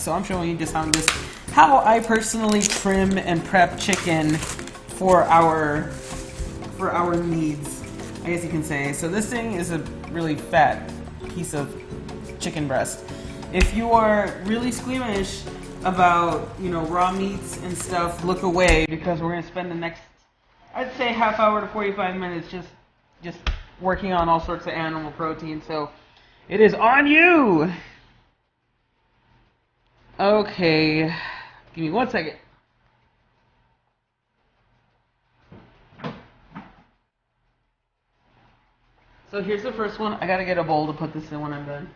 So I'm showing you just how I personally trim and prep chicken for our needs, I guess you can say. So this thing is a really fat piece of chicken breast. If you are really squeamish about, raw meats and stuff, look away, because we're gonna spend the next, I'd say, half hour to 45 minutes just working on all sorts of animal protein. So it is on you. Okay, give me 1 second. So here's the first one. I gotta get a bowl to put this in when I'm done.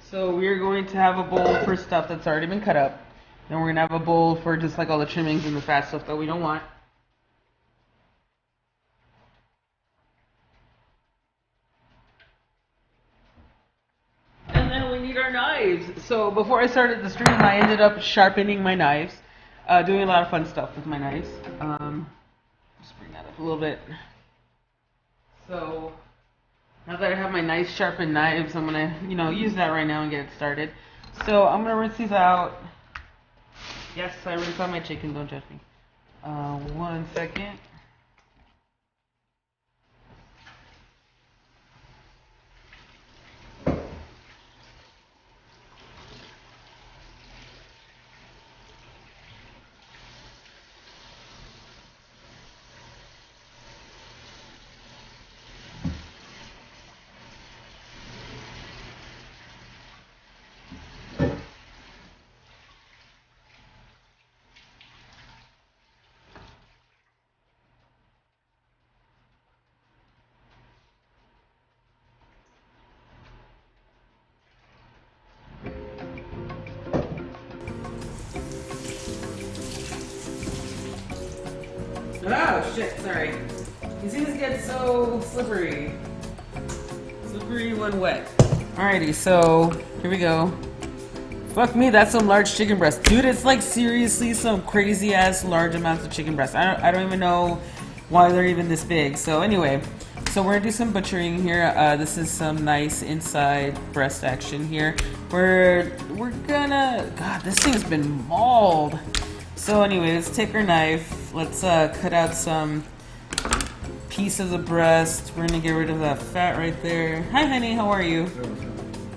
So we're going to have a bowl for stuff that's already been cut up. Then we're gonna have a bowl for just like all the trimmings and the fat stuff that we don't want. And then we need our knives. So before I started the stream, I ended up sharpening my knives, doing a lot of fun stuff with my knives. Just bring that up a little bit. So now that I have my nice sharpened knives, I'm gonna, use that right now and get it started. So I'm gonna rinse these out. Yes, I rinsed out my chicken. Don't judge me. 1 second. Oh shit, sorry. These things get so slippery. Slippery when wet. Alrighty, so here we go. Fuck me, that's some large chicken breast. Dude, it's like seriously some crazy ass large amounts of chicken breast. I don't even know why they're even this big. So anyway, so we're gonna do some butchering here. This is some nice inside breast action here. We're gonna, God, this thing's been mauled. So anyway, let's take our knife. Let's cut out some piece of the breast. We're gonna get rid of that fat right there. Hi honey, how are you?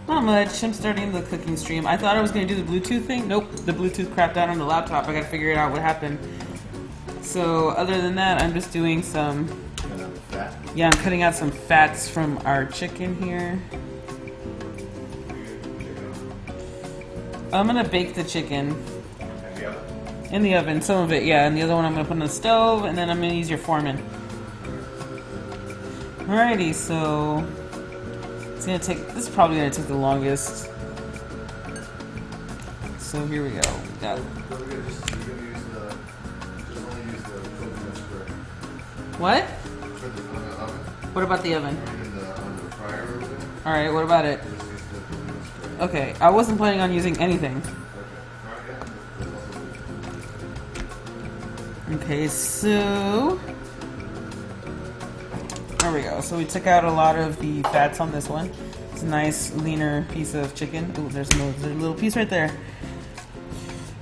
Not much. I'm starting the cooking stream. I thought I was gonna do the Bluetooth thing. Nope, the Bluetooth crapped out on the laptop. I gotta figure out what happened. So other than that, I'm just doing some, yeah, I'm cutting out some fats from our chicken here. I'm gonna bake the chicken. In the oven, some of it, yeah, and the other one I'm gonna put on the stove, and then I'm gonna use your Foreman. Alrighty, so it's gonna take, this is probably gonna take the longest. So here we go. We got. What? What about the oven? Alright, what about it? Okay, I wasn't planning on using anything. Okay, so there we go. So we took out a lot of the fats on this one. It's a nice leaner piece of chicken. Oh, there's a little piece right there.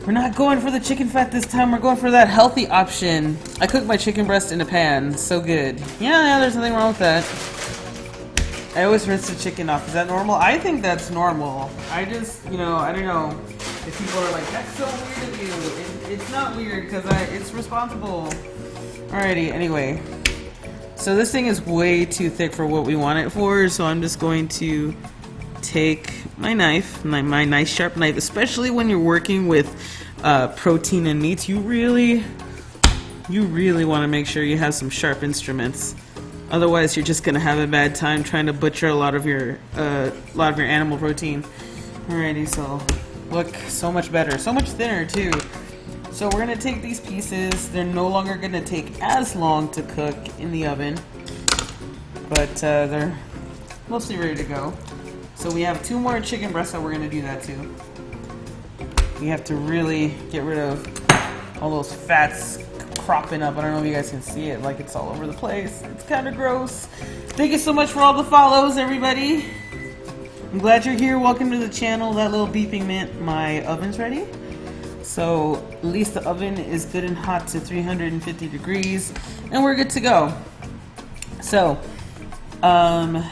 We're not going for the chicken fat this time. We're going for that healthy option. I cooked my chicken breast in a pan. So good. Yeah, there's nothing wrong with that. I always rinse the chicken off. Is that normal? I think that's normal. I just, I don't know if people are like, that's so weird of you. It's not weird because it's responsible. Alrighty, anyway. So this thing is way too thick for what we want it for, so I'm just going to take my knife, my nice sharp knife, especially when you're working with protein and meats. You really want to make sure you have some sharp instruments. Otherwise, you're just gonna have a bad time trying to butcher a lot of your animal protein. Alrighty, so look, so much better, so much thinner too. So we're gonna take these pieces. They're no longer gonna take as long to cook in the oven, but they're mostly ready to go. So we have 2 more chicken breasts that we're gonna do that to. We have to really get rid of all those fats cropping up. I don't know if you guys can see it, like it's all over the place. It's kind of gross. Thank you so much for all the follows, everybody. I'm glad you're here. Welcome to the channel. That little beeping meant my oven's ready. So at least the oven is good and hot to 350 degrees, and we're good to go. So, if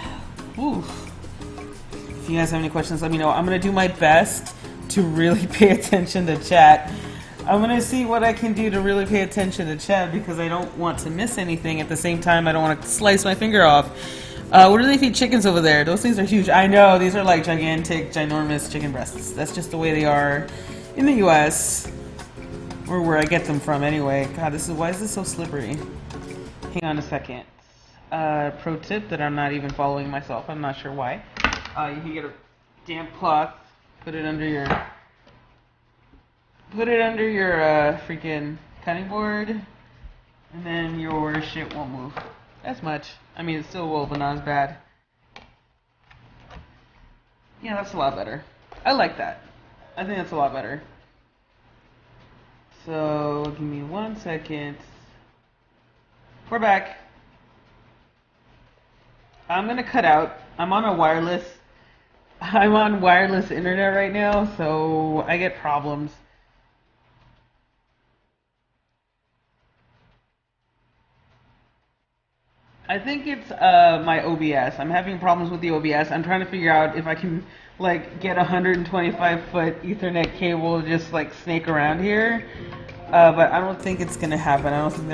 you guys have any questions, let me know. I'm gonna do my best to really pay attention to chat. I'm gonna see what I can do to really pay attention to chat because I don't want to miss anything. At the same time, I don't want to slice my finger off. What do they feed chickens over there? Those things are huge. I know, these are like gigantic, ginormous chicken breasts. That's just the way they are in the US, or where I get them from anyway. God, why is this so slippery? Hang on a second. Pro tip that I'm not even following myself. I'm not sure why. You can get a damp cloth, put it under your freaking cutting board, and then your shit won't move as much. I mean, it still will, but not as bad. Yeah, that's a lot better. I like that. I think that's a lot better. So, give me 1 second. We're back. I'm gonna cut out. I'm on wireless internet right now, so I get problems. I think it's my OBS. I'm having problems with the OBS. I'm trying to figure out if I can like get a 125-foot Ethernet cable just like snake around here. But I don't think it's gonna happen. I don't think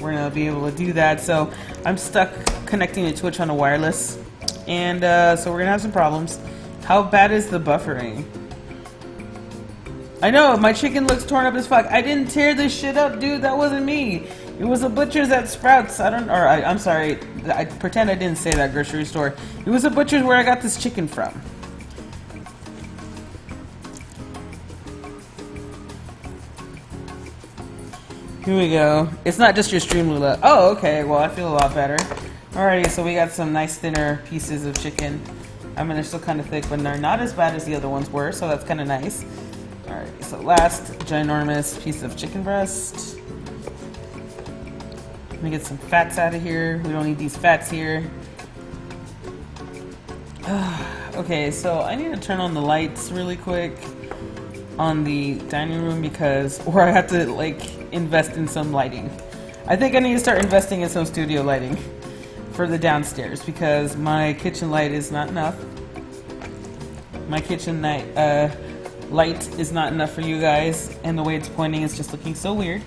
we're gonna be able to do that. So I'm stuck connecting to Twitch on a wireless, and so we're gonna have some problems. How bad is the buffering? I know my chicken looks torn up as fuck. I didn't tear this shit up, dude. That wasn't me. It was a butcher's at Sprouts. I'm sorry. I pretend I didn't say that, grocery store. It was a butcher's where I got this chicken from. Here we go. It's not just your stream, Lula. Oh, okay. Well, I feel a lot better. Alrighty, so we got some nice thinner pieces of chicken. I mean, they're still kind of thick, but they're not as bad as the other ones were, so that's kind of nice. Alright, so last ginormous piece of chicken breast. Let me get some fats out of here. We don't need these fats here. Okay, so I need to turn on the lights really quick on the dining room or I have to like invest in some lighting. I think I need to start investing in some studio lighting for the downstairs because my kitchen light is not enough. My kitchen light is not enough for you guys, and the way it's pointing is just looking so weird.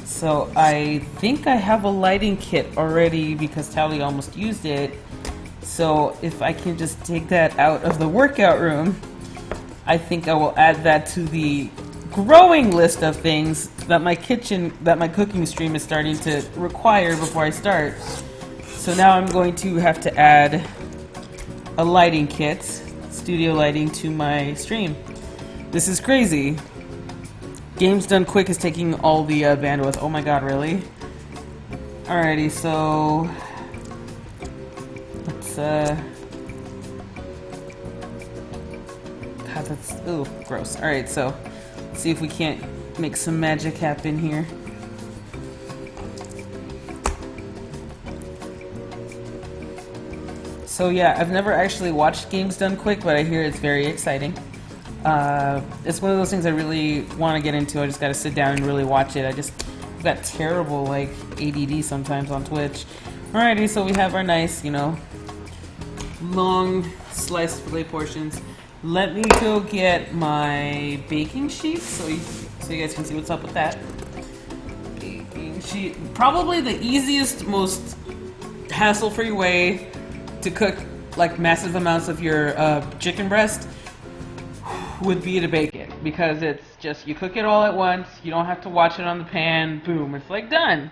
So I think I have a lighting kit already because Towelliee almost used it. So if I can just take that out of the workout room, I think I will add that to the growing list of things that my cooking stream is starting to require before I start. So now I'm going to have to add a lighting kit, studio lighting, to my stream. This is crazy. Games Done Quick is taking all the bandwidth. Oh my god, really? Alrighty, so let's God, that's gross. Alright, so let's see if we can't make some magic happen here. So yeah, I've never actually watched Games Done Quick, but I hear it's very exciting. It's one of those things I really want to get into. I just got to sit down and really watch it. I've got terrible like ADD sometimes on Twitch. Alrighty, so we have our nice, long sliced filet portions. Let me go get my baking sheet so you guys can see what's up with that. Baking sheet, probably the easiest, most hassle-free way to cook like massive amounts of your chicken breast would be to bake it, because it's just, you cook it all at once, you don't have to watch it on the pan, boom, it's like done.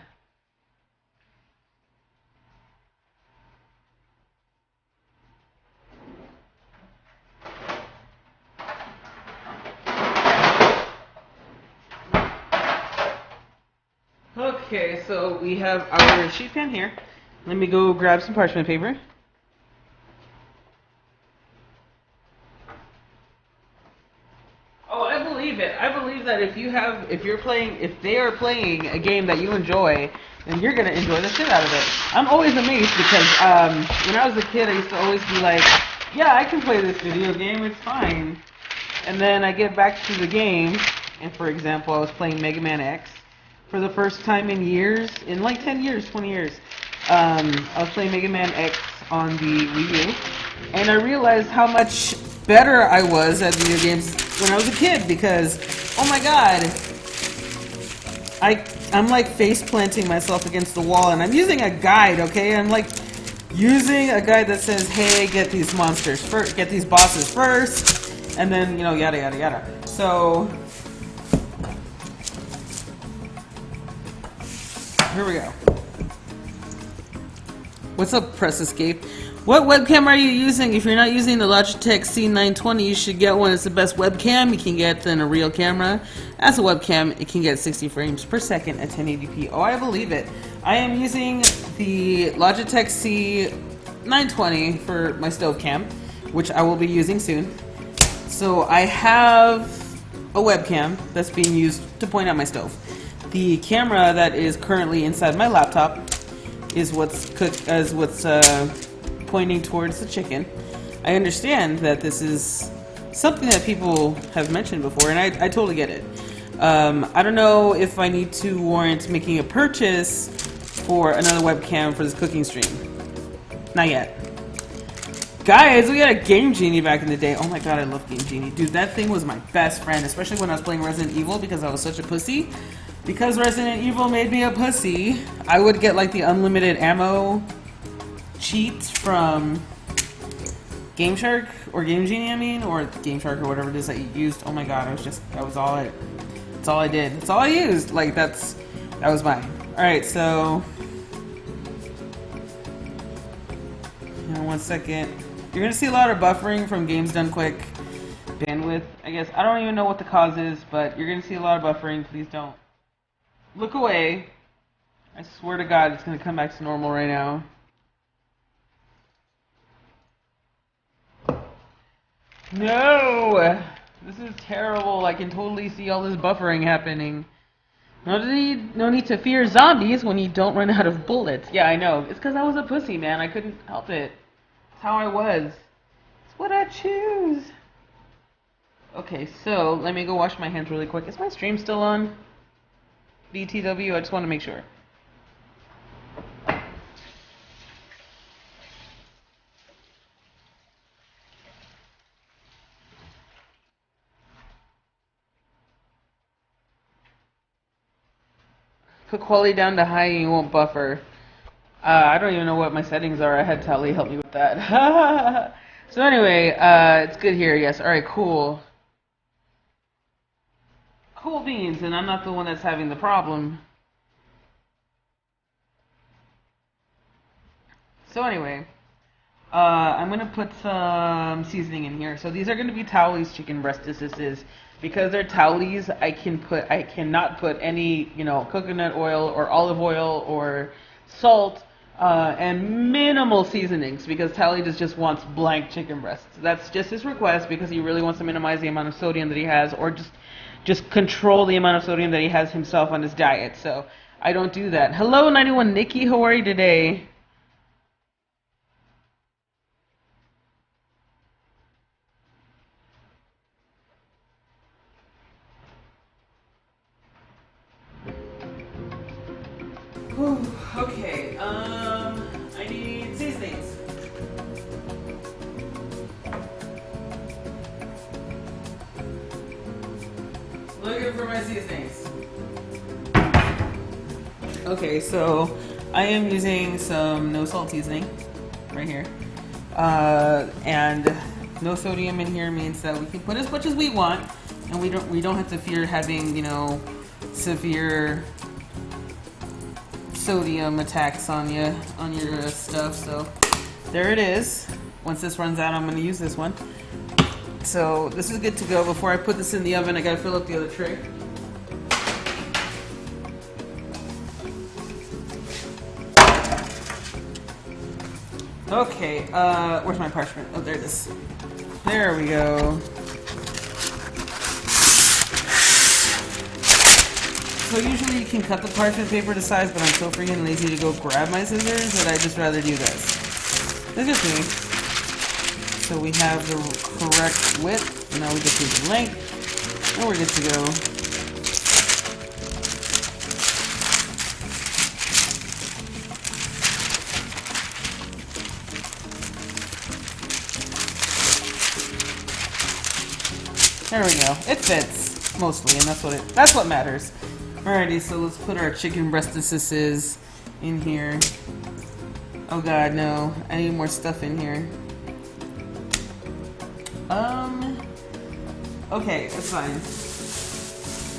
Okay, so we have our sheet pan here. Let me go grab some parchment paper. Oh, I believe it. I believe that if if they are playing a game that you enjoy, then you're gonna enjoy the shit out of it. I'm always amazed because when I was a kid, I used to always be like, yeah, I can play this video game, it's fine. And then I get back to the game, and for example, I was playing Mega Man X for the first time in years, in like 10 years, 20 years. I was playing Mega Man X on the Wii U, and I realized how much better I was at video games when I was a kid because, oh my god, I'm like face planting myself against the wall, and I'm using a guide, okay? I'm like using a guide that says, hey, get these monsters first, get these bosses first, and then, you know, yada yada yada. So here we go. What's up, press escape? What webcam are you using? If you're not using the Logitech C920, you should get one. It's the best webcam you can get than a real camera. As a webcam, it can get 60 frames per second at 1080p. Oh, I believe it. I am using the Logitech C920 for my stove cam, which I will be using soon. So I have a webcam that's being used to point at my stove. The camera that is currently inside my laptop is what's pointing towards the chicken. I understand that this is something that people have mentioned before, and I totally get it. I don't know if I need to warrant making a purchase for another webcam for this cooking stream. Not yet. Guys, we had a Game Genie back in the day. Oh my god, I love Game Genie. Dude, that thing was my best friend, especially when I was playing Resident Evil because I was such a pussy. Because Resident Evil made me a pussy, I would get like the unlimited ammo cheats from Game Shark, or Game Genie, I mean, or Game Shark, or whatever it is that you used. Oh my god, that's all I did. That's all I used. Like, that was mine. Alright, so, hang on 1 second. You're gonna see a lot of buffering from games done quick. Bandwidth, I guess. I don't even know what the cause is, but you're gonna see a lot of buffering. Please don't look away. I swear to god, it's gonna come back to normal right now. No! This is terrible. I can totally see all this buffering happening. No need to fear zombies when you don't run out of bullets. Yeah, I know. It's because I was a pussy, man. I couldn't help it. It's how I was. It's what I choose. Okay, so let me go wash my hands really quick. Is my stream still on? BTW, I just want to make sure. Put quality down to high and you won't buffer. I don't even know what my settings are. I had Towelliee help me with that. So anyway, it's good here, yes. Alright, cool. Cool beans, and I'm not the one that's having the problem. So anyway, I'm going to put some seasoning in here. So these are going to be Towellee's chicken breast. This is because they're Towellee's. I cannot put any, you know, coconut oil or olive oil or salt and minimal seasonings because Towellee just wants blank chicken breasts. That's just his request because he really wants to minimize the amount of sodium that he has, or just control the amount of sodium that he has himself on his diet. So I don't do that. Hello 91 Nikki, how are you today? Okay, I need seasonings. Looking for my seasonings. Okay, so I am using some no salt seasoning right here. And no sodium in here means that we can put as much as we want, and we don't have to fear having, you know, severe sodium attacks on your stuff. So there it is. Once this runs out, I'm going to use this one. So this is good to go. Before I put this in the oven, I got to fill up the other tray. Okay, where's my parchment? Oh, there it is. There we go. So usually you can cut the parchment paper to size, but I'm so freaking lazy to go grab my scissors that I just rather do this. That's just me. So we have the correct width, and now we just need the length, and we're good to go. There we go. It fits mostly, and that's what matters. Alrighty, so let's put our chicken breastises in here. Oh god, no. I need more stuff in here. Okay, that's fine.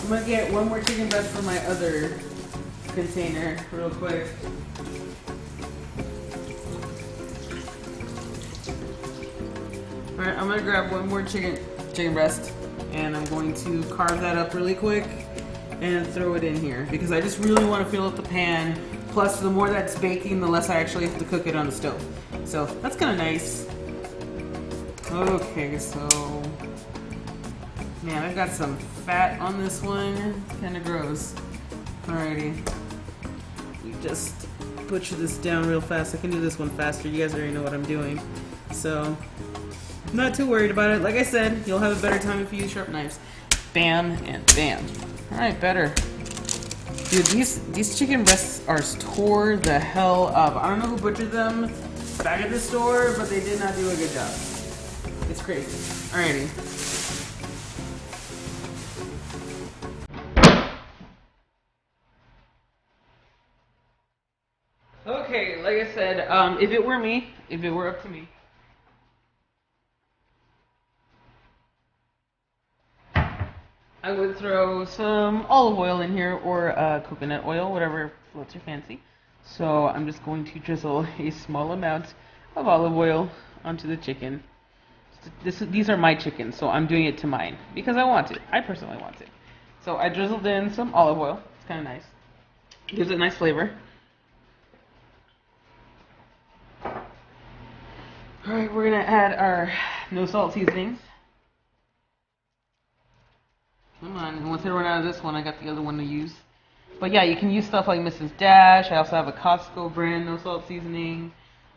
I'm gonna get one more chicken breast from my other container real quick. Alright, I'm gonna grab one more chicken breast, and I'm going to carve that up really quick and throw it in here because I just really want to fill up the pan. Plus, the more that's baking, the less I actually have to cook it on the stove. So that's kind of nice. Okay, so man, I've got some fat on this one. It's kind of gross. Alrighty, we just butcher this down real fast. I can do this one faster. You guys already know what I'm doing, so I'm not too worried about it. Like I said, you'll have a better time if you use sharp knives. Bam and bam. Alright, better. Dude, these chicken breasts are tore the hell up. I don't know who butchered them back at the store, but they did not do a good job. It's crazy. Alrighty. Okay, like I said, if it were up to me, I would throw some olive oil in here or coconut oil, whatever floats your fancy. So I'm just going to drizzle a small amount of olive oil onto the chicken. These are my chickens, so I'm doing it to mine because I want it. I personally want it. So I drizzled in some olive oil. It's kind of nice. Gives it a nice flavor. Alright, we're going to add our no salt seasonings. Come on, and once I run out of this one, I got the other one to use. But yeah, you can use stuff like Mrs. Dash. I also have a Costco brand no salt seasoning.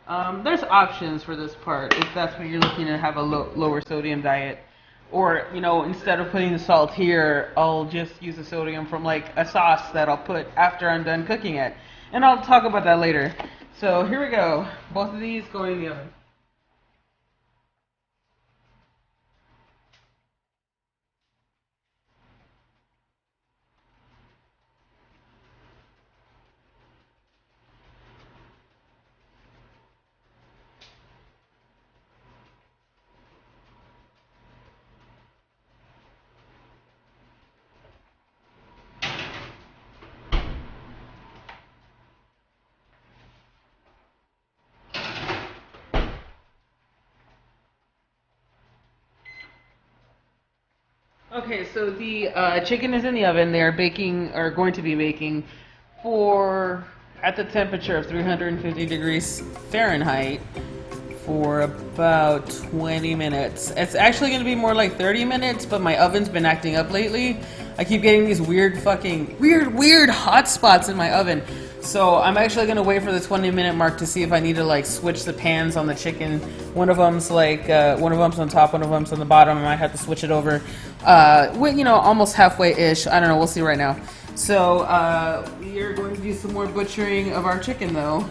There's options for this part if that's what you're looking to have a lower sodium diet. Or, you know, instead of putting the salt here, I'll just use the sodium from like a sauce that I'll put after I'm done cooking it. And I'll talk about that later. So here we go. Both of these going in the oven. Okay, so the chicken is in the oven. They're baking, or going to be baking, for at the temperature of 350 degrees Fahrenheit for about 20 minutes. It's actually going to be more like 30 minutes, but my oven's been acting up lately. I keep getting these weird hot spots in my oven. So I'm actually going to wait for the 20-minute mark to see if I need to like switch the pans on the chicken. One of them's like, one of them's on top, one of them's on the bottom. I might have to switch it over. You know, almost halfway-ish. I don't know, we'll see right now. So we are going to do some more butchering of our chicken though.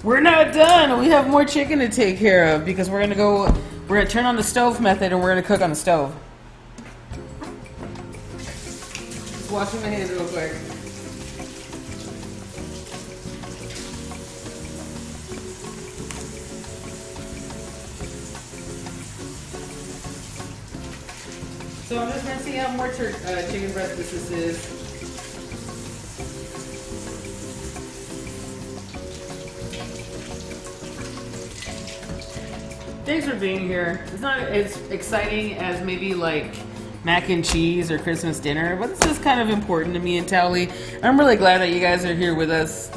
We're not done. We have more chicken to take care of because we're gonna turn on the stove method and we're gonna cook on the stove. Just washing my hands real quick. So I'm just gonna see how more chicken breast this is. Thanks for being here. It's not as exciting as maybe like mac and cheese or Christmas dinner, but this is kind of important to me and Towelliee. I'm really glad that you guys are here with us,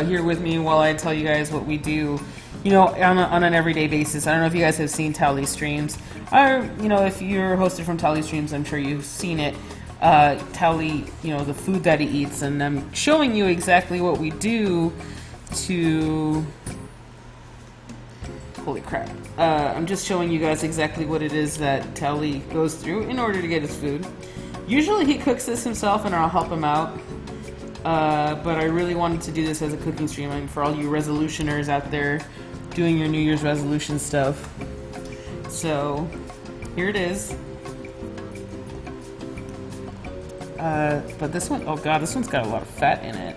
here with me while I tell you guys what we do, you know, on an everyday basis. I don't know if you guys have seen Towelliee streams. Or, you know, if you're hosted from Towelliee streams, I'm sure you've seen it. Towelliee, you know, the food that he eats, and I'm showing you exactly what we do to... Holy crap. I'm just showing you guys exactly what it is that Towelliee goes through in order to get his food. Usually he cooks this himself and I'll help him out. But I really wanted to do this as a cooking stream. I mean, for all you resolutioners out there doing your New Year's resolution stuff. So, here it is. But this one, oh god, this one's got a lot of fat in it.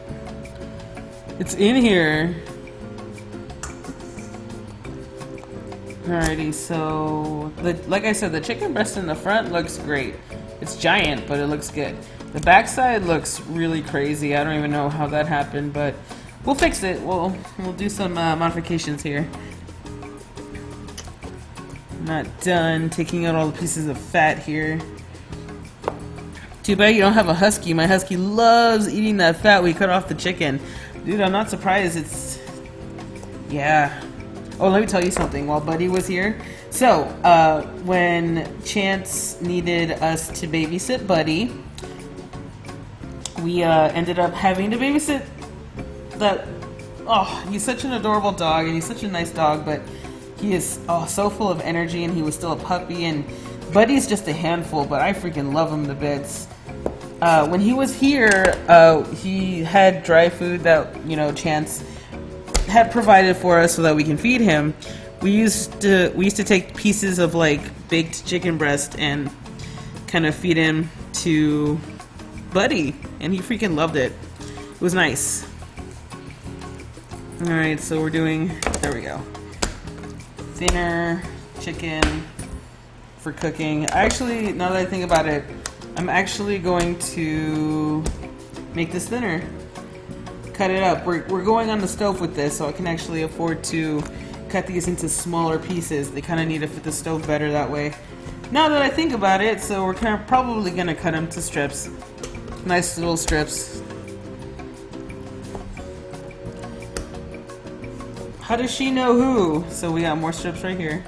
It's in here. Alrighty, so, like I said, the chicken breast in the front looks great. It's giant, but it looks good. The backside looks really crazy. I don't even know how that happened, but we'll fix it. We'll do some modifications here. I'm not done taking out all the pieces of fat here. Too bad you don't have a husky. My husky loves eating that fat we cut off the chicken. Dude, I'm not surprised. It's... yeah. Oh, let me tell you something while Buddy was here. So, when Chance needed us to babysit Buddy, we ended up having to babysit that... oh, he's such an adorable dog, and he's such a nice dog, but he is so full of energy, and he was still a puppy, and Buddy's just a handful, but I freaking love him to bits. When he was here, he had dry food that, you know, Chance had provided for us so that we can feed him. We used to take pieces of like baked chicken breast and kind of feed him to Buddy, and he freaking loved it. It was nice. Alright, so we're doing, there we go, thinner chicken for cooking. Actually, now that I think about it, I'm actually going to make this thinner. Cut it up. We're going on the stove with this, so I can actually afford to cut these into smaller pieces. They kind of need to fit the stove better that way. Now that I think about it, so we're kind of probably going to cut them to strips. Nice little strips. How does she know who? So we got more strips right here.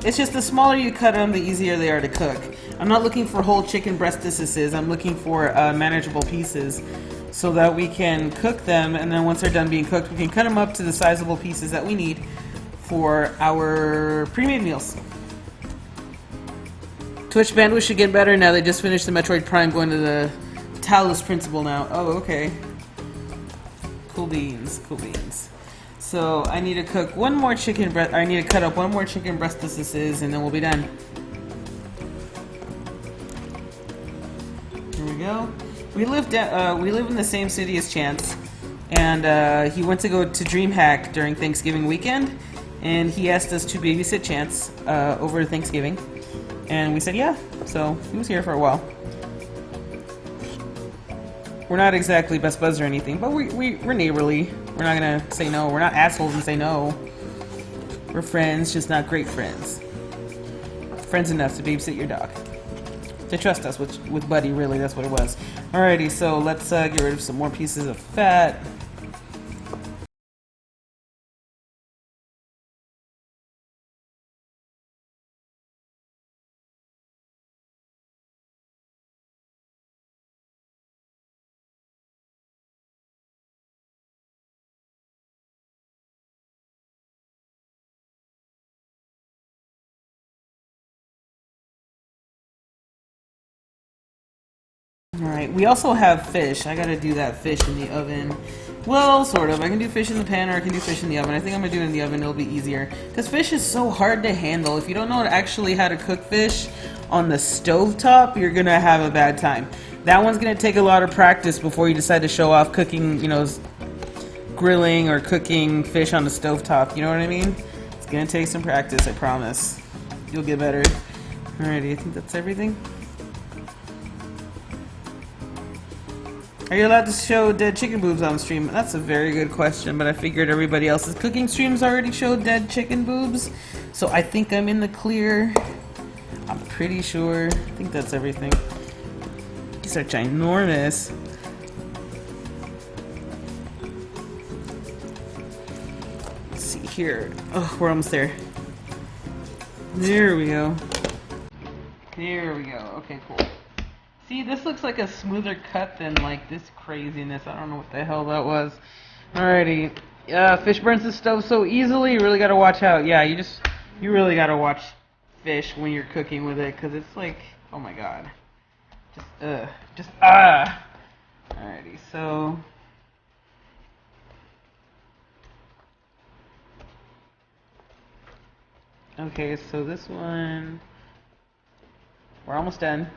It's just the smaller you cut them, the easier they are to cook. I'm not looking for whole chicken breastises. I'm looking for manageable pieces, so that we can cook them, and then once they're done being cooked, we can cut them up to the sizable pieces that we need for our pre-made meals. Twitch bandwidth should get better now. They just finished the Metroid Prime, going to the Talos Principle now. Oh, okay. Cool beans, cool beans. So I need to cook one more chicken breast. I need to cut up one more chicken breastises, and then we'll be done. Here we go. We live in the same city as Chance, and he went to go to DreamHack during Thanksgiving weekend, and he asked us to babysit Chance over Thanksgiving, and we said yeah. So he was here for a while. We're not exactly best buds or anything, but we're neighborly. We're not gonna say no. We're not assholes and say no. We're friends, just not great friends. Friends enough to babysit your dog. They trust us with Buddy, really, that's what it was. Alrighty, so let's get rid of some more pieces of fat. Alright, we also have fish. I gotta do that fish in the oven. Well, sort of. I can do fish in the pan, or I can do fish in the oven. I think I'm gonna do it in the oven, it'll be easier. Because fish is so hard to handle. If you don't know actually how to cook fish on the stovetop, you're gonna have a bad time. That one's gonna take a lot of practice before you decide to show off cooking, you know, grilling or cooking fish on the stovetop. You know what I mean? It's gonna take some practice, I promise. You'll get better. Alrighty, I think that's everything. Are you allowed to show dead chicken boobs on stream? That's a very good question, but I figured everybody else's cooking streams already showed dead chicken boobs, so I think I'm in the clear. I'm pretty sure. I think that's everything. These are ginormous. Let's see here. Oh, we're almost there. There we go. There we go. Okay, cool. See, this looks like a smoother cut than like this craziness. I don't know what the hell that was. Alrighty. Fish burns the stove so easily. You really gotta watch out. Yeah, you really gotta watch fish when you're cooking with it, because it's like, oh my god. Alrighty, so. Okay, so this one, we're almost done.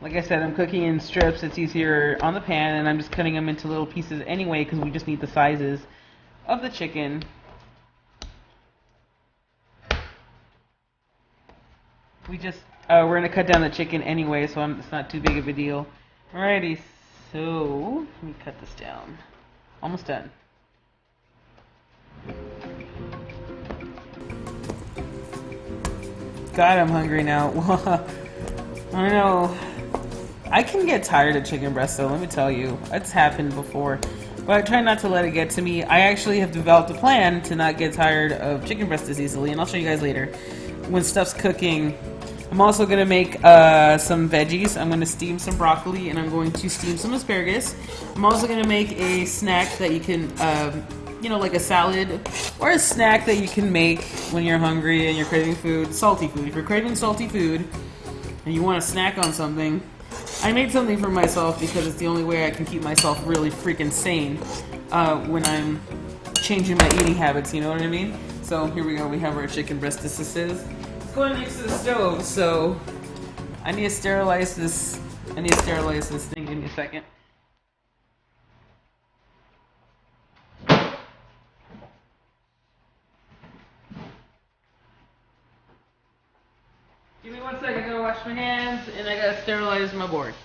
Like I said, I'm cooking in strips. It's easier on the pan, and I'm just cutting them into little pieces anyway because we just need the sizes of the chicken. We're going to cut down the chicken anyway, so it's not too big of a deal. Alrighty, so let me cut this down. Almost done. God, I'm hungry now. I know. I can get tired of chicken breast, though, let me tell you. It's happened before. But I try not to let it get to me. I actually have developed a plan to not get tired of chicken breast as easily, and I'll show you guys later. When stuff's cooking, I'm also going to make some veggies. I'm going to steam some broccoli, and I'm going to steam some asparagus. I'm also going to make a snack that you can, you know, like a salad, or a snack that you can make when you're hungry and you're craving food, salty food. If you're craving salty food, and you want to snack on something, I made something for myself because it's the only way I can keep myself really freaking sane when I'm changing my eating habits, you know what I mean? So here we go, we have our chicken breast distances. It's going next to the stove, so I need to sterilize this. Thing. Give me a second. Give me 1 second, I gotta wash my hands and I gotta sterilize my board.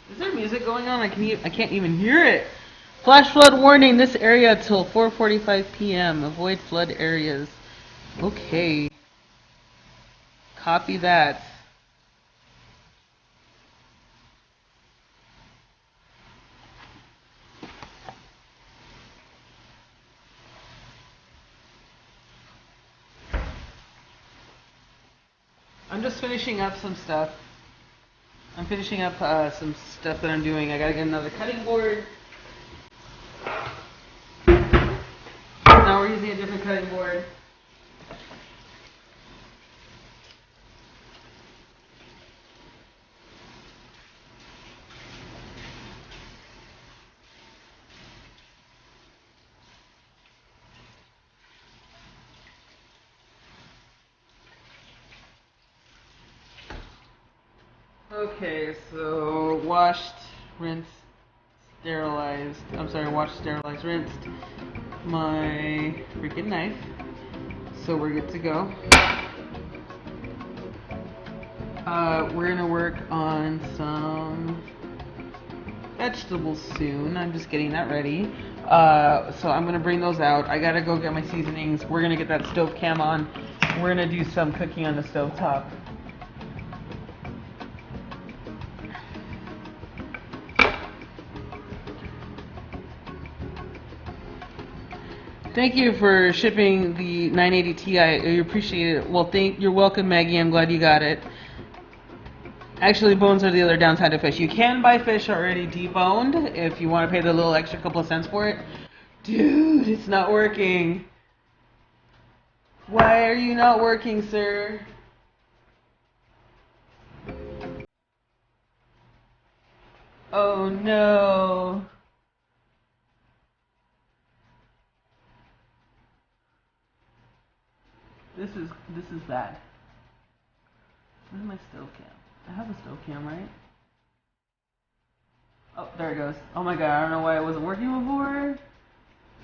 Is there music going on? I can't even hear it. Flash flood warning, this area till 4:45 p.m. Avoid flood areas. Okay. Copy that. I'm just finishing up some stuff. I'm finishing up some stuff that I'm doing. I gotta get another cutting board. Now we're using a different cutting board. Okay, so washed, rinsed, sterilized. I'm sorry, washed, sterilized, rinsed my freaking knife. So we're good to go. We're gonna work on some vegetables soon. I'm just getting that ready. So I'm gonna bring those out. I gotta go get my seasonings. We're gonna get that stove cam on. We're gonna do some cooking on the stove top. Thank you for shipping the 980 Ti. I appreciate it. Well, you're welcome, Maggie. I'm glad you got it. Actually, bones are the other downside of fish. You can buy fish already deboned if you want to pay the little extra couple of cents for it. Dude, it's not working. Why are you not working, sir? Oh no. This is bad. Where's my stove cam? I have a stove cam, right? Oh, there it goes. Oh my god, I don't know why it wasn't working before,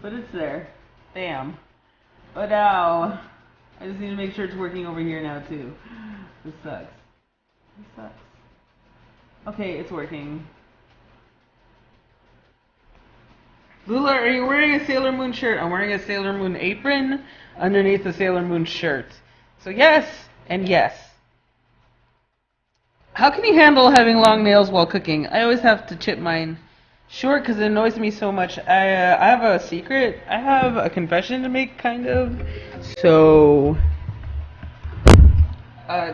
but it's there. Bam. But now, I just need to make sure it's working over here now too. This sucks. This sucks. Okay, it's working. Lula, are you wearing a Sailor Moon shirt? I'm wearing a Sailor Moon apron underneath the Sailor Moon shirt. So yes, and yes. How can you handle having long nails while cooking? I always have to chip mine short because it annoys me so much. I have a secret. I have a confession to make, kind of. So,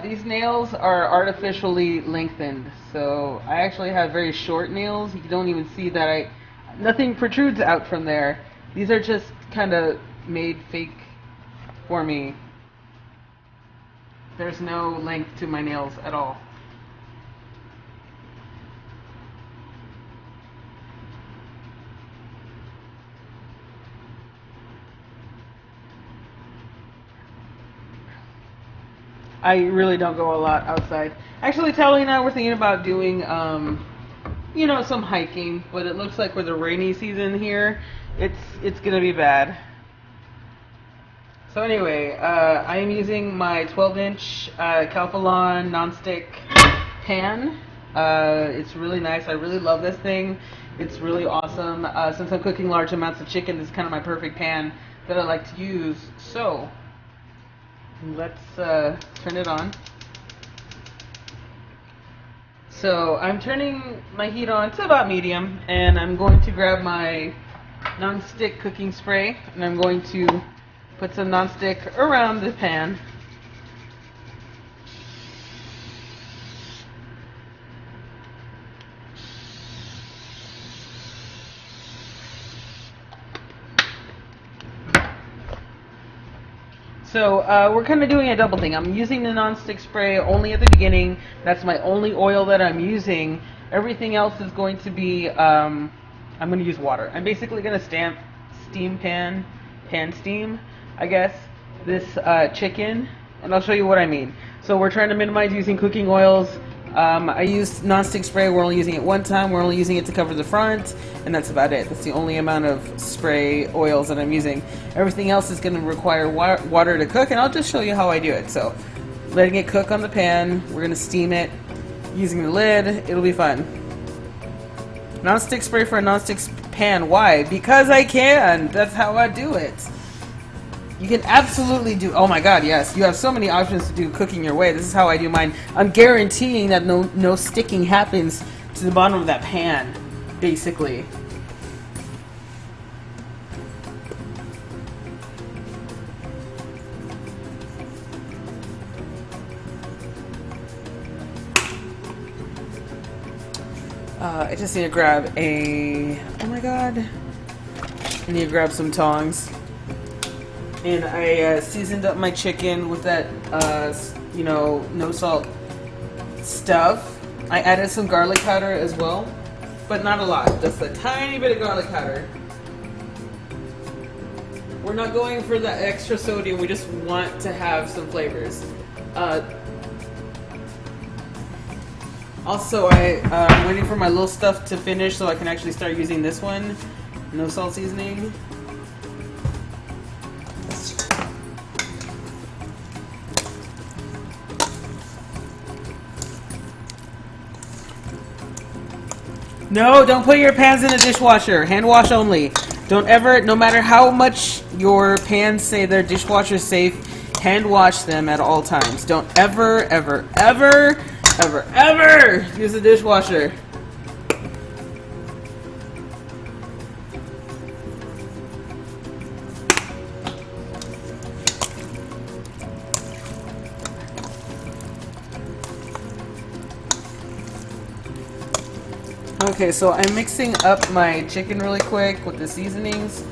these nails are artificially lengthened. So, I actually have very short nails. You don't even see that nothing protrudes out from there. These are just kind of made fake for me. There's no length to my nails at all. I really don't go a lot outside. Actually, Towelliee and I were thinking about doing, some hiking, but it looks like with the rainy season here, it's gonna be bad. So anyway, I am using my 12-inch Calphalon nonstick pan. It's really nice. I really love this thing. It's really awesome. Since I'm cooking large amounts of chicken, this is kind of my perfect pan that I like to use. So let's turn it on. So I'm turning my heat on to about medium, and I'm going to grab my non-stick cooking spray, and I'm going to put some non-stick around the pan. So we're kind of doing a double thing. I'm using the non-stick spray only at the beginning. That's my only oil that I'm using. Everything else is going to be, I'm going to use water. I'm basically going to pan steam, I guess, this chicken, and I'll show you what I mean. So we're trying to minimize using cooking oils. I used non-stick spray. We're only using it one time. We're only using it to cover the front, and that's about it. That's the only amount of spray oils that I'm using. Everything else is going to require water to cook, and I'll just show you how I do it. So, letting it cook on the pan. We're going to steam it using the lid. It'll be fun. Non-stick spray for a non-stick pan. Why? Because I can. That's how I do it. You can absolutely do, oh my god, yes. You have so many options to do cooking your way. This is how I do mine. I'm guaranteeing that no sticking happens to the bottom of that pan, basically. I just need to grab oh my god. I need to grab some tongs. And I seasoned up my chicken with that, no salt stuff. I added some garlic powder as well, but not a lot. Just a tiny bit of garlic powder. We're not going for the extra sodium. We just want to have some flavors. Also, I'm waiting for my little stuff to finish so I can actually start using this one. No salt seasoning. No, don't put your pans in the dishwasher. Hand wash only. Don't ever, no matter how much your pans say they're dishwasher safe, hand wash them at all times. Don't ever, ever, ever, ever, ever use a dishwasher. Okay, so I'm mixing up my chicken really quick with the seasonings.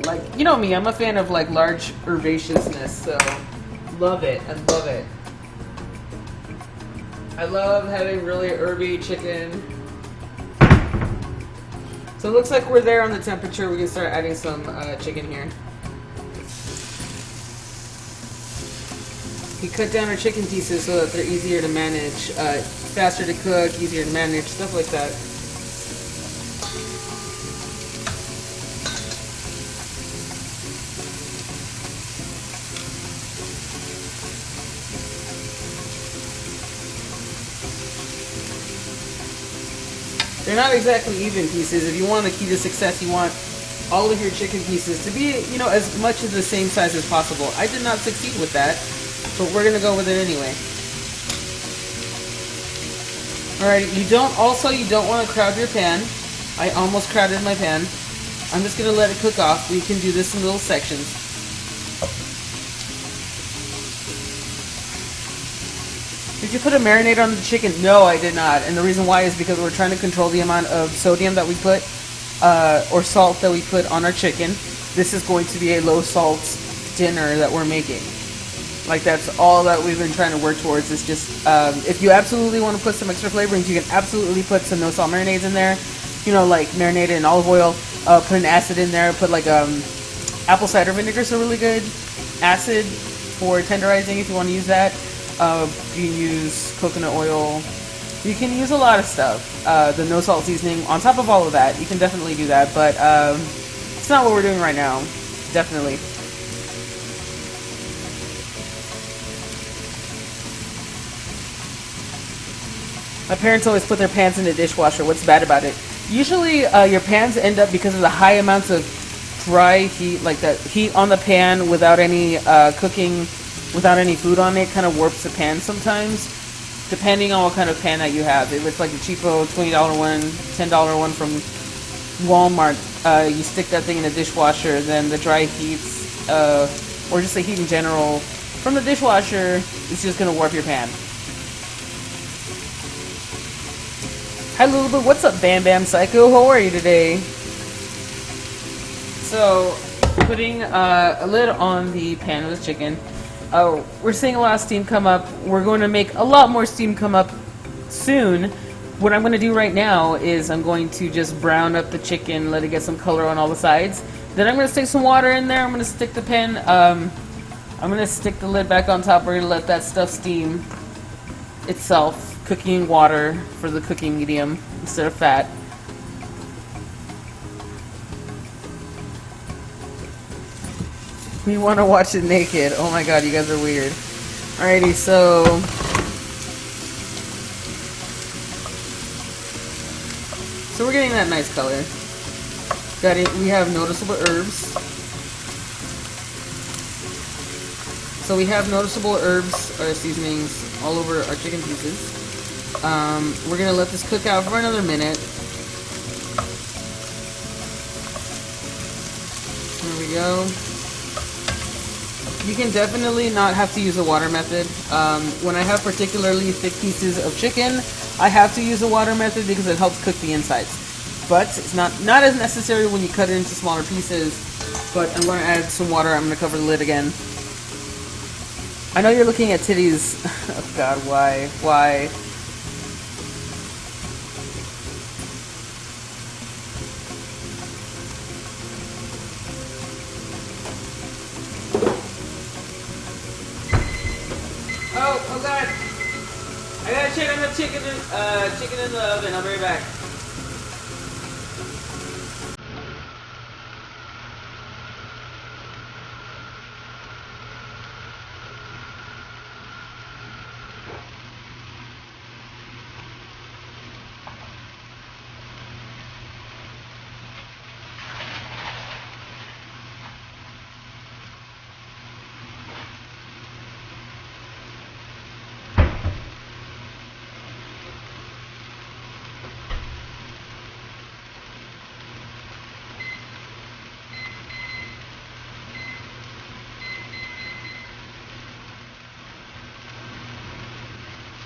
Like, you know me, I'm a fan of like large herbaceousness, so love it. I love it. I love having really herby chicken. So it looks like we're there on the temperature. We can start adding some chicken here. We cut down our chicken pieces so that they're easier to manage, faster to cook, easier to manage, stuff like that. They're not exactly even pieces. If you want the key to success, you want all of your chicken pieces to be, you know, as much of the same size as possible. I did not succeed with that, but we're gonna go with it anyway. Alright, you don't want to crowd your pan. I almost crowded my pan. I'm just gonna let it cook off. We can do this in little sections. Did you put a marinade on the chicken? No, I did not. And the reason why is because we're trying to control the amount of sodium that we put, or salt that we put on our chicken. This is going to be a low salt dinner that we're making. Like, that's all that we've been trying to work towards. Is just, if you absolutely want to put some extra flavorings, you can absolutely put some no salt marinades in there. You know, like marinated in olive oil. Put an acid in there. Put like apple cider vinegar is a really good acid for tenderizing if you want to use that. You can use coconut oil. You can use a lot of stuff. The no salt seasoning on top of all of that. You can definitely do that, but it's not what we're doing right now. Definitely. My parents always put their pans in the dishwasher. What's bad about it? Usually your pans end up, because of the high amounts of dry heat, like that heat on the pan without any cooking, without any food on it, kind of warps the pan sometimes, depending on what kind of pan that you have. If it's like a cheapo $20 one, $10 one from Walmart, you stick that thing in the dishwasher, then the dry heats, or just the heat in general from the dishwasher, is just going to warp your pan. Hi Lulaboo, what's up Bam Bam Psycho? How are you today? So, putting a lid on the pan with the chicken. We're seeing a lot of steam come up. We're going to make a lot more steam come up soon. What I'm going to do right now is I'm going to just brown up the chicken, let it get some color on all the sides. Then I'm going to stick some water in there. I'm going to stick the pan, I'm going to stick the lid back on top. We're going to let that stuff steam itself. Cooking water for the cooking medium instead of fat. We want to watch it naked. Oh my god, you guys are weird. Alrighty, so we're getting that nice color. Got it. We have noticeable herbs. So we have noticeable herbs or seasonings all over our chicken pieces. We're gonna let this cook out for another minute. There we go. You can definitely not have to use a water method. When I have particularly thick pieces of chicken, I have to use a water method because it helps cook the insides. But it's not as necessary when you cut it into smaller pieces. But I'm going to add some water. I'm going to cover the lid again. I know you're looking at titties. Oh god, why? Why? Oh god! I gotta check on the chicken in the oven. I'll be right back.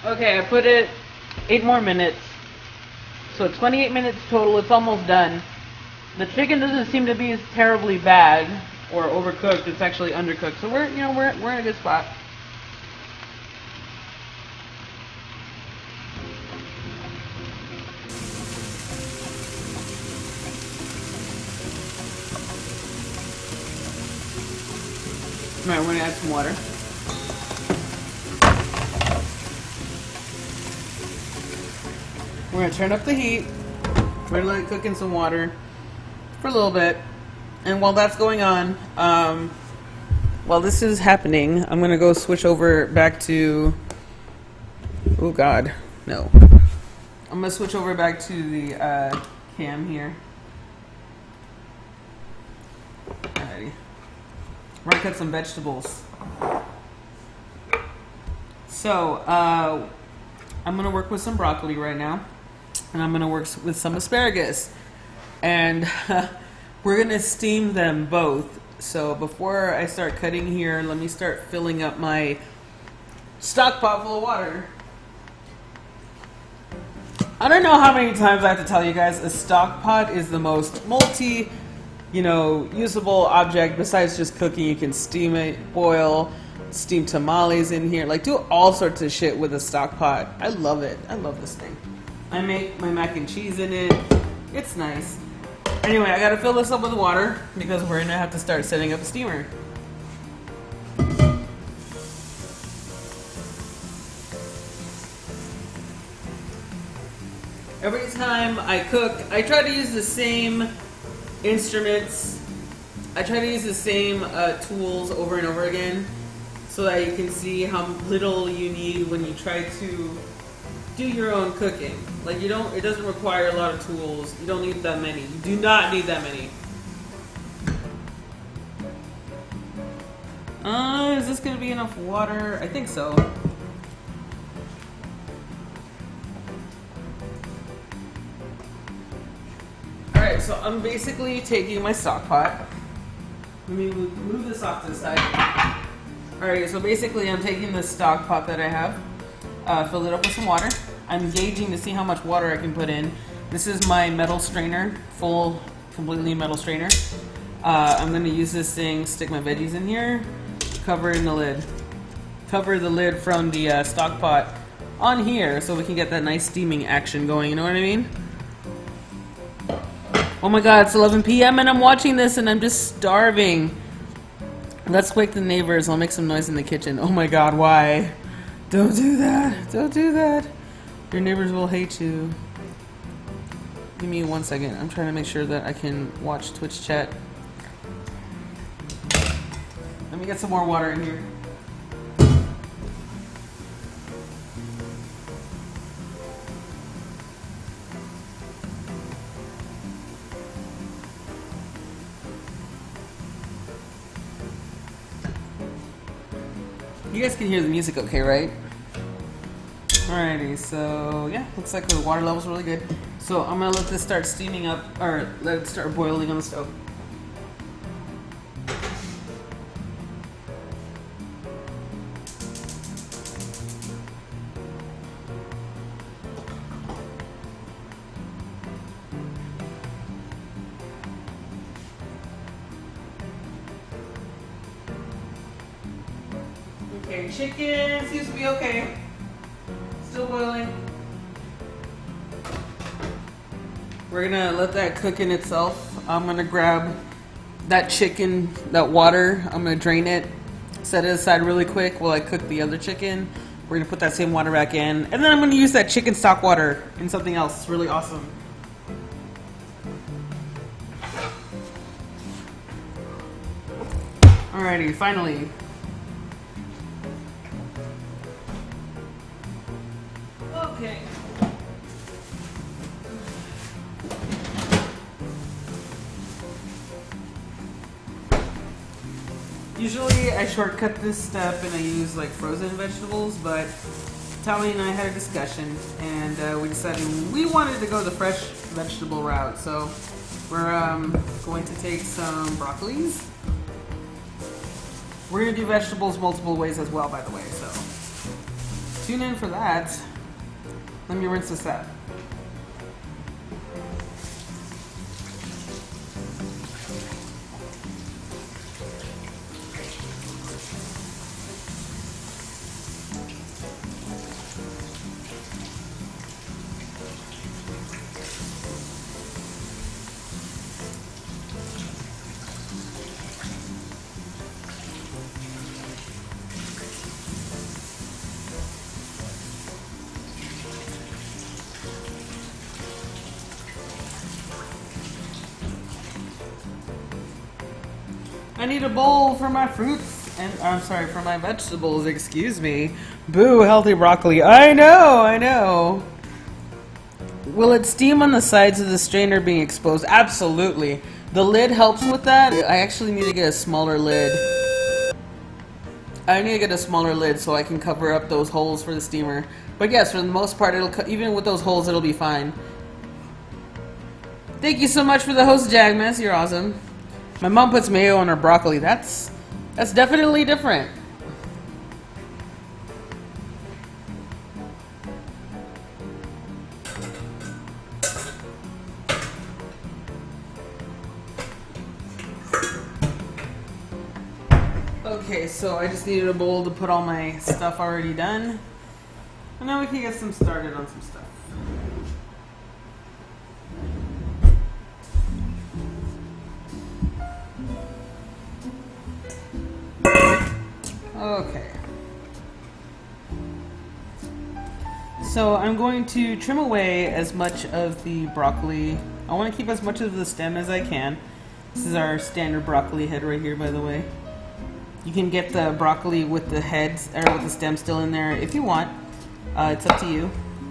Okay, I put it 8 more minutes. So 28 minutes total, it's almost done. The chicken doesn't seem to be terribly bad or overcooked, it's actually undercooked. So we're in a good spot. Alright, we're gonna add some water. We're going to turn up the heat. We're going to let it cook in some water for a little bit. And while that's going on, while this is happening, I'm going to go switch over back to... Oh God, no. I'm gonna switch over back to the cam here. Alrighty. We're gonna cut some vegetables. So, I'm gonna work with some broccoli right now, and I'm gonna work with some asparagus, and we're gonna steam them both. So before I start cutting here, let me start filling up my stock pot full of water. I don't know how many times I have to tell you guys, a stock pot is the most usable object besides just cooking. You can steam it, boil, steam tamales in here, like do all sorts of shit with a stock pot. I love it. I love this thing. I make my mac and cheese in it. It's nice. Anyway, I gotta fill this up with water because we're gonna have to start setting up a steamer. Every time I cook, I try to use the same instruments. I try to use the same tools over and over again so that you can see how little you need when you try to do your own cooking. Like it doesn't require a lot of tools. You don't need that many. You do not need that many. Is this gonna be enough water? I think so. Alright, so I'm basically taking my stock pot. Let me move this off to the side. Alright, so basically I'm taking the stock pot that I have, filled it up with some water. I'm gauging to see how much water I can put in. This is my metal strainer, full, completely metal strainer. I'm going to use this thing, stick my veggies in here, cover in the lid. Cover the lid from the stock pot on here so we can get that nice steaming action going, you know what I mean? Oh my god, it's 11 p.m. and I'm watching this and I'm just starving. Let's wake the neighbors. I'll make some noise in the kitchen. Oh my god, why? Don't do that. Don't do that. Your neighbors will hate you. Give me 1 second. I'm trying to make sure that I can watch Twitch chat. Let me get some more water in here. You guys can hear the music okay, right? Alrighty, so yeah, looks like the water level's really good. So I'm gonna let this start steaming up, or let it start boiling on the stove. Okay, chicken seems to be okay. Still boiling. We're gonna let that cook in itself. I'm gonna grab that chicken, that water, I'm gonna drain it, set it aside really quick while I cook the other chicken. We're gonna put that same water back in, and then I'm gonna use that chicken stock water in something else. It's really awesome. Alrighty, finally. Okay. Usually I shortcut this step and I use like frozen vegetables, but Towelliee and I had a discussion and we decided we wanted to go the fresh vegetable route. So we're going to take some broccolis. We're going to do vegetables multiple ways as well, by the way, so tune in for that. Let me rinse this out. I need a bowl for my fruits, and I'm sorry, for my vegetables, excuse me. Boo, healthy broccoli. I know, I know. Will it steam on the sides of the strainer being exposed? Absolutely. The lid helps with that. I actually need to get a smaller lid. I need to get a smaller lid so I can cover up those holes for the steamer. But yes, for the most part, even with those holes, it'll be fine. Thank you so much for the host, Jagmas. You're awesome. My mom puts mayo on her broccoli. That's definitely different. Okay, so I just needed a bowl to put all my stuff already done. And now we can get started on some stuff. Okay. So I'm going to trim away as much of the broccoli. I want to keep as much of the stem as I can. This is our standard broccoli head right here, by the way. You can get the broccoli with the heads or with the stem still in there if you want. It's up to you.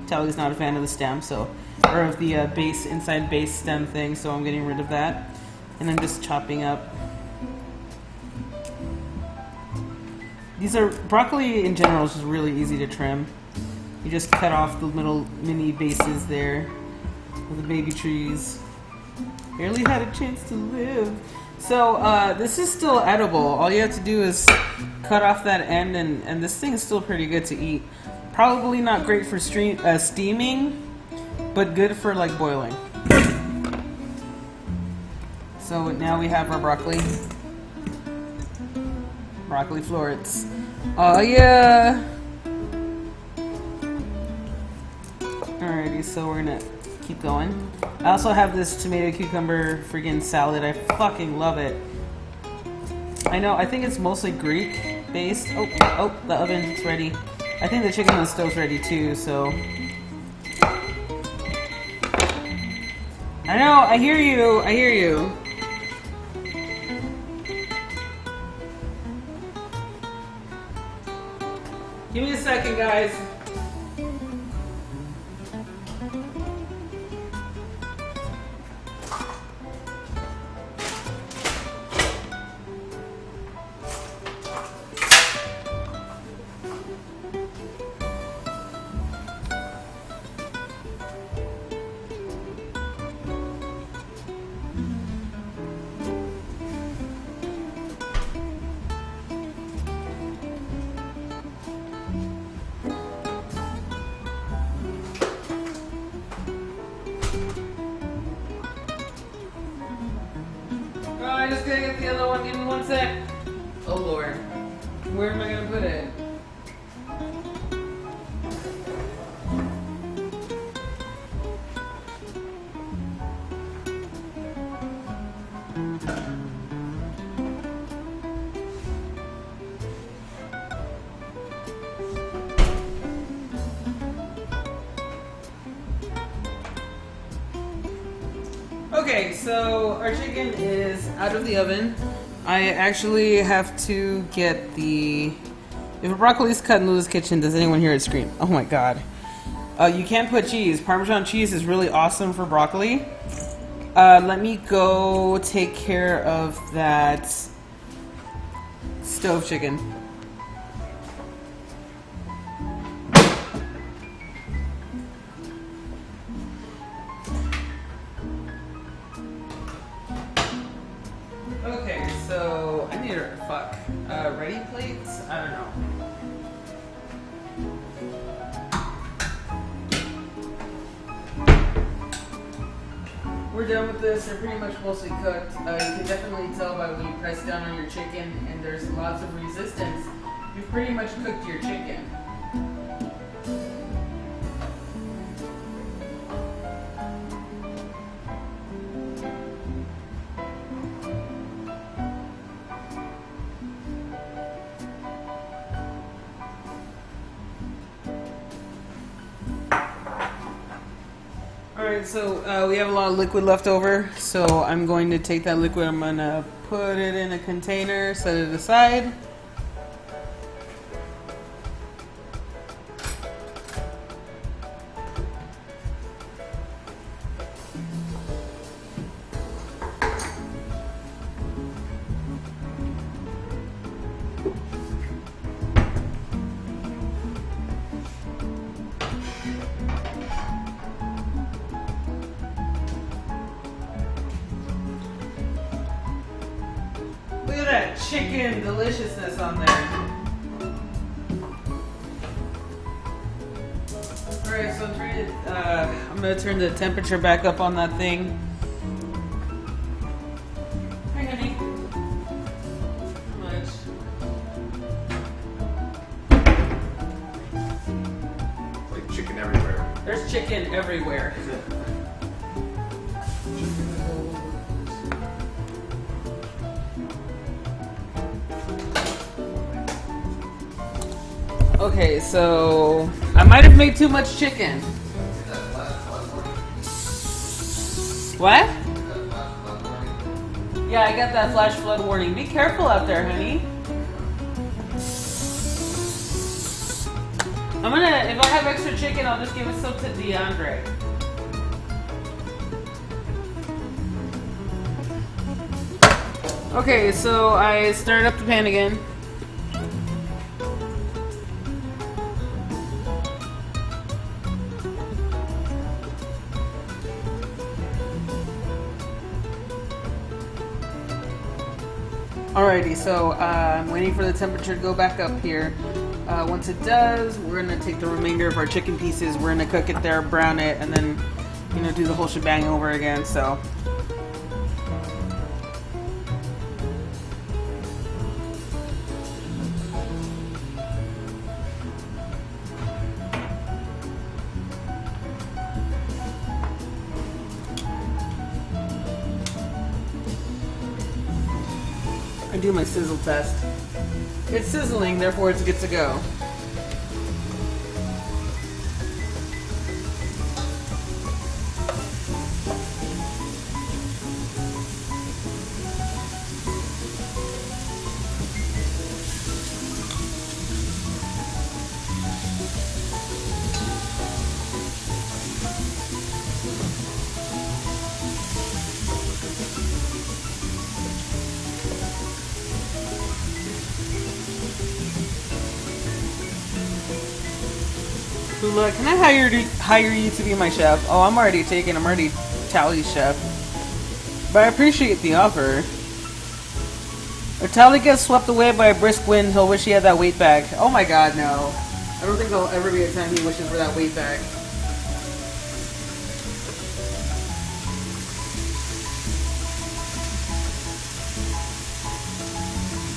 Towellee's not a fan of the stem, so or of the inside base stem thing, so I'm getting rid of that. And I'm just chopping up. Broccoli in general is just really easy to trim. You just cut off the little mini bases there with the baby trees. Barely had a chance to live. So this is still edible. All you have to do is cut off that end, and this thing is still pretty good to eat. Probably not great for steaming, but good for like boiling. So now we have our broccoli. Broccoli florets. Oh yeah! Alrighty, so we're gonna keep going. I also have this tomato cucumber friggin' salad. I fucking love it. I know, I think it's mostly Greek based. Oh, the oven's ready. I think the chicken on the stove's ready too, so. I know, I hear you, I hear you. Give me a second, guys. I'm just gonna get the other one. Give me 1 sec. Oh Lord. Where am I gonna put it? Okay, so our chicken is out of the oven. I actually have to get the... If a broccoli is cut in Lula's kitchen, does anyone hear it scream? Oh my god. You can't put cheese. Parmesan cheese is really awesome for broccoli. Let me go take care of that stove chicken. Okay, so I need a ready plates? I don't know. We're done with this. They're pretty much mostly cooked. You can definitely tell by when you press down on your chicken and there's lots of resistance. You've pretty much cooked your chicken. Alright, so we have a lot of liquid left over, so I'm going to take that liquid, I'm going to put it in a container, set it aside. Look at that chicken deliciousness on there. Alright, so I'm gonna turn the temperature back up on that thing. Hi, honey. How much? Like chicken everywhere. There's chicken everywhere. Okay, so I might have made too much chicken. What? Yeah, I got that flash flood warning. Be careful out there, honey. If I have extra chicken, I'll just give it some to DeAndre. Okay, so I stirred up the pan again. Alrighty, so I'm waiting for the temperature to go back up here. Once it does, we're gonna take the remainder of our chicken pieces, we're gonna cook it there, brown it, and then, you know, do the whole shebang over again, so. I do my sizzle test. It's sizzling, therefore it's good to go. Lula, can I hire you to be my chef? Oh, I'm already taken. I'm already Towelliee's chef. But I appreciate the offer. If Towelliee gets swept away by a brisk wind, he'll wish he had that weight back. Oh my god, no. I don't think there'll ever be a time he wishes for that weight back.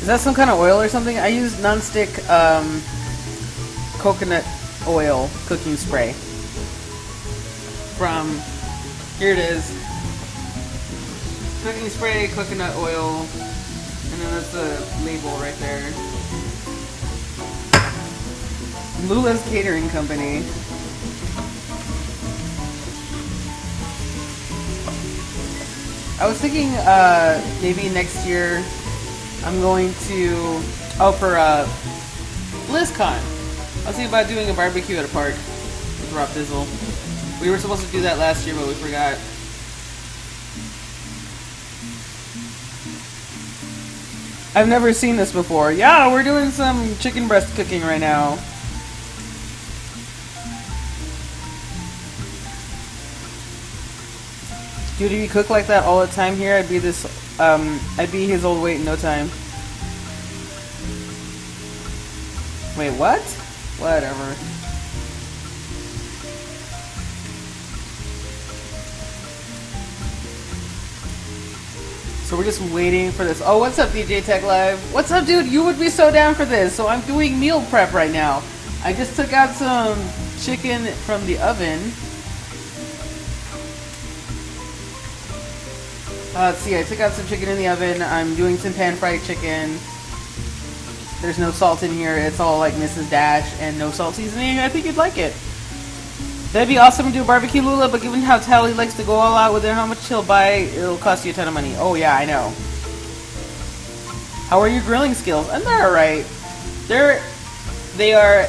Is that some kind of oil or something? I use non-stick coconut oil cooking spray from, here it is, cooking spray, coconut oil, and then that's the label right there. Lula's Catering Company. I was thinking maybe next year I'm going to, for BlizzCon. I was thinking about doing a barbecue at a park with Rob Dizzle. We were supposed to do that last year, but we forgot. I've never seen this before. Yeah, we're doing some chicken breast cooking right now. Dude, if you cook like that all the time here, I'd be his old weight in no time. Wait, what? Whatever. So we're just waiting for this. Oh, what's up, DJ Tech Live? What's up, dude? You would be so down for this. So I'm doing meal prep right now. I just took out some chicken from the oven. Let's see, I took out some chicken in the oven. I'm doing some pan-fried chicken. There's no salt in here. It's all like Mrs. Dash and no salt seasoning. I think you'd like it. That'd be awesome to do barbecue, Lula, but given how Towelliee likes to go all out with it, how much he'll buy, it'll cost you a ton of money. Oh yeah, I know. How are your grilling skills? And they're alright. They are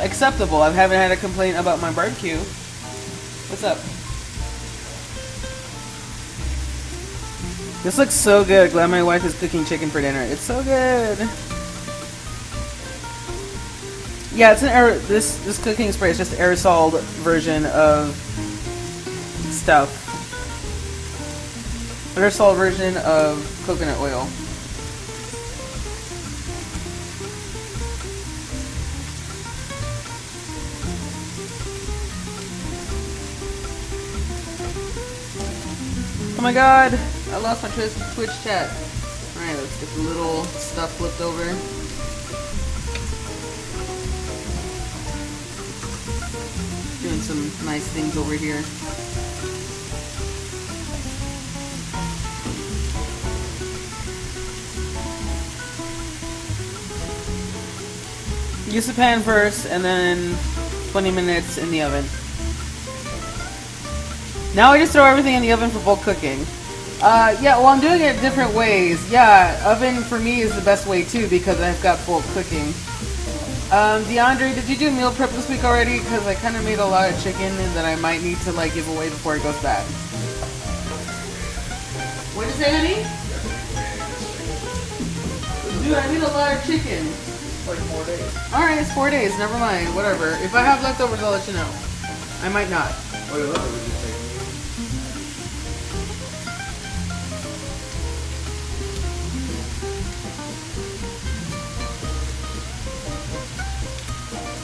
acceptable. I haven't had a complaint about my barbecue. What's up? This looks so good. Glad my wife is cooking chicken for dinner. It's so good. Yeah, it's this cooking spray is just an aerosol version of stuff. Aerosol version of coconut oil. Oh my god, I lost my Twitch chat. Alright, let's get the little stuff flipped over. Doing some nice things over here. Use the pan first, and then 20 minutes in the oven. Now I just throw everything in the oven for bulk cooking. Yeah, well, I'm doing it different ways. Yeah, oven for me is the best way too because I've got bulk cooking. DeAndre, did you do meal prep this week already? Because I kind of made a lot of chicken and that I might need to like give away before it goes bad. What did you say, honey? Dude, I made a lot of chicken. Like 4 days. Alright, it's 4 days. Never mind. Whatever. If I have leftovers, I'll let you know. I might not. What would you take?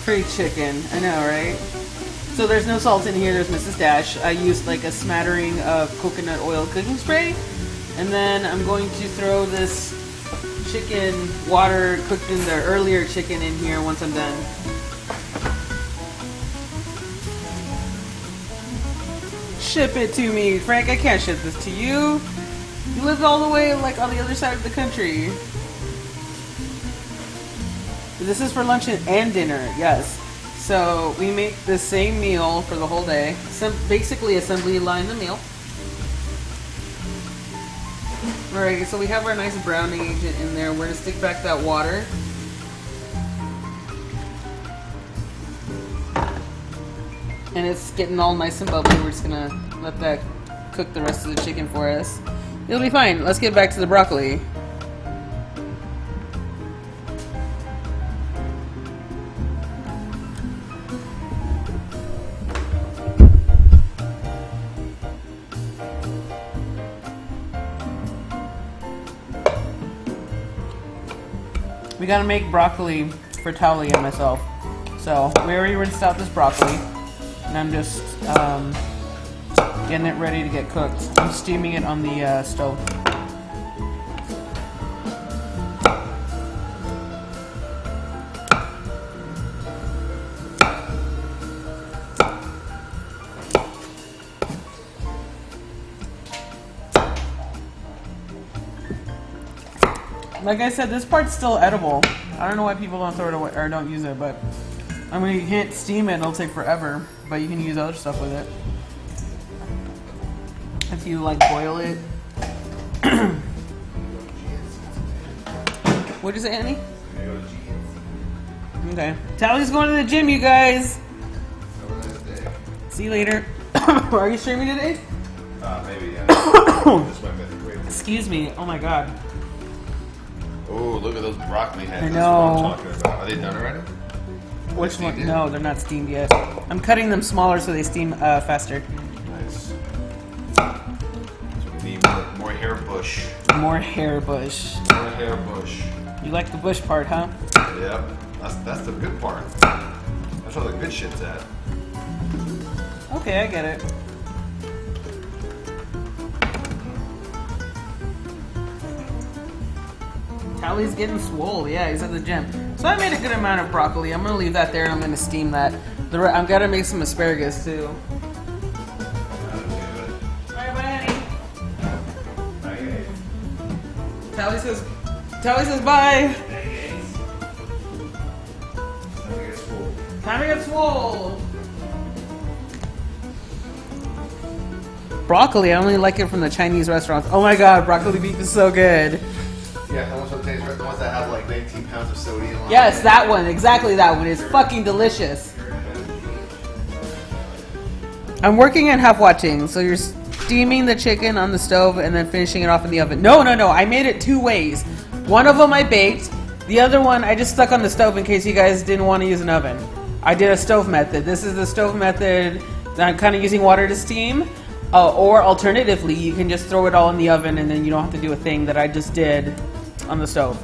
Pretty chicken. I know, right? So there's no salt in here. There's Mrs. Dash. I used like a smattering of coconut oil cooking spray. And then I'm going to throw this chicken water cooked in the earlier chicken in here once I'm done. Ship it to me, Frank. I can't ship this to you. You live all the way like on the other side of the country. This is for lunch and dinner, yes. So we make the same meal for the whole day. Basically assembly line the meal. Alright, so we have our nice browning agent in there. We're gonna stick back that water. And it's getting all nice and bubbly. We're just gonna let that cook the rest of the chicken for us. It'll be fine. Let's get back to the broccoli. We gotta make broccoli for Towelliee and myself. So we already rinsed out this broccoli, and I'm just getting it ready to get cooked. I'm steaming it on the stove. Like I said, this part's still edible. I don't know why people don't throw it away or don't use it, but I mean, you can't steam it, it'll take forever, but you can use other stuff with it. If you like boil it. What'd you say, Annie? Okay. Tally's going to the gym, you guys. See you later. Are you streaming today? Maybe, yeah. This might be great. Excuse me. Oh my god. Oh, look at those broccoli heads. I That's what I'm know. talking about. Are they done already? Which one? No, they're not steamed yet. I'm cutting them smaller so they steam faster. Nice. So we need more hair bush. More hair bush. More hair bush. You like the bush part, huh? Yep. That's the good part. That's where the good shit's at. Okay, I get it. Tally's getting swole. Yeah, he's at the gym. So I made a good amount of broccoli. I'm gonna leave that there and I'm gonna steam that. I'm gonna make some asparagus too. Alright, bye, Annie. Tally says bye. Time to get swole. Broccoli, I only like it from the Chinese restaurants. Oh my god, broccoli beef is so good. Yeah, how much will taste right? The ones that have like 19 pounds of sodium on Yes, it. that one. Exactly that one. It's fucking delicious. I'm working and half watching. So you're steaming the chicken on the stove and then finishing it off in the oven. No. I made it 2 ways. One of them I baked. The other one I just stuck on the stove in case you guys didn't want to use an oven. I did a stove method. This is the stove method that I'm kind of using water to steam. Or alternatively, you can just throw it all in the oven and then you don't have to do a thing that I just did on the stove.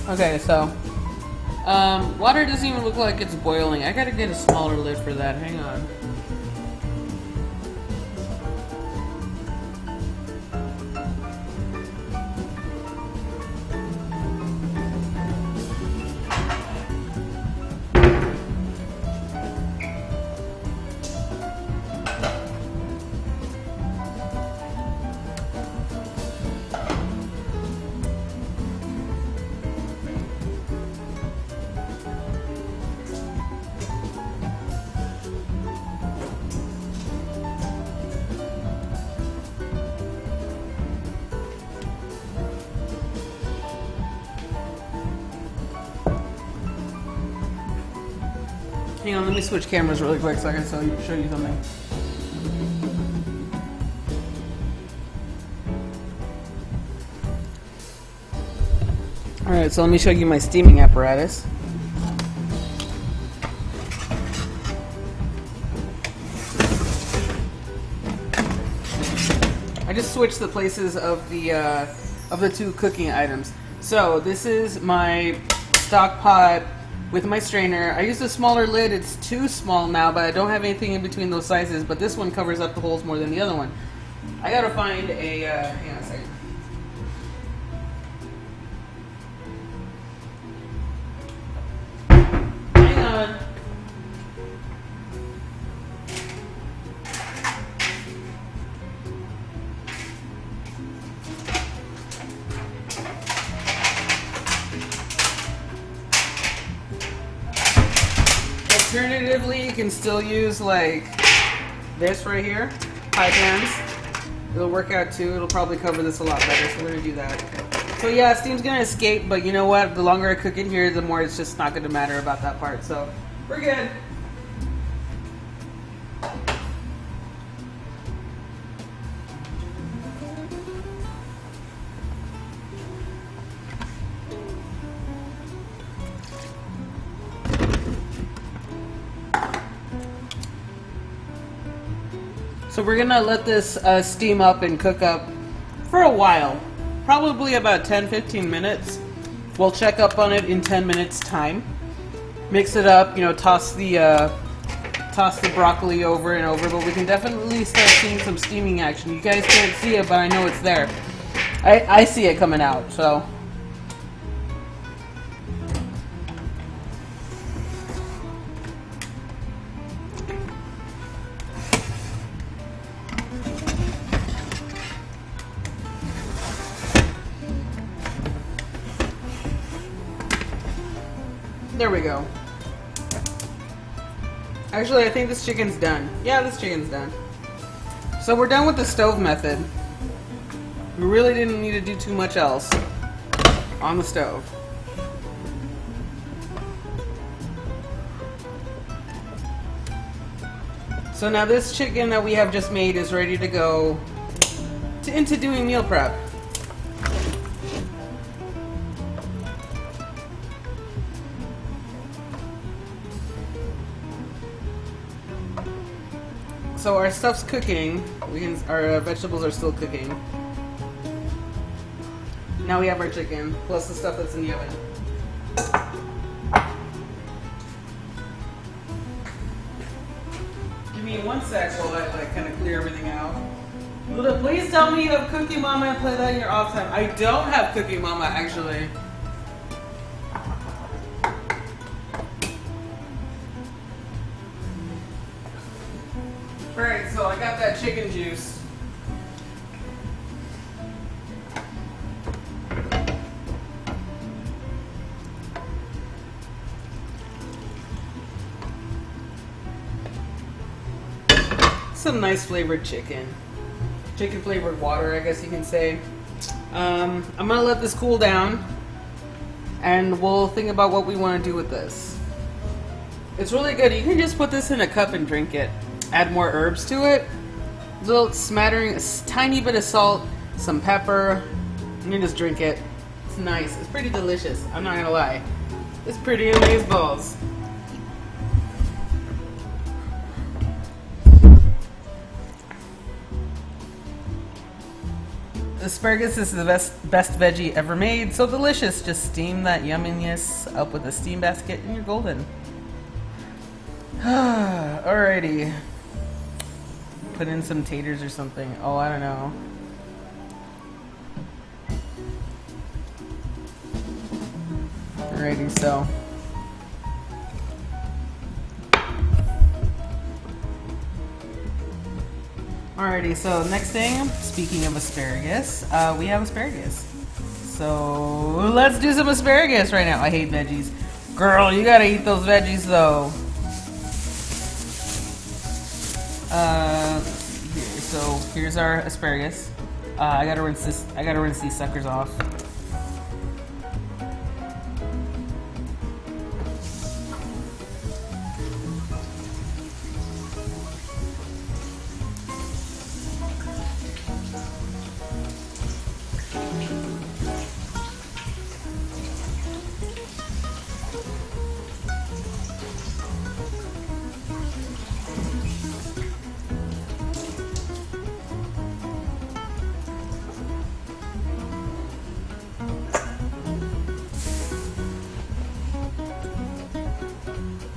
Okay, so water doesn't even look like it's boiling. I gotta get a smaller lid for that. Hang on. Hang on, let me switch cameras really quick so I can show you something. Alright, so let me show you my steaming apparatus. I just switched the places of the two cooking items. So this is my stock pot with my strainer. I used a smaller lid. It's too small now, but I don't have anything in between those sizes. But this one covers up the holes more than the other one. I gotta find a. Hang on a second. Hang on. Alternatively, you can still use like this right here, pie pans. It'll work out too. It'll probably cover this a lot better, so we're gonna do that. So yeah, steam's gonna escape, but you know what? The longer I cook it here, the more it's just not gonna matter about that part. So we're good. So we're gonna let this steam up and cook up for a while, probably about 10-15 minutes. We'll check up on it in 10 minutes time. Mix it up, you know, toss the broccoli over and over, but we can definitely start seeing some steaming action. You guys can't see it, but I know it's there. I see it coming out, so. There we go. Actually, I think this chicken's done. Yeah, this chicken's done. So we're done with the stove method. We really didn't need to do too much else on the stove. So now this chicken that we have just made is ready to go into doing meal prep. So our stuff's cooking. Our vegetables are still cooking. Now we have our chicken, plus the stuff that's in the oven. Give me 1 sec while I kind of clear everything out. Luda, please tell me you have Cookie Mama and play that in your off time. I don't have Cookie Mama, actually. Alright, so I got that chicken juice. Some nice flavored chicken. Chicken flavored water, I guess you can say. I'm gonna let this cool down and we'll think about what we want to do with this. It's really good. You can just put this in a cup and drink it. Add more herbs to it. A little smattering, a tiny bit of salt, some pepper, and you just drink it. It's nice. It's pretty delicious. I'm not gonna lie. It's pretty amazeballs. asparagus is the best veggie ever made. So delicious. Just steam that yumminess up with a steam basket and you're golden. Alrighty. Put in some taters or something. Oh, I don't know. Alrighty, so. Alrighty, so next thing, speaking of asparagus, we have asparagus. So let's do some asparagus right now. I hate veggies. Girl, you gotta eat those veggies though. Here, so here's our asparagus. I gotta rinse these suckers off.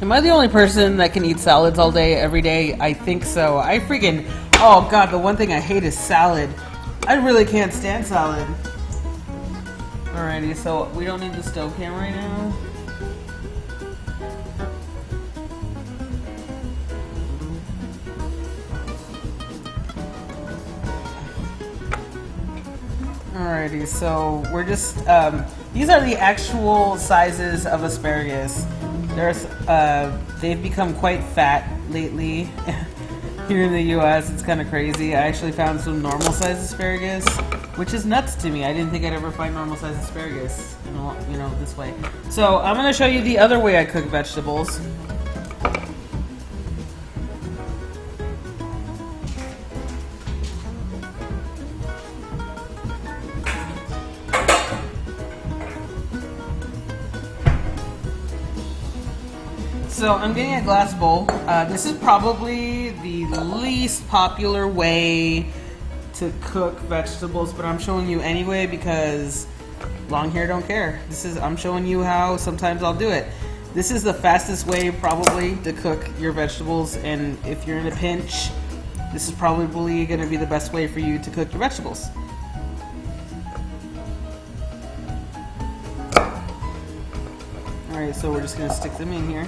Am I the only person that can eat salads all day, every day? I think so. I freaking... Oh, God, the one thing I hate is salad. I really can't stand salad. Alrighty, so we don't need the stove cam right now. Alrighty, so we're just... these are the actual sizes of asparagus. They've become quite fat lately here in the U.S. It's kind of crazy. I actually found some normal size asparagus, which is nuts to me. I didn't think I'd ever find normal size asparagus, you know, this way. So I'm going to show you the other way I cook vegetables. So I'm getting a glass bowl. This is probably the least popular way to cook vegetables, but I'm showing you anyway because long hair don't care. I'm showing you how sometimes I'll do it. This is the fastest way probably to cook your vegetables, and if you're in a pinch, this is probably going to be the best way for you to cook your vegetables. Alright, so we're just going to stick them in here.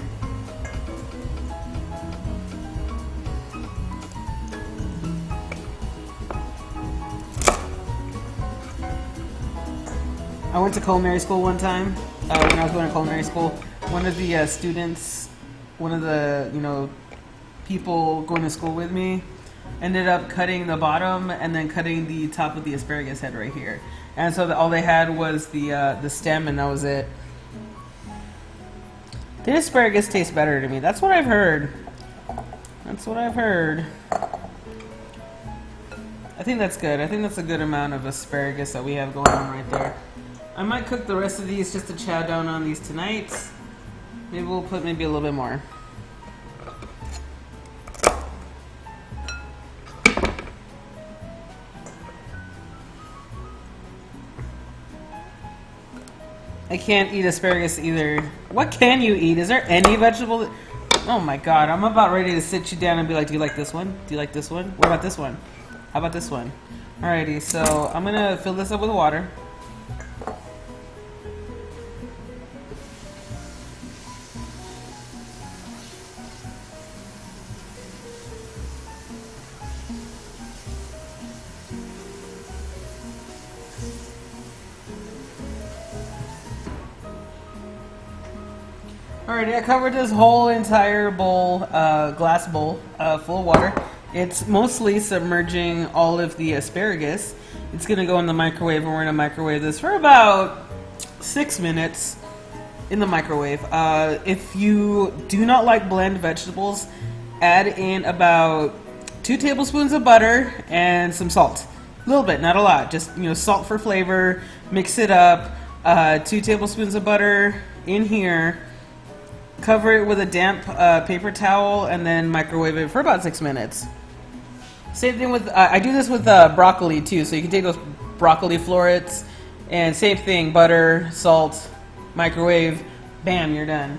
I went to culinary school one time. When I was going to culinary school, one of the students, one of the people going to school with me, ended up cutting the bottom and then cutting the top of the asparagus head right here. And so all they had was the stem, and that was it. The asparagus tastes better to me. That's what I've heard. That's what I've heard. I think that's good. I think that's a good amount of asparagus that we have going on right there. I might cook the rest of these just to chow down on these tonight. Maybe we'll put a little bit more. I can't eat asparagus either. What can you eat? Is there any vegetable? Oh my God, I'm about ready to sit you down and be like, do you like this one? Do you like this one? What about this one? How about this one? Alrighty, so I'm gonna fill this up with water. Alrighty, I covered this whole entire bowl, glass bowl, full of water. It's mostly submerging all of the asparagus. It's gonna go in the microwave, and we're gonna microwave this for about 6 minutes in the microwave. If you do not like bland vegetables, add in about 2 tablespoons of butter and some salt. A little bit, not a lot. Just salt for flavor. Mix it up. 2 tablespoons of butter in here. Cover it with a damp paper towel and then microwave it for about 6 minutes. Same thing with, I do this with broccoli too, so you can take those broccoli florets, and same thing, butter, salt, microwave, bam, you're done.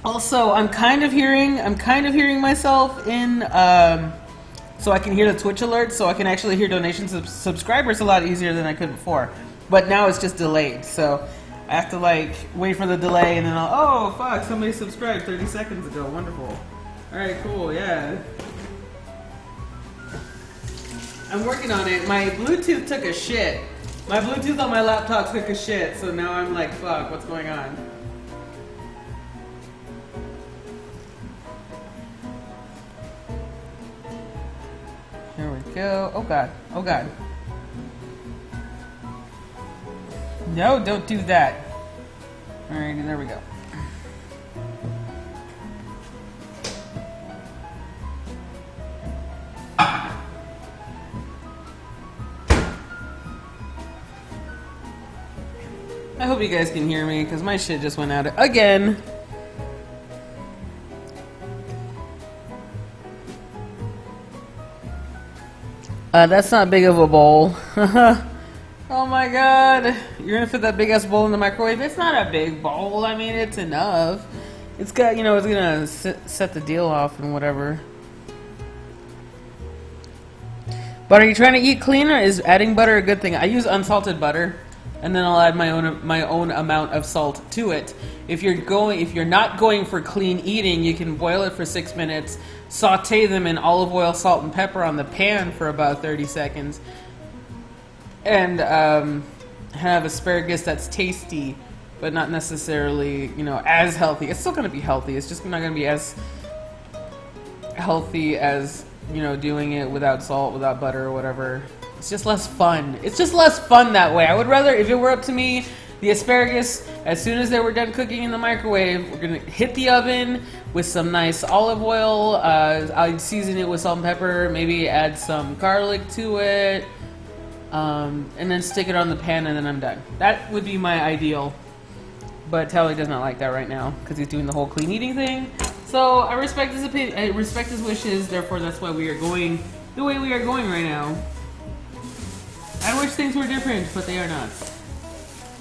Also, I'm kind of hearing myself in, so I can hear the Twitch alerts, so I can actually hear donations of subscribers a lot easier than I could before. But now it's just delayed, so I have to like wait for the delay, and then oh fuck, somebody subscribed 30 seconds ago. Wonderful. All right, cool, yeah. I'm working on it. My Bluetooth took a shit. My Bluetooth on my laptop took a shit, so now I'm like, fuck, what's going on? Here we go. Oh god. Oh god. No, don't do that. Alright, there we go. I hope you guys can hear me, because my shit just went out again. That's not big of a bowl. Oh my god. You're gonna fit that big ass bowl in the microwave? It's not a big bowl. I mean, it's enough. It's got, you know, it's gonna set the deal off and whatever. But are you trying to eat clean, or is adding butter a good thing? I use unsalted butter, and then I'll add my own amount of salt to it. If you're not going for clean eating, you can boil it for 6 minutes, saute them in olive oil, salt, and pepper on the pan for about 30 seconds, and have asparagus that's tasty, but not necessarily, you know, as healthy. It's still going to be healthy. It's just not going to be as healthy as, you know, doing it without salt, without butter, or whatever. It's just less fun. It's just less fun that way. I would rather, if it were up to me, the asparagus, as soon as they were done cooking in the microwave, we're gonna hit the oven with some nice olive oil. I'd season it with salt and pepper, maybe add some garlic to it, and then stick it on the pan, and then I'm done. That would be my ideal. But Towelliee does not like that right now, because he's doing the whole clean eating thing. So I respect his opinion, I respect his wishes, therefore that's why we are going the way we are going right now. I wish things were different, but they are not.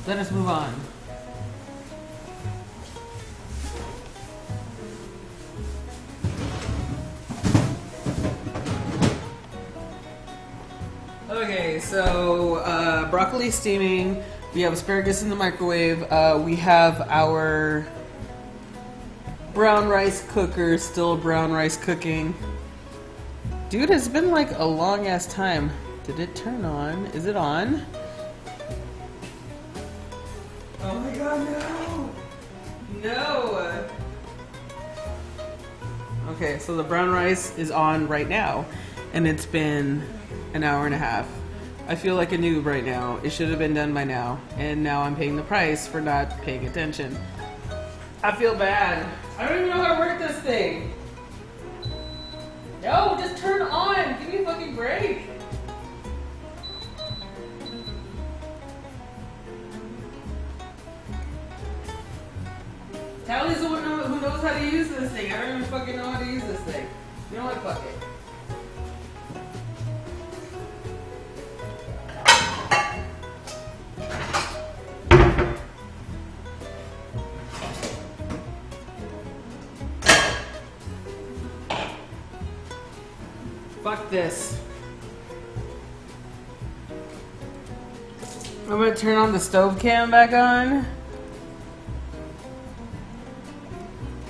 Let us move on. Okay, so broccoli steaming. We have asparagus in the microwave. We have our brown rice cooker, still brown rice cooking. Dude, it's been like a long ass time. Did it turn on? Is it on? Oh my god, no! No! Okay, so the brown rice is on right now, and it's been an hour and a half. I feel like a noob right now. It should have been done by now, and now I'm paying the price for not paying attention. I feel bad. I don't even know how to work this thing. No, just turn on! Give me a fucking break! Towellee's the one who knows how to use this thing. I don't even fucking know how to use this thing. You know what? Fuck it. Fuck this. I'm gonna turn on the stove cam back on.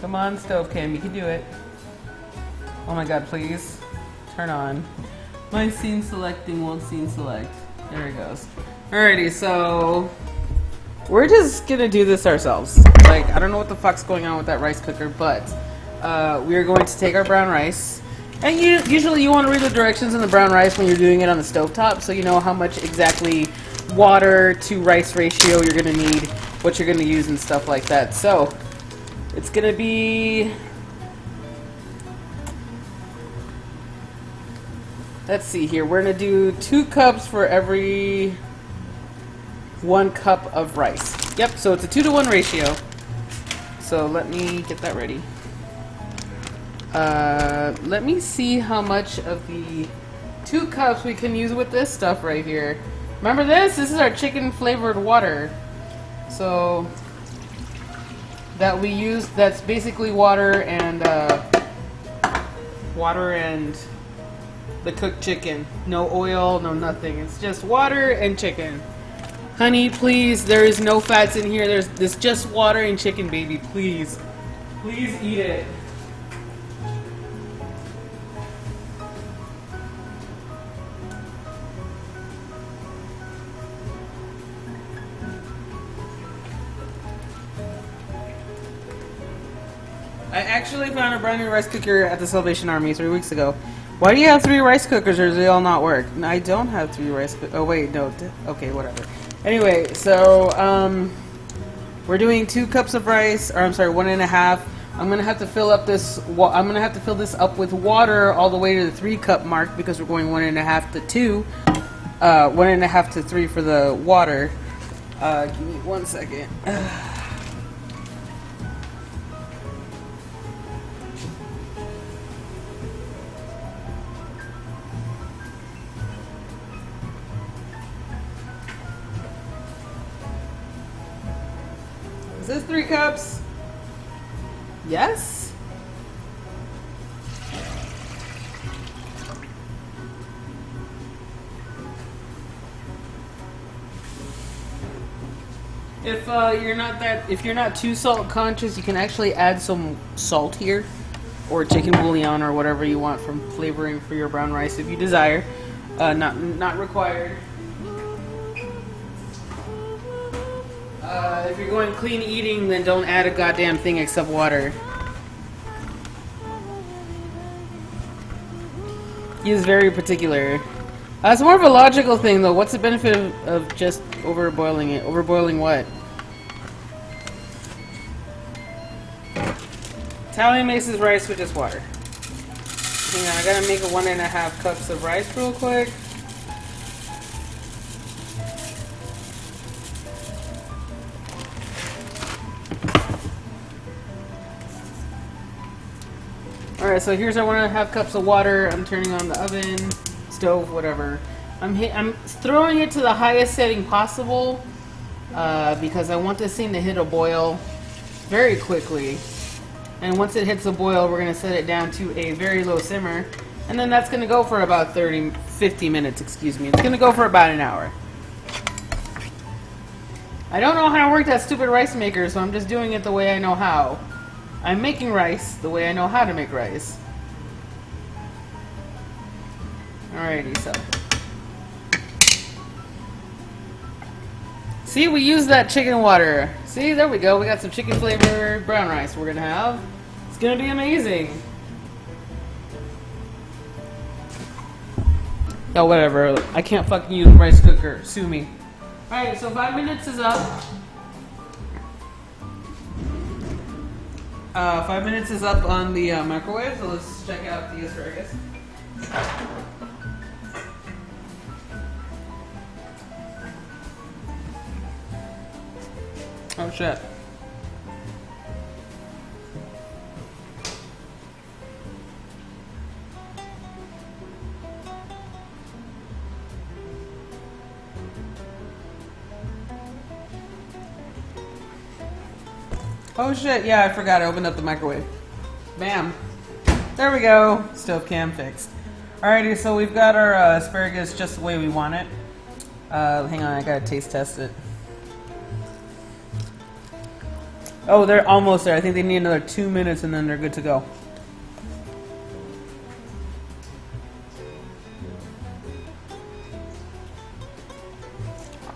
Come on, stove cam, you can do it. Oh my god, please. Turn on. My scene selecting won't scene select. There it goes. Alrighty, so we're just gonna do this ourselves. Like, I don't know what the fuck's going on with that rice cooker, but we are going to take our brown rice. And usually you want to read the directions in the brown rice when you're doing it on the stovetop, so you know how much exactly water to rice ratio you're going to need, what you're going to use and stuff like that. So it's going to be, let's see here, we're going to do 2 cups for every 1 cup of rice. Yep, so it's a 2-to-1 ratio. So let me get that ready. Let me see how much of the 2 cups we can use with this stuff right here. Remember this? This is our chicken flavored water. So that we use, that's basically water and the cooked chicken. No oil, no nothing. It's just water and chicken. Honey, please, there is no fats in here. There's just water and chicken, baby. Please. Please eat it. I actually found a brand new rice cooker at the Salvation Army 3 weeks ago. Why do you have 3 rice cookers, or do they all not work? I don't have 3 rice cookers. Oh wait, no. Okay, whatever. Anyway, so we're doing 2 cups of rice, or I'm sorry, 1.5. I'm gonna have to fill up this. I'm gonna have to fill this up with water all the way to the 3-cup mark because we're going 1.5 to 2, 1.5 to 3 for the water. Give me 1 second. Is this 3 cups? Yes? If you're not too salt conscious, you can actually add some salt here, or chicken bouillon, or whatever you want from flavoring for your brown rice if you desire. Not required. If you're going clean eating, then don't add a goddamn thing except water. He is very particular. It's more of a logical thing, though. What's the benefit of just overboiling it? Overboiling what? Towelliee makes his rice with just water. Hang on, I gotta make 1.5 cups of rice real quick. Alright, so here's our 1.5 cups of water. I'm turning on the oven, stove, whatever. I'm throwing it to the highest setting possible because I want this thing to hit a boil very quickly. And once it hits a boil, we're going to set it down to a very low simmer. And then that's going to go for about 50 minutes, excuse me. It's going to go for about an hour. I don't know how to work that stupid rice maker, so I'm just doing it the way I know how. I'm making rice the way I know how to make rice. Alrighty, so. See, we used that chicken water. See, there we go. We got some chicken flavored brown rice we're gonna have. It's gonna be amazing. Oh, whatever. I can't fucking use rice cooker. Sue me. Alright, so 5 minutes is up. 5 minutes is up on the microwave, so let's check out the asparagus. Oh shit. Oh shit, yeah, I forgot I opened up the microwave. Bam. There we go. Stove cam fixed. Alrighty, so we've got our asparagus just the way we want it. Hang on, I gotta taste test it. Oh, they're almost there. I think they need another 2 minutes and then they're good to go.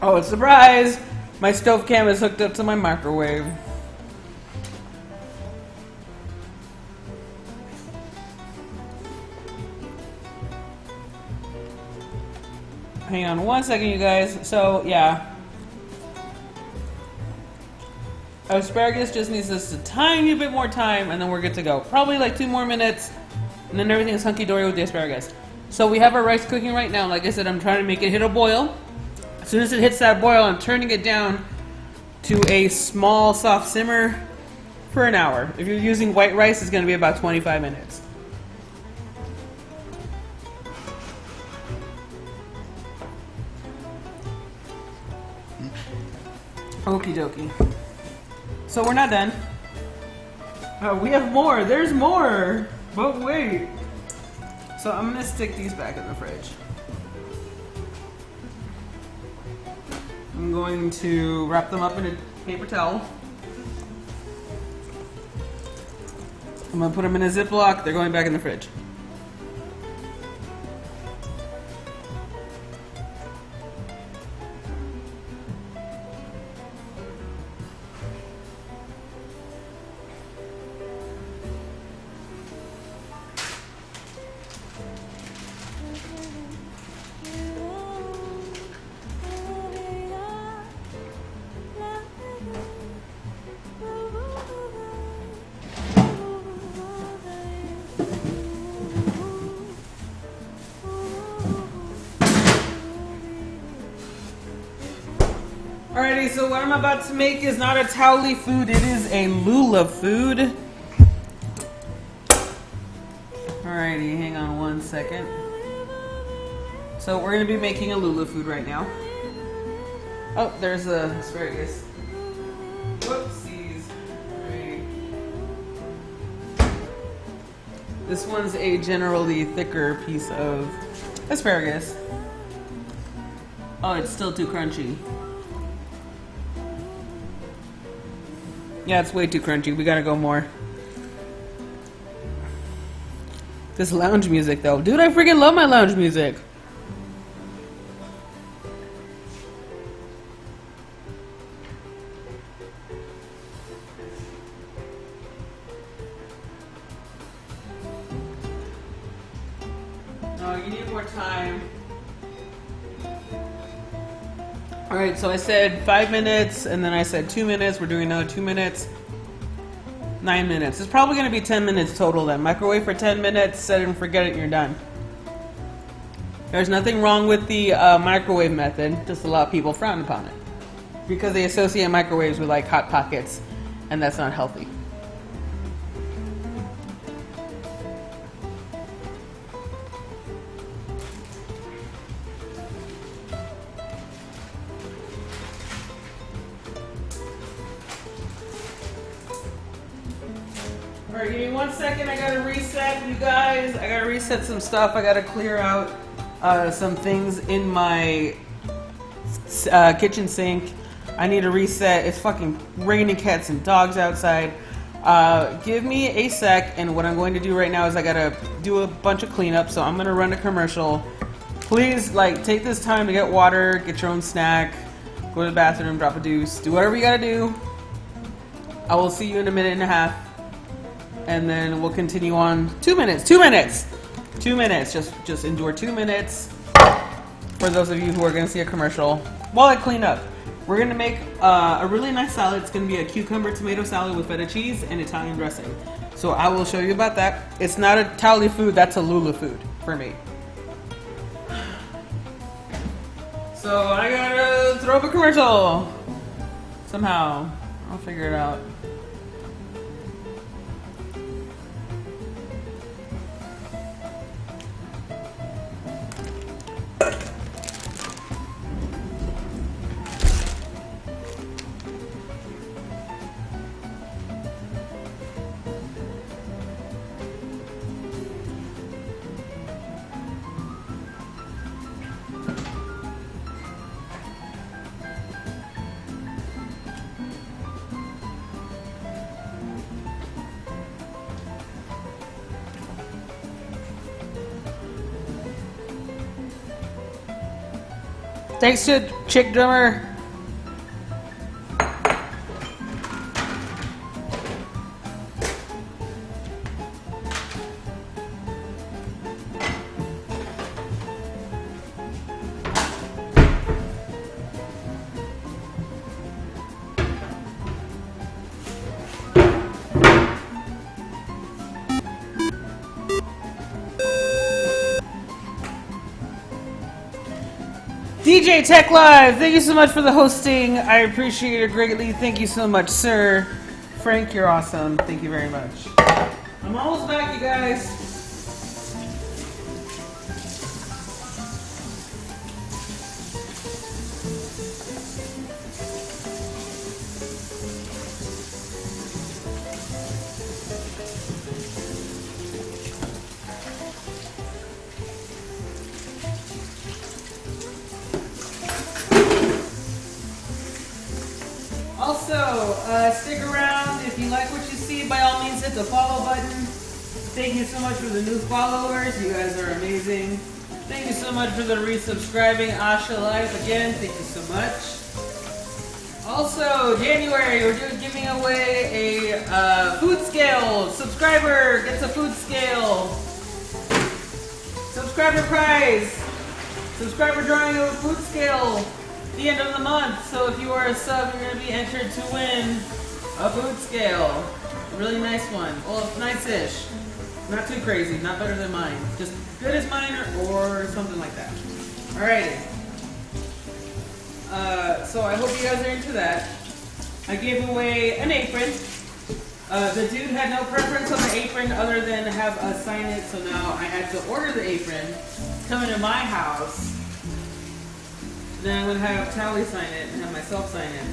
Oh, surprise! My stove cam is hooked up to my microwave. Hang on 1 second, you guys. So, yeah. Asparagus just needs just a tiny bit more time, and then we're good to go. Probably like 2 more minutes, and then everything is hunky-dory with the asparagus. So we have our rice cooking right now. Like I said, I'm trying to make it hit a boil. As soon as it hits that boil, I'm turning it down to a small soft simmer for an hour. If you're using white rice, it's going to be about 25 minutes. Okie dokie. So we're not done. We have more. There's more. But wait. So I'm going to stick these back in the fridge. I'm going to wrap them up in a paper towel. I'm going to put them in a Ziploc. They're going back in the fridge. Alrighty, so what I'm about to make is not a Towelliee food, it is a Lulaboo food. Alrighty, hang on one second. So we're going to be making a Lulaboo food right now. Oh, there's the asparagus. Whoopsies. Alright. This one's a generally thicker piece of asparagus. Oh, it's still too crunchy. Yeah, it's way too crunchy. We gotta go more. This lounge music, though. Dude, I freaking love my lounge music. Oh, you need more time. Alright, so I said 5 minutes, and then I said 2 minutes. We're doing another 2 minutes. 9 minutes. It's probably going to be 10 minutes total then. Microwave for 10 minutes, set it and forget it, and you're done. There's nothing wrong with the microwave method, just a lot of people frown upon it. Because they associate microwaves with like Hot Pockets, and that's not healthy. Alright, give me 1 second. I gotta reset, you guys. I gotta reset some stuff. I gotta clear out some things in my kitchen sink. I need to reset. It's fucking raining cats and dogs outside. Give me a sec, and what I'm going to do right now is I gotta do a bunch of cleanup, so I'm gonna run a commercial. Please, like, take this time to get water, get your own snack, go to the bathroom, drop a deuce, do whatever you gotta do. I will see you in a minute and a half. And then we'll continue on. 2 minutes. 2 minutes. 2 minutes. Just endure 2 minutes. For those of you who are going to see a commercial while I clean up, we're going to make a really nice salad. It's going to be a cucumber tomato salad with feta cheese and Italian dressing. So I will show you about that. It's not a Towelliee food. That's a Lulaboo food for me. So I gotta throw up a commercial somehow. I'll figure it out. Thanks to Chick Drummer. DJ Tech Live, thank you so much for the hosting. I appreciate it greatly. Thank you so much, sir. Frank, you're awesome. Thank you very much. I'm almost back, you guys. Also, stick around. If you like what you see, by all means hit the follow button. Thank you so much for the new followers. You guys are amazing. Thank you so much for the resubscribing. Asha Live again, thank you so much. Also, January, we're giving away a food scale. Subscriber gets a food scale. Subscriber prize. Subscriber drawing of a food scale. The end of the month, so if you are a sub, you're going to be entered to win a food scale. A really nice one. Well, nice-ish. Not too crazy, not better than mine. Just good as mine or something like that. Alrighty. So I hope you guys are into that. I gave away an apron. The dude had no preference on the apron other than have us sign it, so now I had to order the apron. It's coming to my house. Then I'm going to have Towelliee sign it and have myself sign it.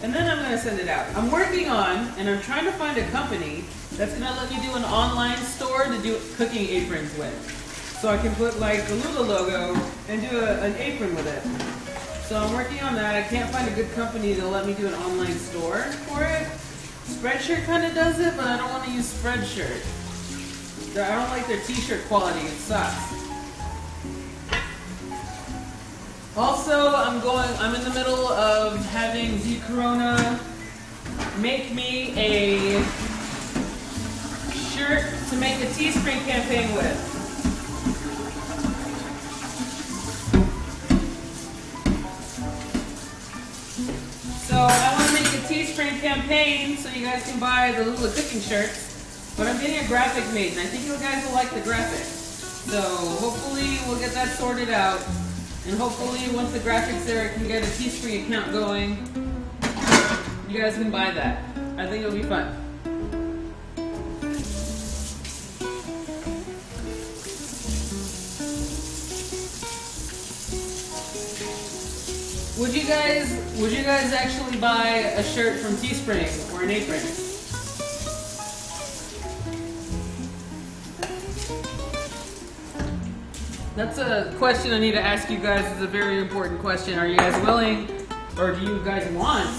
And then I'm going to send it out. I'm working on, and I'm trying to find a company that's going to let me do an online store to do cooking aprons with. So I can put like the Lula logo and do an apron with it. So I'm working on that. I can't find a good company to let me do an online store for it. Spreadshirt kind of does it, but I don't want to use Spreadshirt. I don't like their t-shirt quality. It sucks. Also, I'm in the middle of having Z Corona make me a shirt to make a Teespring campaign with. So I want to make a Teespring campaign so you guys can buy the Lula cooking shirts, but I'm getting a graphic made, and I think you guys will like the graphic. So hopefully we'll get that sorted out. And hopefully, once the graphics there, I can get a Teespring account going. You guys can buy that. I think it'll be fun. Would you guys actually buy a shirt from Teespring or an apron? That's a question I need to ask you guys. It's a very important question. Are you guys willing, or do you guys want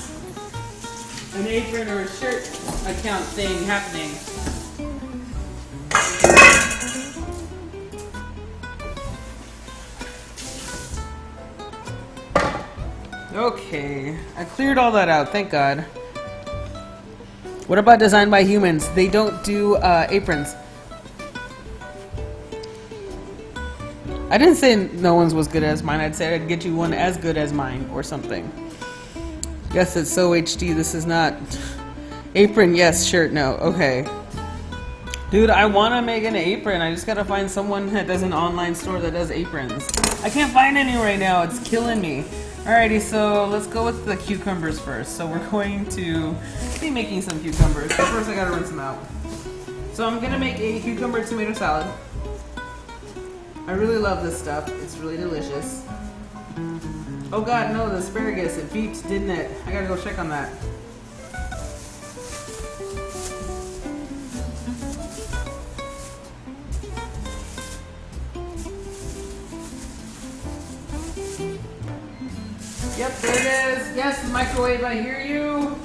an apron or a shirt account thing happening? Okay, I cleared all that out, thank God. What about Designed by Humans? They don't do aprons. I didn't say no one's was good as mine. I'd say I'd get you one as good as mine or something. Yes, it's so HD. This is not apron. Yes, shirt. No. Okay. Dude, I want to make an apron. I just got to find someone that does an online store that does aprons. I can't find any right now. It's killing me. Alrighty, so let's go with the cucumbers first. So we're going to be making some cucumbers. But first I got to rinse them out. So I'm going to make a cucumber tomato salad. I really love this stuff. It's really delicious. Oh God, no, the asparagus. It beeped, didn't it? I gotta go check on that. Yep, there it is. Yes, microwave, I hear you.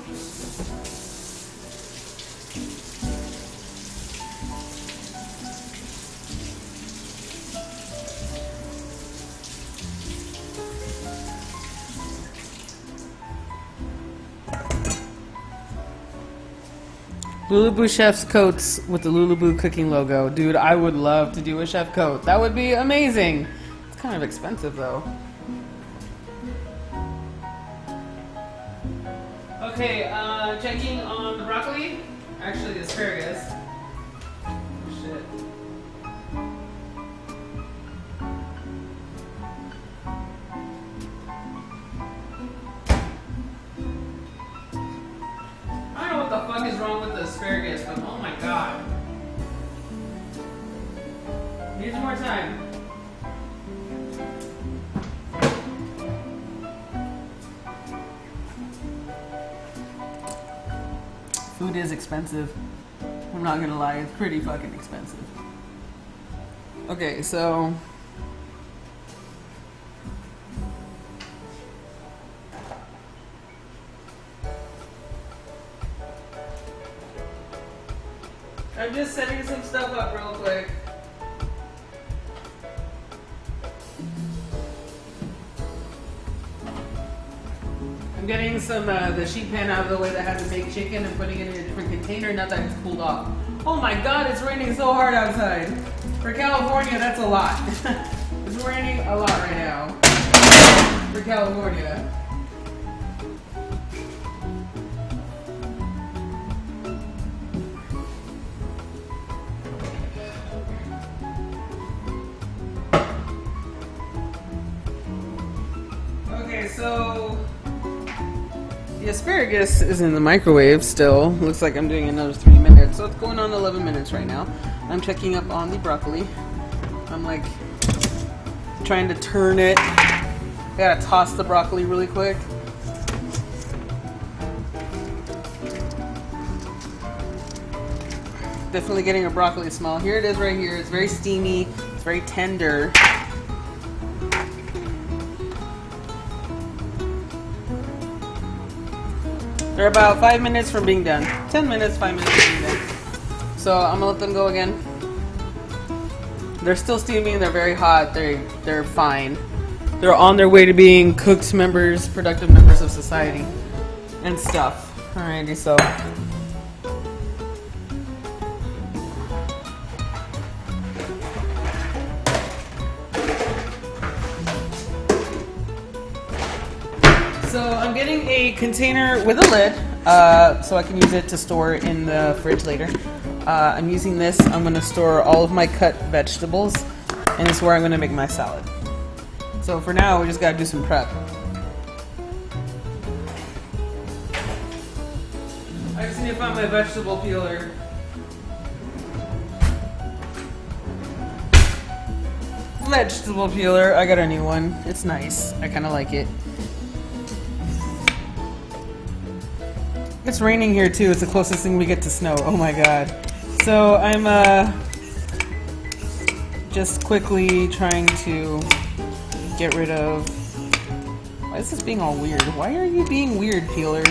Lulaboo chef's coats with the Lulaboo cooking logo. Dude, I would love to do a chef coat. That would be amazing. It's kind of expensive though. Okay, checking on the broccoli. Actually, the asparagus. Oh, shit. asparagus, but oh my god. Need some more time. Food is expensive. I'm not gonna lie, it's pretty fucking expensive. Okay, so I'm just setting some stuff up real quick. I'm getting some the sheet pan out of the way that has to make chicken and putting it in a different container now that it's cooled off. Oh my god, it's raining so hard outside. For California, that's a lot. It's raining a lot right now. For California. Okay, so the asparagus is in the microwave still. Looks like I'm doing another 3 minutes. So it's going on 11 minutes right now. I'm checking up on the broccoli. I'm like trying to turn it. I gotta toss the broccoli really quick. Definitely getting a broccoli smell. Here it is right here. It's very steamy. It's very tender. They're about 5 minutes from being done. 10 minutes, 5 minutes from being done. So I'm gonna let them go again. They're still steaming, they're very hot, they're fine. They're on their way to being cooked members, productive members of society and stuff. Alrighty, so. So I'm getting a container with a lid, so I can use it to store in the fridge later. I'm using this. I'm going to store all of my cut vegetables, and it's where I'm going to make my salad. So for now, we just got to do some prep. I just need to find my vegetable peeler. Vegetable peeler. I got a new one. It's nice. I kind of like it. It's raining here too. It's the closest thing we get to snow. Oh my god. So I'm just quickly trying to get rid of... Why is this being all weird? Why are you being weird, peeler?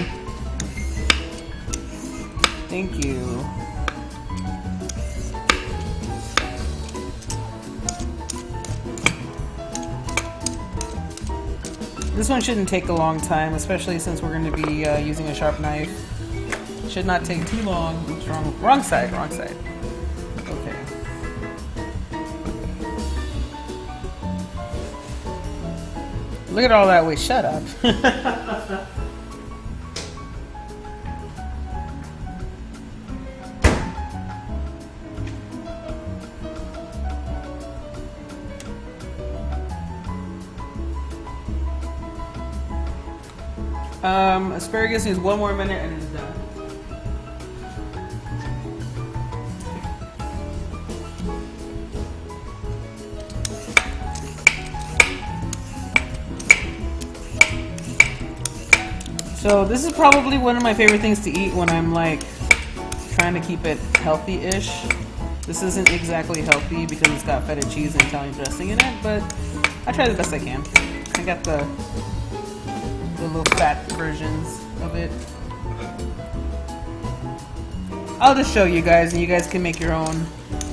Thank you. This one shouldn't take a long time, especially since we're going to be using a sharp knife. Should not take too long. Oops, wrong side, wrong side. Okay. Look at all that waste. Shut up. Asparagus needs 1 more minute and it's done. So this is probably one of my favorite things to eat when I'm like trying to keep it healthy-ish. This isn't exactly healthy because it's got feta cheese and Italian dressing in it, but I try the best I can. I got the little fat versions of it. I'll just show you guys and you guys can make your own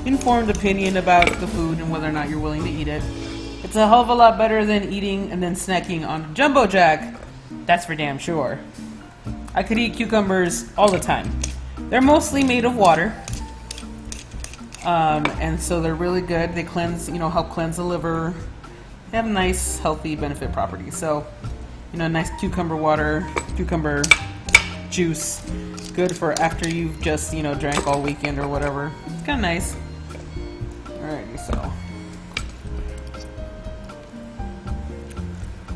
informed opinion about the food and whether or not you're willing to eat it. It's a hell of a lot better than eating and then snacking on Jumbo Jack. That's for damn sure. I could eat cucumbers all the time. They're mostly made of water. And so they're really good. They cleanse, help cleanse the liver. They have nice, healthy benefit properties. So, nice cucumber water, cucumber juice. Good for after you've just, drank all weekend or whatever. It's kind of nice. Alrighty, so.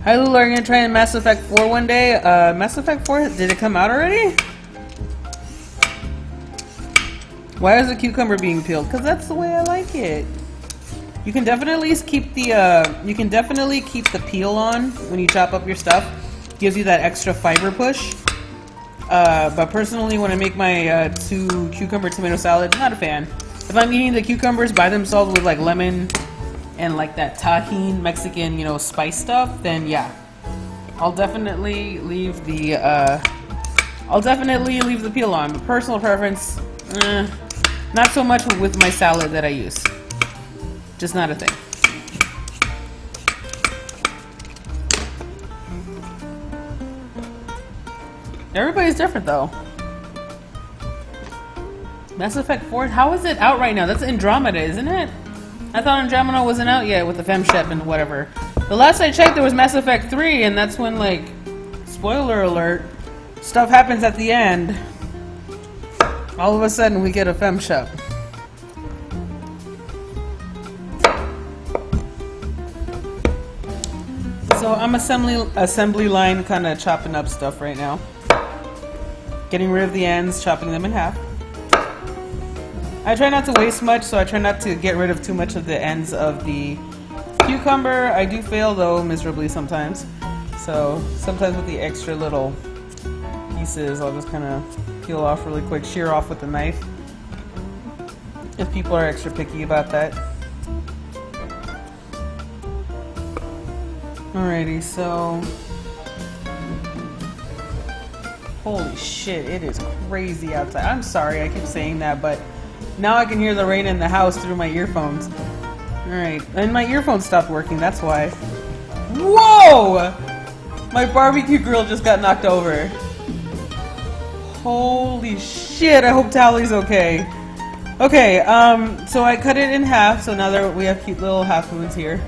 Hi Lula, are you going to try Mass Effect 4 one day? Mass Effect 4, did it come out already? Why is the cucumber being peeled? Because that's the way I like it. You can definitely keep the peel on when you chop up your stuff. Gives you that extra fiber push. But personally, when I make my 2 cucumber tomato salad, not a fan. If I'm eating the cucumbers by themselves with like lemon and like that tahini Mexican, you know, spice stuff, then yeah, I'll definitely leave the peel on. But personal preference, not so much with my salad that I use. Just not a thing. Everybody's different though. Mass Effect 4, how is it out right now? That's Andromeda, isn't it? I thought Andromeda wasn't out yet with the FemShep and whatever. The last I checked, there was Mass Effect 3, and that's when, like, spoiler alert, stuff happens at the end. All of a sudden, we get a FemShep. So I'm assembly line kind of chopping up stuff right now. Getting rid of the ends, chopping them in half. I try not to waste much, so I try not to get rid of too much of the ends of the cucumber. I do fail though miserably sometimes. So sometimes with the extra little pieces, I'll just kind of peel off really quick, shear off with a knife. If people are extra picky about that. Alrighty, so holy shit, it is crazy outside. I'm sorry, I keep saying that, but now I can hear the rain in the house through my earphones. Alright, and my earphones stopped working, that's why. Whoa! My barbecue grill just got knocked over. Holy shit, I hope Towellee's okay. Okay, so I cut it in half, so now we have cute little half moons here.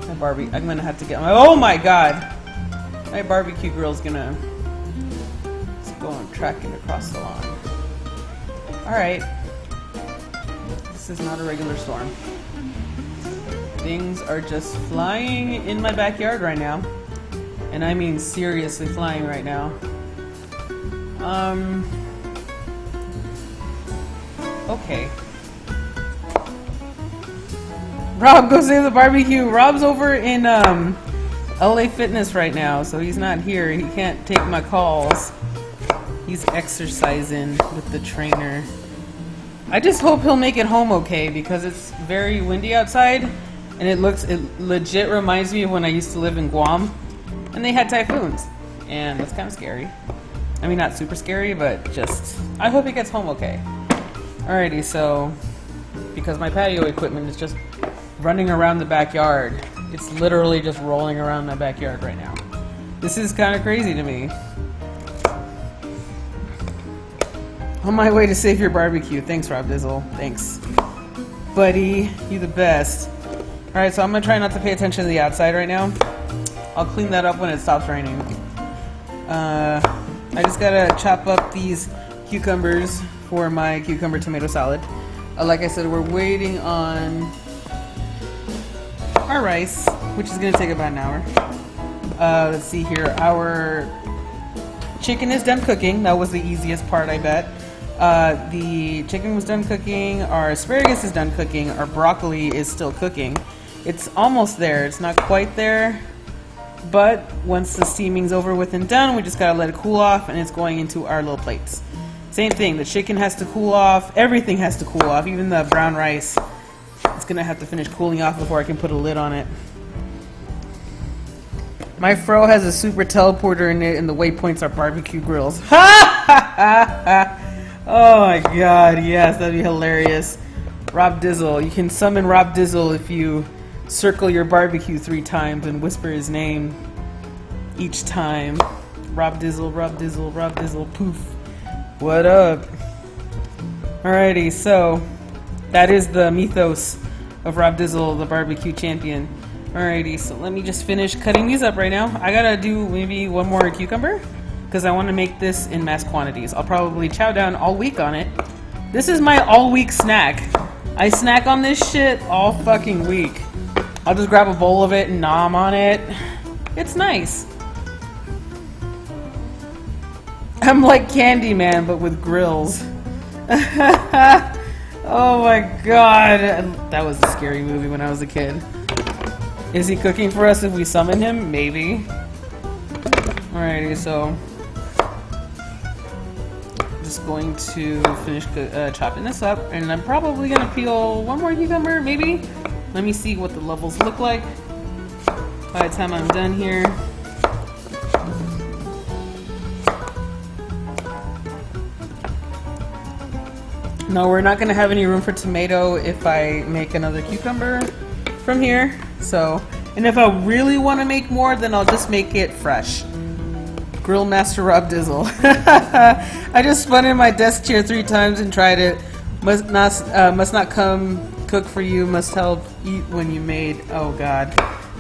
My Barbie, I'm gonna have to get my, oh my god! My barbecue grill's gonna go on tracking across the lawn. Alright. This is not a regular storm. Things are just flying in my backyard right now. And I mean seriously flying right now. Okay. Rob, go save the barbecue. Rob's over in LA Fitness right now, so he's not here. He can't take my calls. He's exercising with the trainer. I just hope he'll make it home okay because it's very windy outside and it legit reminds me of when I used to live in Guam and they had typhoons and that's kind of scary. I mean, not super scary, but just, I hope he gets home okay. Alrighty, so because my patio equipment is just running around the backyard. It's literally just rolling around my backyard right now. This is kind of crazy to me. On my way to save your barbecue. Thanks, Rob Dizzle. Thanks. Buddy, you the best. Alright, so I'm gonna try not to pay attention to the outside right now. I'll clean that up when it stops raining. I just gotta chop up these cucumbers for my cucumber tomato salad. Like I said, we're waiting on our rice, which is gonna take about an hour. Let's see here. Our chicken is done cooking. That was the easiest part, I bet. The chicken was done cooking. Our asparagus is done cooking. Our broccoli is still cooking. It's almost there. It's not quite there. But once the steaming's over with and done, we just gotta let it cool off and it's going into our little plates. Same thing. The chicken has to cool off. Everything has to cool off. Even the brown rice. It's gonna have to finish cooling off before I can put a lid on it. My fro has a super teleporter in it and the waypoints are barbecue grills. Ha ha ha ha! Oh my god, yes, that'd be hilarious. Rob Dizzle. You can summon Rob Dizzle if you circle your barbecue 3 times and whisper his name each time. Rob Dizzle, Rob Dizzle, Rob Dizzle, poof. What up? Alrighty, so that is the mythos of Rob Dizzle, the barbecue champion. Alrighty, so let me just finish cutting these up right now. I gotta do maybe one more cucumber because I want to make this in mass quantities. I'll probably chow down all week on it. This is my all-week snack. I snack on this shit all fucking week. I'll just grab a bowl of it and nom on it. It's nice. I'm like Candyman, but with grills. Oh my god! That was a scary movie when I was a kid. Is he cooking for us if we summon him? Maybe. Alrighty, so... just going to finish chopping this up, and I'm probably gonna peel one more cucumber, maybe? Let me see what the levels look like by the time I'm done here. No, we're not gonna have any room for tomato if I make another cucumber from here. So, and if I really want to make more, then I'll just make it fresh. Grill Master Rob Dizzle. I just spun in my desk chair 3 times and tried it. Must not come cook for you. Must help eat when you made. Oh God.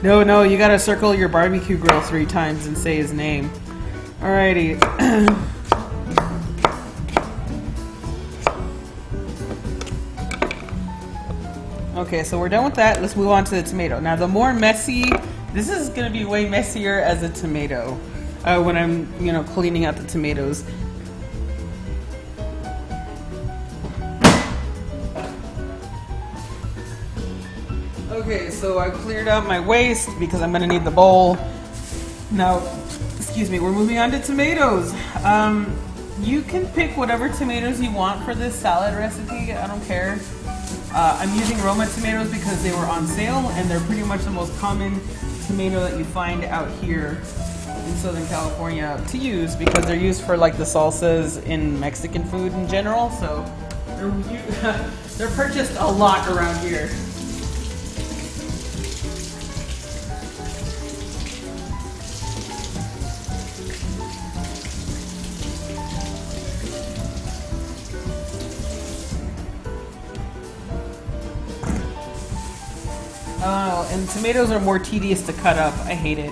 No, you gotta circle your barbecue grill 3 times and say his name. Alrighty. Okay, so we're done with that. Let's move on to the tomato. Now, the more messy, this is going to be way messier as a tomato when I'm, cleaning out the tomatoes. Okay, so I cleared out my waste because I'm going to need the bowl. Now, excuse me, we're moving on to tomatoes. You can pick whatever tomatoes you want for this salad recipe. I don't care. I'm using Roma tomatoes because they were on sale, and they're pretty much the most common tomato that you find out here in Southern California to use, because they're used for like the salsas in Mexican food in general. So they're purchased a lot around here. Oh, and tomatoes are more tedious to cut up. I hate it.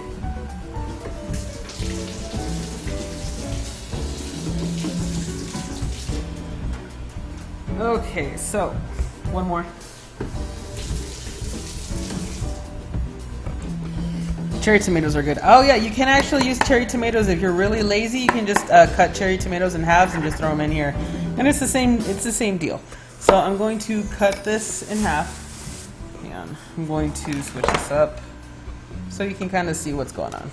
Okay, so one more. Cherry tomatoes are good. Oh yeah, you can actually use cherry tomatoes if you're really lazy. You can just cut cherry tomatoes in halves and just throw them in here, and it's the same. It's the same deal. So I'm going to cut this in half. I'm going to switch this up so you can kind of see what's going on.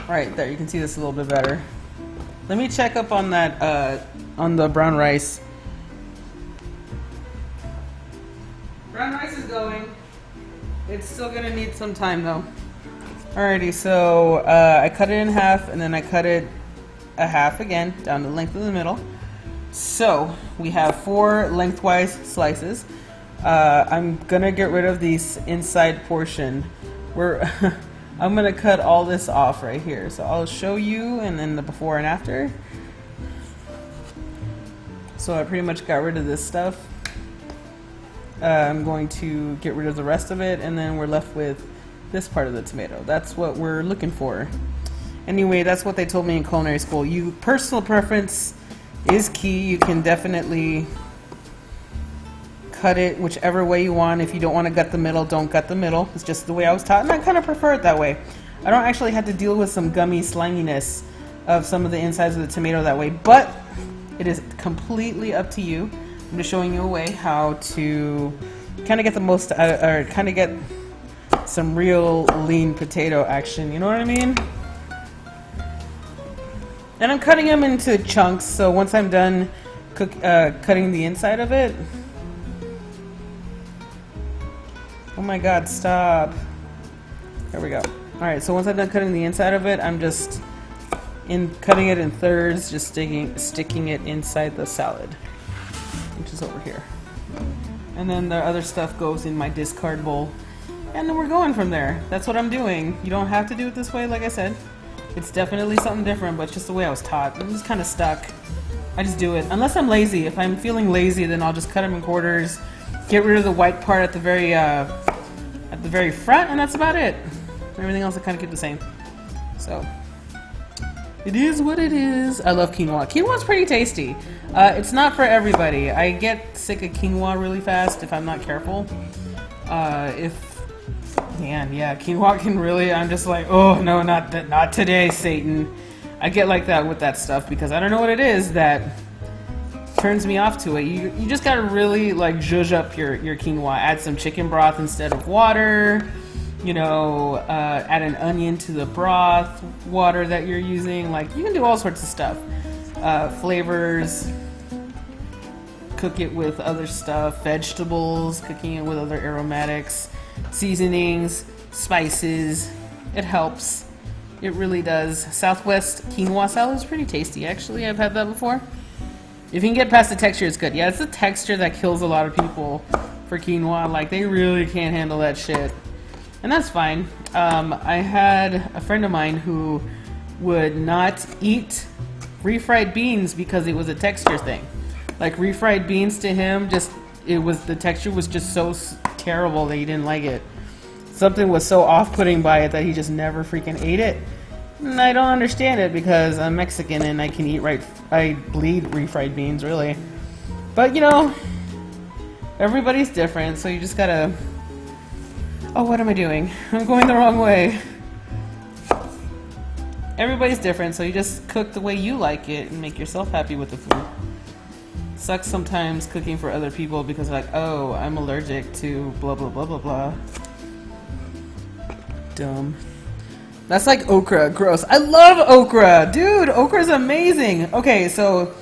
Right there, you can see this a little bit better. Let me check up on that, on the brown rice. Brown rice is going. It's still gonna need some time though. Alrighty, so I cut it in half, and then I cut it a half again down the length of the middle. So we have 4 lengthwise slices. I'm gonna get rid of the inside portion. I'm gonna cut all this off right here. So I'll show you, and then the before and after. So I pretty much got rid of this stuff. I'm going to get rid of the rest of it, and then we're left with this part of the tomato. That's what we're looking for. Anyway, that's what they told me in culinary school. Personal preference is key. You can definitely cut it whichever way you want. If you don't want to gut the middle, don't gut the middle. It's just the way I was taught, and I kind of prefer it that way. I don't actually have to deal with some gummy sliminess of some of the insides of the tomato that way, but it is completely up to you. I'm just showing you a way how to kind of get the most, or kind of get some real lean potato action, you know what I mean? And I'm cutting them into chunks, so once I'm done cutting the inside of it. Oh my god, stop. There we go. Alright, so once I'm done cutting the inside of it, I'm just cutting it in thirds, just sticking it inside the salad, which is over here. And then the other stuff goes in my discard bowl. And then we're going from there. That's what I'm doing. You don't have to do it this way, like I said. It's definitely something different, but it's just the way I was taught. I'm just kind of stuck. I just do it. Unless I'm lazy. If I'm feeling lazy, then I'll just cut them in quarters, get rid of the white part at the very front, and that's about it. Everything else I kind of keep the same. So it is what it is. I love quinoa. Quinoa's pretty tasty. It's not for everybody. I get sick of quinoa really fast if I'm not careful. Quinoa can really, I'm just like, oh no, not today, Satan. I get like that with that stuff because I don't know what it is that turns me off to it. You just gotta really like zhuzh up your quinoa. Add some chicken broth instead of water. You know, add an onion to the broth water that you're using. Like, you can do all sorts of stuff. Flavors. Cook it with other stuff. Vegetables. Cooking it with other aromatics. Seasonings. Spices. It helps. It really does. Southwest quinoa salad is pretty tasty, actually. I've had that before. If you can get past the texture, it's good. Yeah, it's the texture that kills a lot of people for quinoa. Like, they really can't handle that shit. And that's fine. I had a friend of mine who would not eat refried beans because it was a texture thing. Like, refried beans to him, the texture was just so terrible that he didn't like it. Something was so off-putting by it that he just never freaking ate it. And I don't understand it because I'm Mexican and I can eat I bleed refried beans, really. But, you know, everybody's different, so you just gotta... Oh, what am I doing? I'm going the wrong way. Everybody's different, so you just cook the way you like it and make yourself happy with the food. Sucks sometimes cooking for other people because like, oh, I'm allergic to blah blah blah blah blah. Dumb. That's like okra. Gross. I love okra! Dude, okra's amazing! Okay, so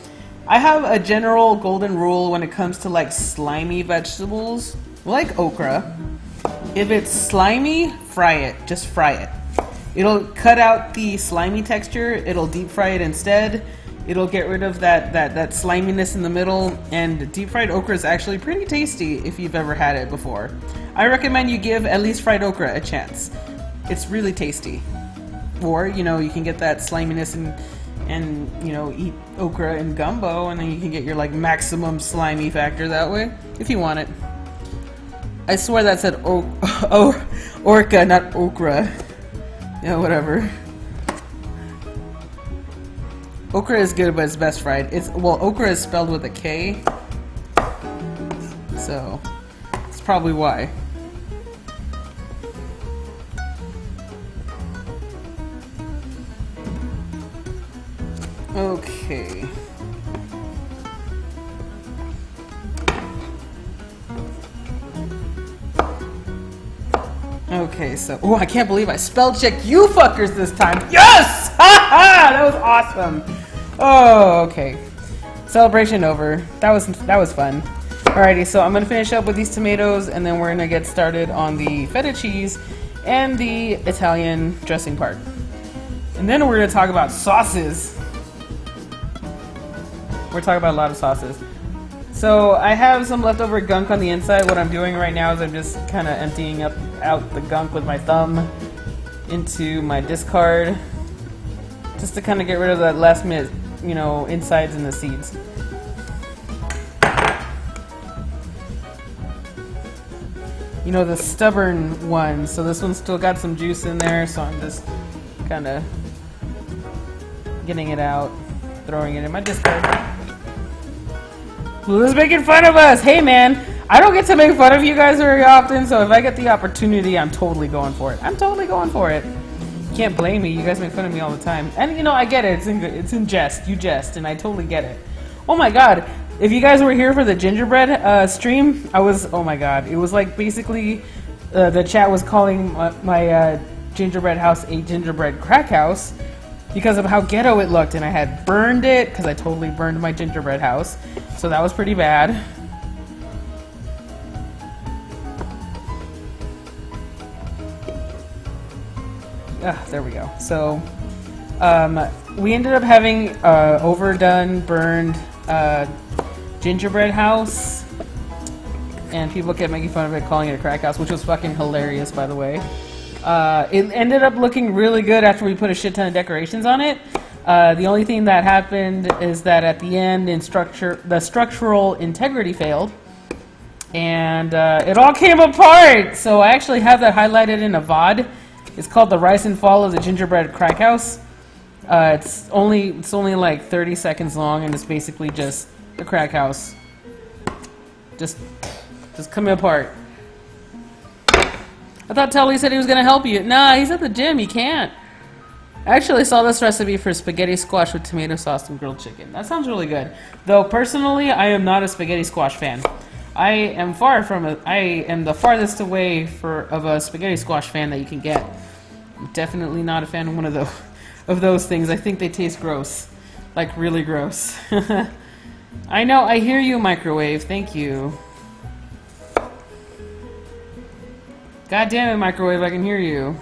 I have a general golden rule when it comes to like slimy vegetables, like okra. If it's slimy, fry it. Just fry it. It'll cut out the slimy texture. It'll deep fry it instead. It'll get rid of that sliminess in the middle. And deep fried okra is actually pretty tasty if you've ever had it before. I recommend you give at least fried okra a chance. It's really tasty. Or, you know, you can get that sliminess and you know, eat okra and gumbo, and then you can get your like maximum slimy factor that way if you want it. I swear that said orca, not okra. Yeah, whatever. Okra is good, but it's best fried. Well, okra is spelled with a K, so that's probably why. Okay. Okay, so... Oh, I can't believe I spell checked you fuckers this time. Yes! Ha ha! That was awesome. Oh, okay. Celebration over. That was fun. Alrighty, so I'm gonna finish up with these tomatoes, and then we're gonna get started on the feta cheese and the Italian dressing part. And then we're gonna talk about sauces. We're talking about a lot of sauces. So I have some leftover gunk on the inside. What I'm doing right now is I'm just kind of emptying out the gunk with my thumb into my discard, just to kind of get rid of that last minute, you know, insides and the seeds. You know, the stubborn one. So this one's still got some juice in there, so I'm just kind of getting it out, throwing it in my discard. Who's making fun of us? Hey man, I don't get to make fun of you guys very often, so if I get the opportunity, I'm totally going for it. I'm totally going for it. You can't blame me. You guys make fun of me all the time. And you know, I get it. It's in jest. You jest, and I totally get it. Oh my god. If you guys were here for the gingerbread stream, oh my god. It was like basically the chat was calling my gingerbread house a gingerbread crack house because of how ghetto it looked, and I had burned it because I totally burned my gingerbread house. So that was pretty bad. There we go. So we ended up having overdone, burned gingerbread house, and people kept making fun of it, calling it a crack house, which was fucking hilarious, by the way. It ended up looking really good after we put a shit ton of decorations on it. The only thing that happened is that at the end, the structural integrity failed, and it all came apart. So I actually have that highlighted in a VOD. It's called "The Rise and Fall of the Gingerbread Crack House." It's only like 30 seconds long, and it's basically just a crack house, just coming apart. I thought Towelliee said he was gonna help you. Nah, he's at the gym. He can't. I actually saw this recipe for spaghetti squash with tomato sauce and grilled chicken. That sounds really good. Though personally, I am not a spaghetti squash fan. I am the farthest away of a spaghetti squash fan that you can get. I'm definitely not a fan of one of those things. I think they taste gross. Like really gross. I know, I hear you, microwave. Thank you. God damn it, microwave, I can hear you.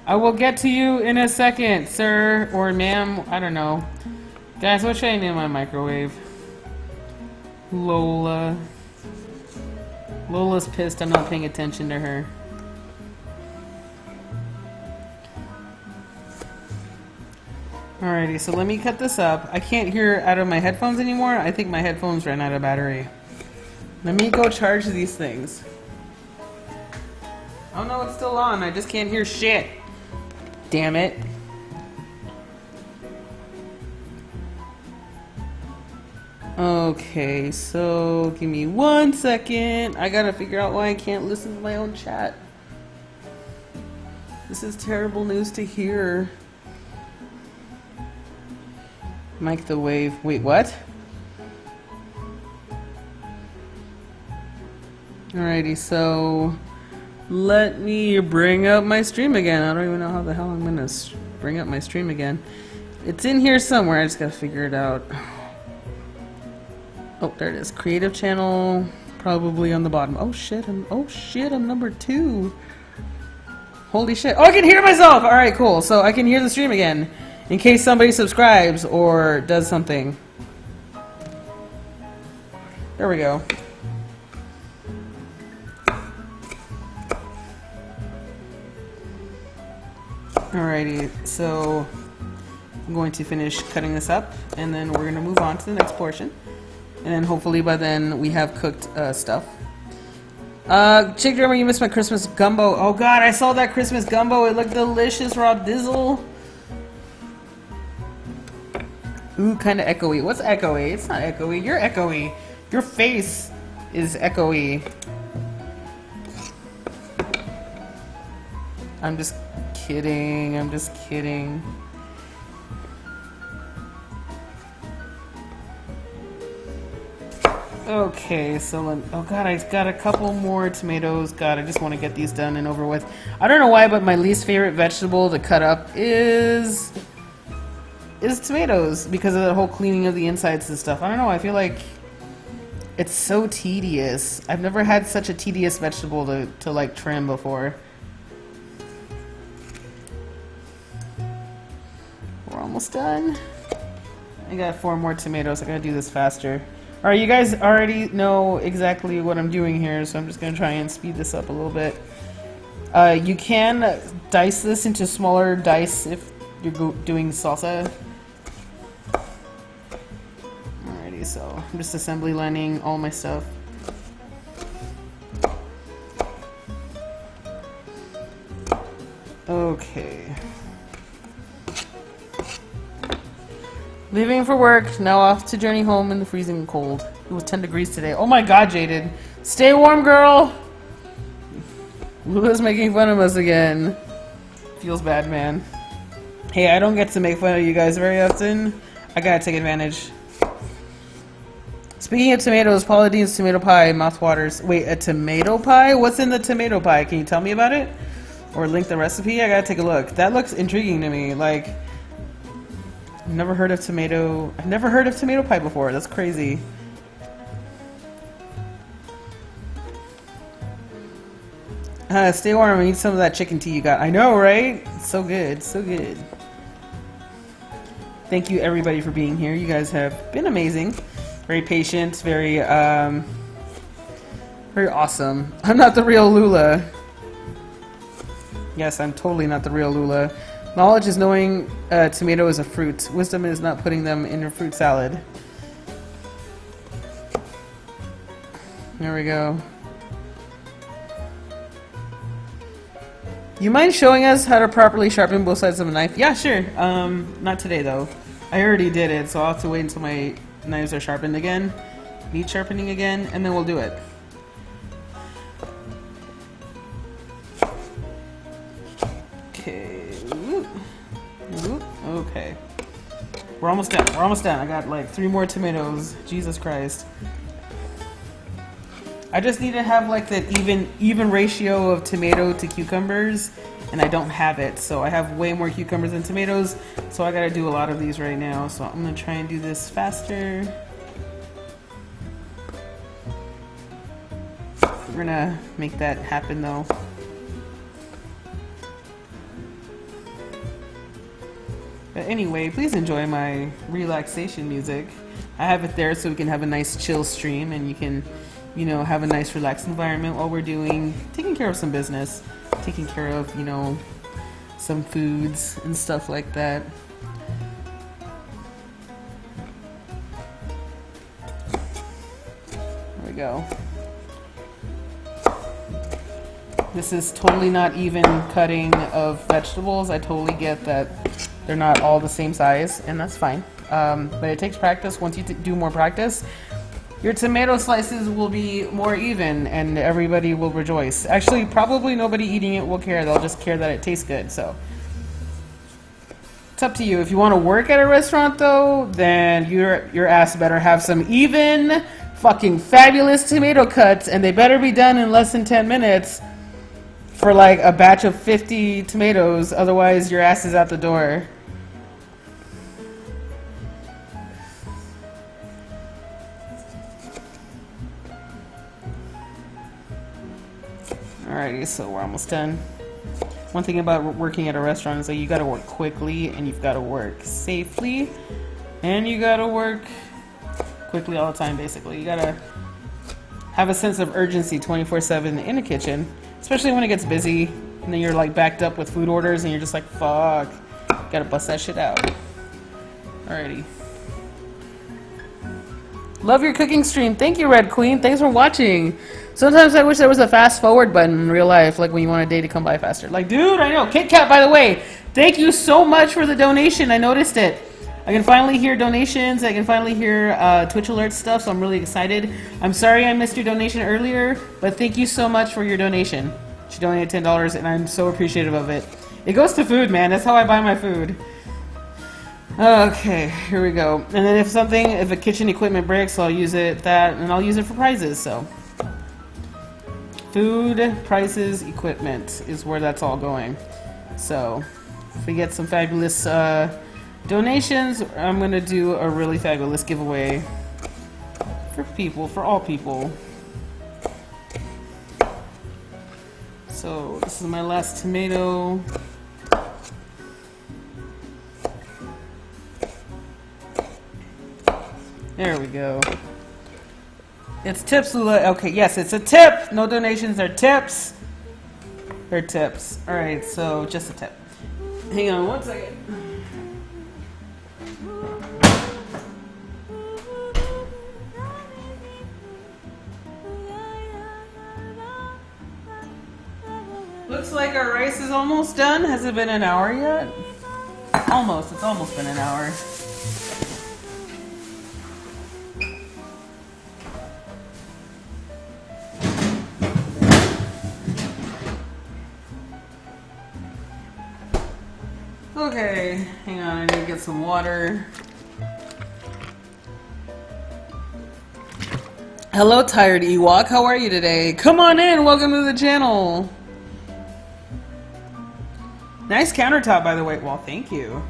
I will get to you in a second, sir or ma'am. I don't know. Guys, what should I name my microwave? Lola. Lola's pissed I'm not paying attention to her. Alrighty, so let me cut this up. I can't hear out of my headphones anymore. I think my headphones ran out of battery. Let me go charge these things. Oh no, it's still on. I just can't hear shit. Damn it. Okay, so give me 1 second. I gotta figure out why I can't listen to my own chat. This is terrible news to hear. Mike the wave. Wait, what? Alrighty, so let me bring up my stream again. I don't even know how the hell I'm gonna bring up my stream again. It's in here somewhere. I just gotta figure it out. Oh, there it is. Creative channel, probably on the bottom. Oh shit! I'm number 2. Holy shit! Oh, I can hear myself. All right, cool. So I can hear the stream again. In case somebody subscribes or does something. There we go. Alrighty, so I'm going to finish cutting this up and then we're going to move on to the next portion. And then hopefully by then we have cooked stuff. Chick Drummer, you missed my Christmas gumbo. Oh god, I saw that Christmas gumbo. It looked delicious, Rob Dizzle. Ooh, kind of echoey. What's echoey? It's not echoey. You're echoey. Your face is echoey. I'm just kidding. I'm just kidding. Okay, so oh god, I got a couple more tomatoes. God, I just want to get these done and over with. I don't know why, but my least favorite vegetable to cut up is tomatoes because of the whole cleaning of the insides and stuff. I don't know, I feel like it's so tedious. I've never had such a tedious vegetable to like trim before. We're almost done. I got 4 more tomatoes. I gotta do this faster. Alright, you guys already know exactly what I'm doing here, so I'm just gonna try and speed this up a little bit. You can dice this into smaller dice if you're doing salsa. Alrighty, so I'm just assembly lining all my stuff. Okay. Leaving for work, now off to journey home in the freezing cold. It was 10 degrees today. Oh my god, Jaded. Stay warm, girl! Lula's making fun of us again. Feels bad, man. Hey, I don't get to make fun of you guys very often. I gotta take advantage. Speaking of tomatoes, Paula Dean's tomato pie, mouth waters. Wait, a tomato pie? What's in the tomato pie? Can you tell me about it? Or link the recipe? I gotta take a look. That looks intriguing to me. Like, I've never heard of tomato pie before. That's crazy. Stay warm. I need some of that chicken tea you got. I know, right? It's so good. So good. Thank you, everybody, for being here. You guys have been amazing. Very patient. Very, very awesome. I'm not the real Lula. Yes, I'm totally not the real Lula. Knowledge is knowing tomato is a fruit. Wisdom is not putting them in a fruit salad. There we go. You mind showing us how to properly sharpen both sides of a knife? Yeah, sure. Not today though. I already did it, so I'll have to wait until my knives are sharpened again. Need sharpening again, and then we'll do it. Okay. Ooh. Ooh. Okay. We're almost done. We're almost done. I got like 3 more tomatoes. Jesus Christ. I just need to have like that even ratio of tomato to cucumbers, and I don't have it. So I have way more cucumbers than tomatoes, so I gotta do a lot of these right now. So I'm gonna try and do this faster. We're gonna make that happen though. But anyway, please enjoy my relaxation music. I have it there so we can have a nice chill stream, and you can, you know, have a nice relaxed environment while we're taking care of some business, taking care of, you know, some foods and stuff like that. There we go. This is totally not even cutting of vegetables. I totally get that they're not all the same size, and that's fine. But it takes practice. Once you do more practice, your tomato slices will be more even, and everybody will rejoice. Actually, probably nobody eating it will care. They'll just care that it tastes good. So it's up to you. If you want to work at a restaurant, though, then your ass better have some even, fucking fabulous tomato cuts, and they better be done in less than 10 minutes for like a batch of 50 tomatoes. Otherwise, your ass is out the door. Alrighty, so we're almost done. One thing about working at a restaurant is that you gotta work quickly, and you've gotta work safely, and you gotta work quickly all the time, basically. You gotta have a sense of urgency 24/7 in the kitchen, especially when it gets busy, and then you're like backed up with food orders, and you're just like, fuck, gotta bust that shit out. Alrighty. Love your cooking stream. Thank you, Red Queen. Thanks for watching. Sometimes I wish there was a fast forward button in real life, like when you want a day to come by faster. Like, dude, I know. Kit Kat, by the way, thank you so much for the donation. I noticed it. I can finally hear donations. I can finally hear Twitch alert stuff, so I'm really excited. I'm sorry I missed your donation earlier, but thank you so much for your donation. She donated $10, and I'm so appreciative of it. It goes to food, man. That's how I buy my food. Okay, here we go. And then if a kitchen equipment breaks, I'll use it and I'll use it for prizes. So, food, prices, equipment is where that's all going. So, if we get some fabulous donations, I'm gonna do a really fabulous giveaway for all people. So, this is my last tomato. There we go. It's tips, Lula. Okay, yes, it's a tip. No donations, they're tips. They're tips. Alright, so just a tip. Hang on one second. Looks like our rice is almost done. Has it been an hour yet? Almost. It's almost been an hour. Okay, hang on, I need to get some water. Hello, Tired Ewok. How are you today? Come on in. Welcome to the channel. Nice countertop, by the way. Well, thank you.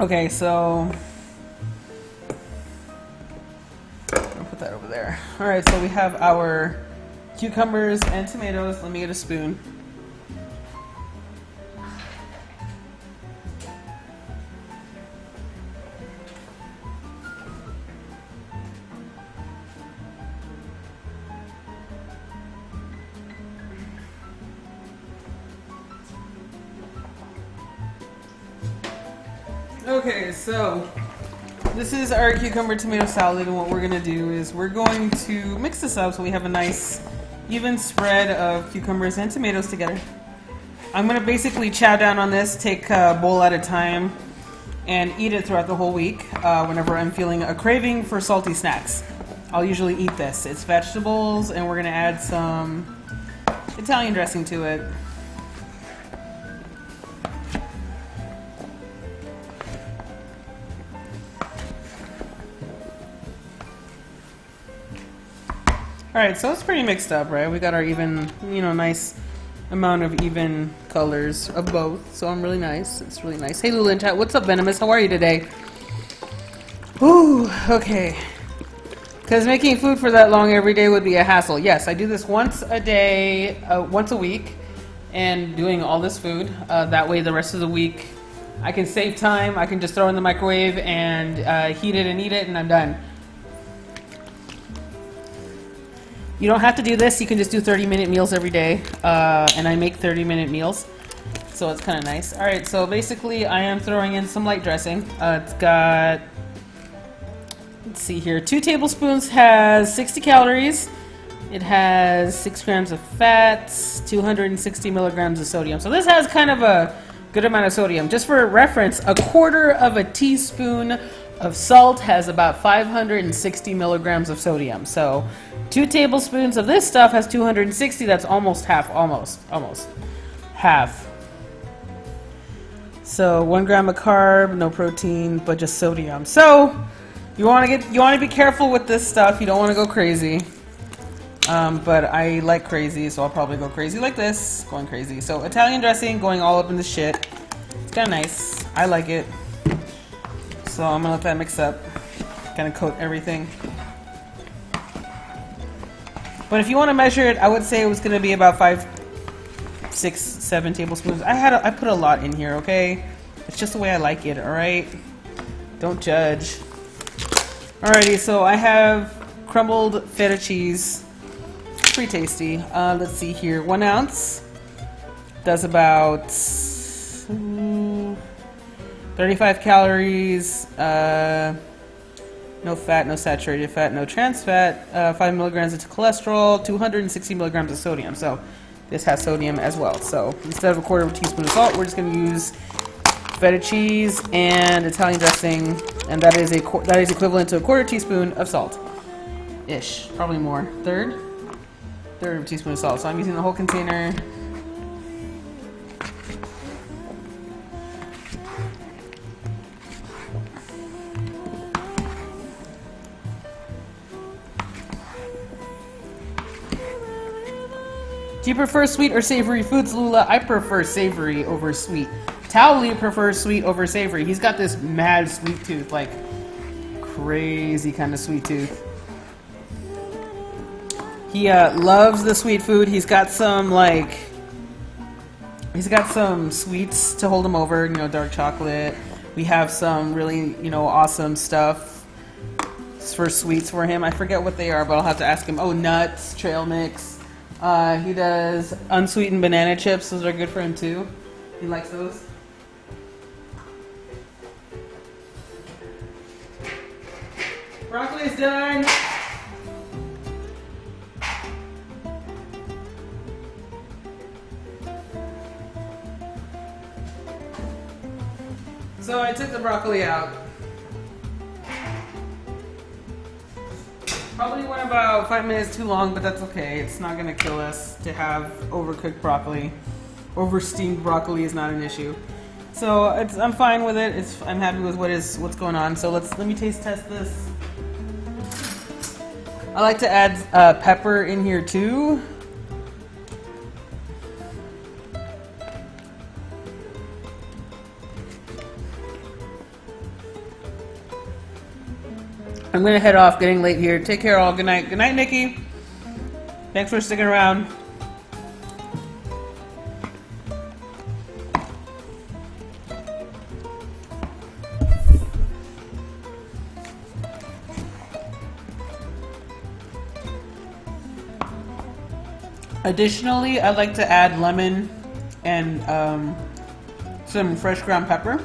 Okay, so I'll put that over there. All right, so we have our cucumbers and tomatoes. Let me get a spoon. Okay, so this is our cucumber tomato salad, and what we're going to do is we're going to mix this up so we have a nice even spread of cucumbers and tomatoes together. I'm going to basically chow down on this, take a bowl at a time, and eat it throughout the whole week whenever I'm feeling a craving for salty snacks. I'll usually eat this. It's vegetables, and we're gonna add some Italian dressing to it. Alright, so it's pretty mixed up, right? We got our even, you know, nice amount of even colors of both, so I'm really nice. It's really nice. Hey, Lula in chat, what's up, Venomous? How are you today? Ooh, okay. Because making food for that long every day would be a hassle. Yes, I do this once a day, once a week, and doing all this food. That way the rest of the week I can save time. I can just throw it in the microwave and heat it and eat it, and I'm done. You don't have to do this. You can just do 30-minute meals every day, and I make 30-minute meals, so it's kind of nice. All right, so basically I am throwing in some light dressing. It's got, let's see here, 2 tablespoons has 60 calories. It has 6 grams of fat, 260 milligrams of sodium. So this has kind of a good amount of sodium. Just for reference, a quarter of a teaspoon of salt has about 560 milligrams of sodium. So 2 tablespoons of this stuff has 260. That's almost half, almost half. So 1 gram of carb, no protein, but just sodium. So you want to be careful with this stuff. You don't want to go crazy. But I like crazy, so I'll probably go crazy like this, going crazy. So Italian dressing, going all up in the shit. It's kind of nice. I like it. So I'm gonna let that mix up. Gonna coat everything. But if you want to measure it, I would say it was gonna be about 5, 6, 7 tablespoons. I put a lot in here, okay? It's just the way I like it, alright? Don't judge. Alrighty, so I have crumbled feta cheese. It's pretty tasty. Let's see here. 1 ounce does about 35 calories. No fat, no saturated fat, no trans fat. 5 milligrams of cholesterol, 260 milligrams of sodium. So this has sodium as well. So instead of a quarter of a teaspoon of salt, we're just going to use feta cheese and Italian dressing, and that is equivalent to a quarter teaspoon of salt. Ish, probably more. Third of a teaspoon of salt. So I'm using the whole container. Do you prefer sweet or savory foods, Lula? I prefer savory over sweet. Towelliee prefers sweet over savory. He's got this mad sweet tooth, like crazy kind of sweet tooth. He loves the sweet food. He's got some sweets to hold him over, you know, dark chocolate. We have some really, you know, awesome stuff for sweets for him. I forget what they are, but I'll have to ask him. Oh, nuts, trail mix. He does unsweetened banana chips. Those are good for him too. He likes those. Broccoli's done. So I took the broccoli out. Probably went about 5 minutes too long, but that's okay. It's not gonna kill us to have overcooked broccoli. Over-steamed broccoli is not an issue. So I'm fine with it. I'm happy with what's going on. So let me taste test this. I like to add pepper in here too. I'm gonna head off, getting late here. Take care all. Good night. Good night, Nikki. Thanks for sticking around. Additionally, I like to add lemon and some fresh ground pepper.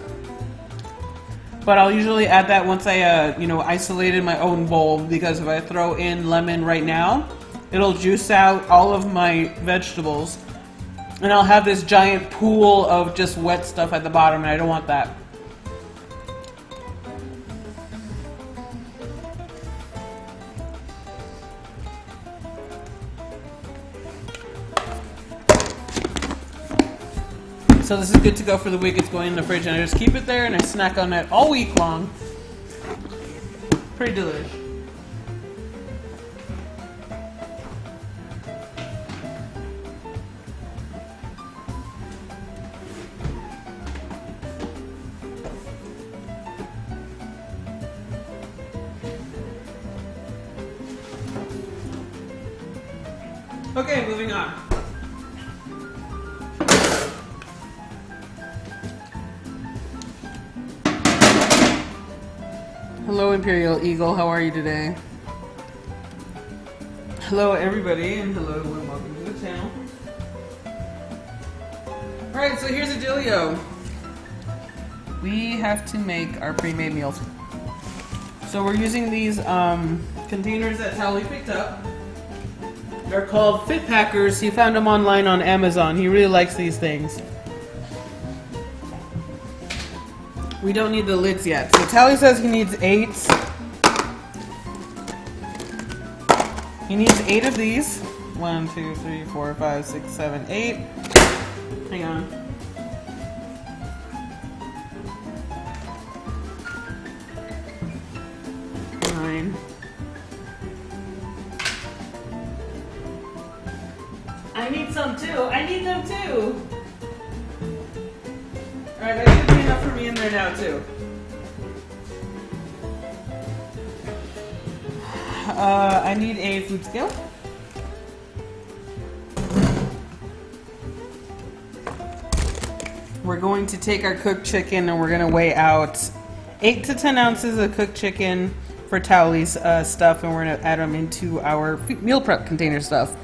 But I'll usually add that once I, isolated my own bowl, because if I throw in lemon right now, it'll juice out all of my vegetables, and I'll have this giant pool of just wet stuff at the bottom, and I don't want that. So this is good to go for the week. It's going in the fridge, and I just keep it there, and I snack on it all week long. Pretty delicious. Okay, moving on. Hello, Imperial Eagle. How are you today? Hello, everybody, and hello, and welcome to the channel. Alright, so here's a dealio. We have to make our pre-made meals. So we're using these containers that Towelliee picked up. They're called Fit Packers. He found them online on Amazon. He really likes these things. We don't need the lids yet. So Towelliee says he needs 8. He needs 8 of these. 1, 2, 3, 4, 5, 6, 7, 8. Hang on. I need some too. I need them too. Alright, that should be enough for me in there now too. I need a food scale. We're going to take our cooked chicken and we're going to weigh out 8 to 10 ounces of cooked chicken for Towellee's stuff, and we're going to add them into our meal prep container stuff.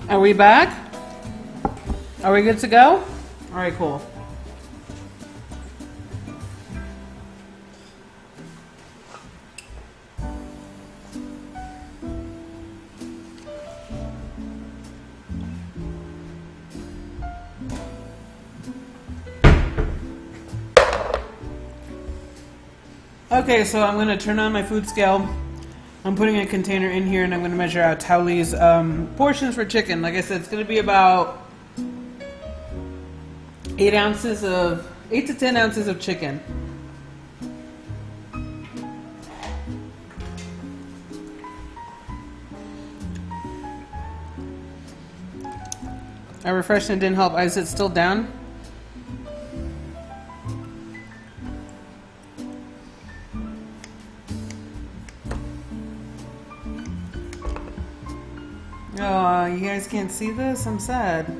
Are we back? Are we good to go? All right, cool. Okay, so I'm going to turn on my food scale. I'm putting a container in here and I'm going to measure out Towellee's portions for chicken. Like I said, it's going to be about 8 to 10 ounces of chicken. I refreshed and it didn't help. Is it still down? Oh, you guys can't see this? I'm sad.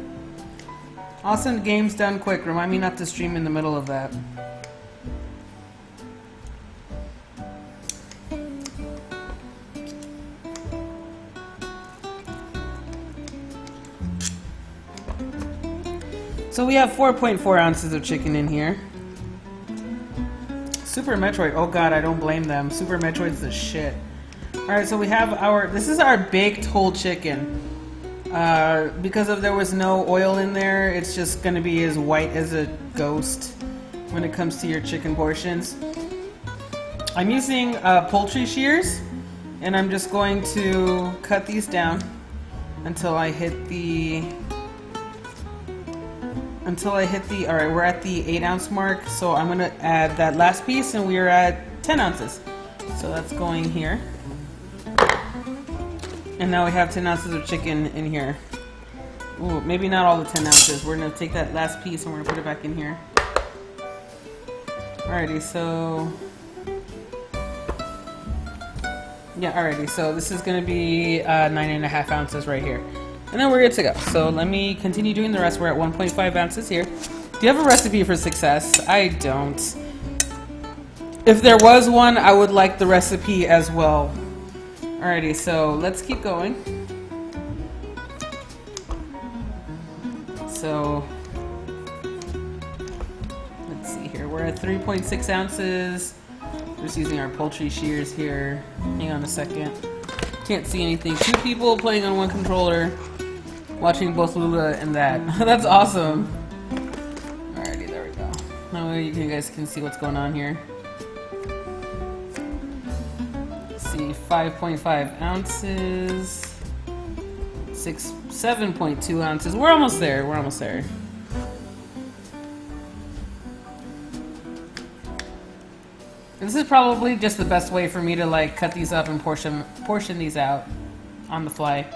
I'll send games done quick. Remind me not to stream in the middle of that. So we have 4.4 ounces of chicken in here. Super Metroid. Oh god, I don't blame them. Super Metroid's the shit. Alright, so we have this is our baked whole chicken. Because there was no oil in there, it's just going to be as white as a ghost when it comes to your chicken portions. I'm using poultry shears, and I'm just going to cut these down until I hit the... Alright, we're at the 8 ounce mark, so I'm going to add that last piece, and we are at 10 ounces. So that's going here. And now we have 10 ounces of chicken in here. Ooh, maybe not all the 10 ounces. We're going to take that last piece and we're going to put it back in here. Alrighty, so... Yeah, alrighty, so this is going to be 9.5 ounces right here. And then we're good to go. So let me continue doing the rest. We're at 1.5 ounces here. Do you have a recipe for success? I don't. If there was one, I would like the recipe as well. Alrighty, so let's keep going. So at 3.6 ounces. We're just using our poultry shears here. Hang on a second. Can't see anything. 2 people playing on 1 controller, watching both Lula and that. That's awesome. Alrighty, there we go. Now you guys can see what's going on here. Let's see, 5.5 ounces. 7.2 ounces. We're almost there. We're almost there. This is probably just the best way for me to like cut these up and portion these out on the fly.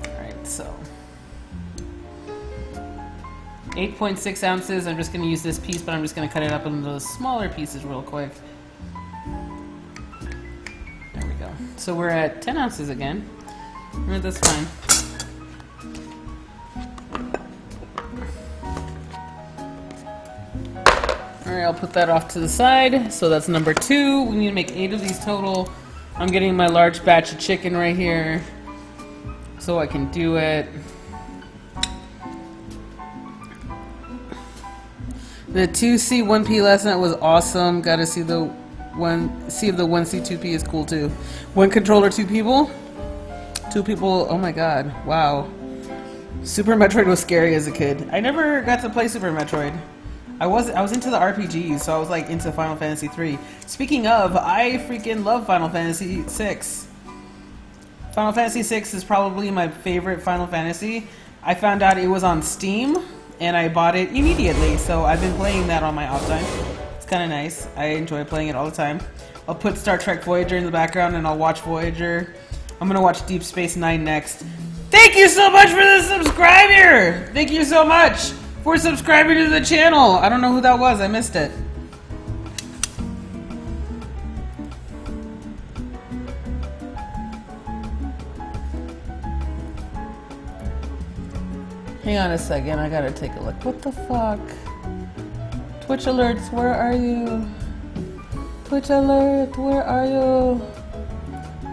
Alright, so 8.6 ounces. I'm just going to use this piece, but I'm just going to cut it up into those smaller pieces real quick. There we go. So we're at 10 ounces again. That's fine. Alright, I'll put that off to the side. So that's number 2. We need to make 8 of these total. I'm getting my large batch of chicken right here so I can do it. The 2C 1P last night was awesome. Gotta see the 1C 2P is cool too. 1 controller, 2 people. 2 people, oh my god, wow. Super Metroid was scary as a kid. I never got to play Super Metroid. I was into the RPGs, so I was like into Final Fantasy 3. Speaking of, I freaking love Final Fantasy 6. Final Fantasy 6 is probably my favorite Final Fantasy. I found out it was on Steam, and I bought it immediately, so I've been playing that on my off time. It's kind of nice. I enjoy playing it all the time. I'll put Star Trek Voyager in the background, and I'll watch Voyager. I'm gonna watch Deep Space Nine next. Thank you so much for the subscriber! Thank you so much for subscribing to the channel. I don't know who that was. I missed it. Hang on a second. I gotta take a look. What the fuck? Twitch alerts, where are you? Twitch alert, where are you?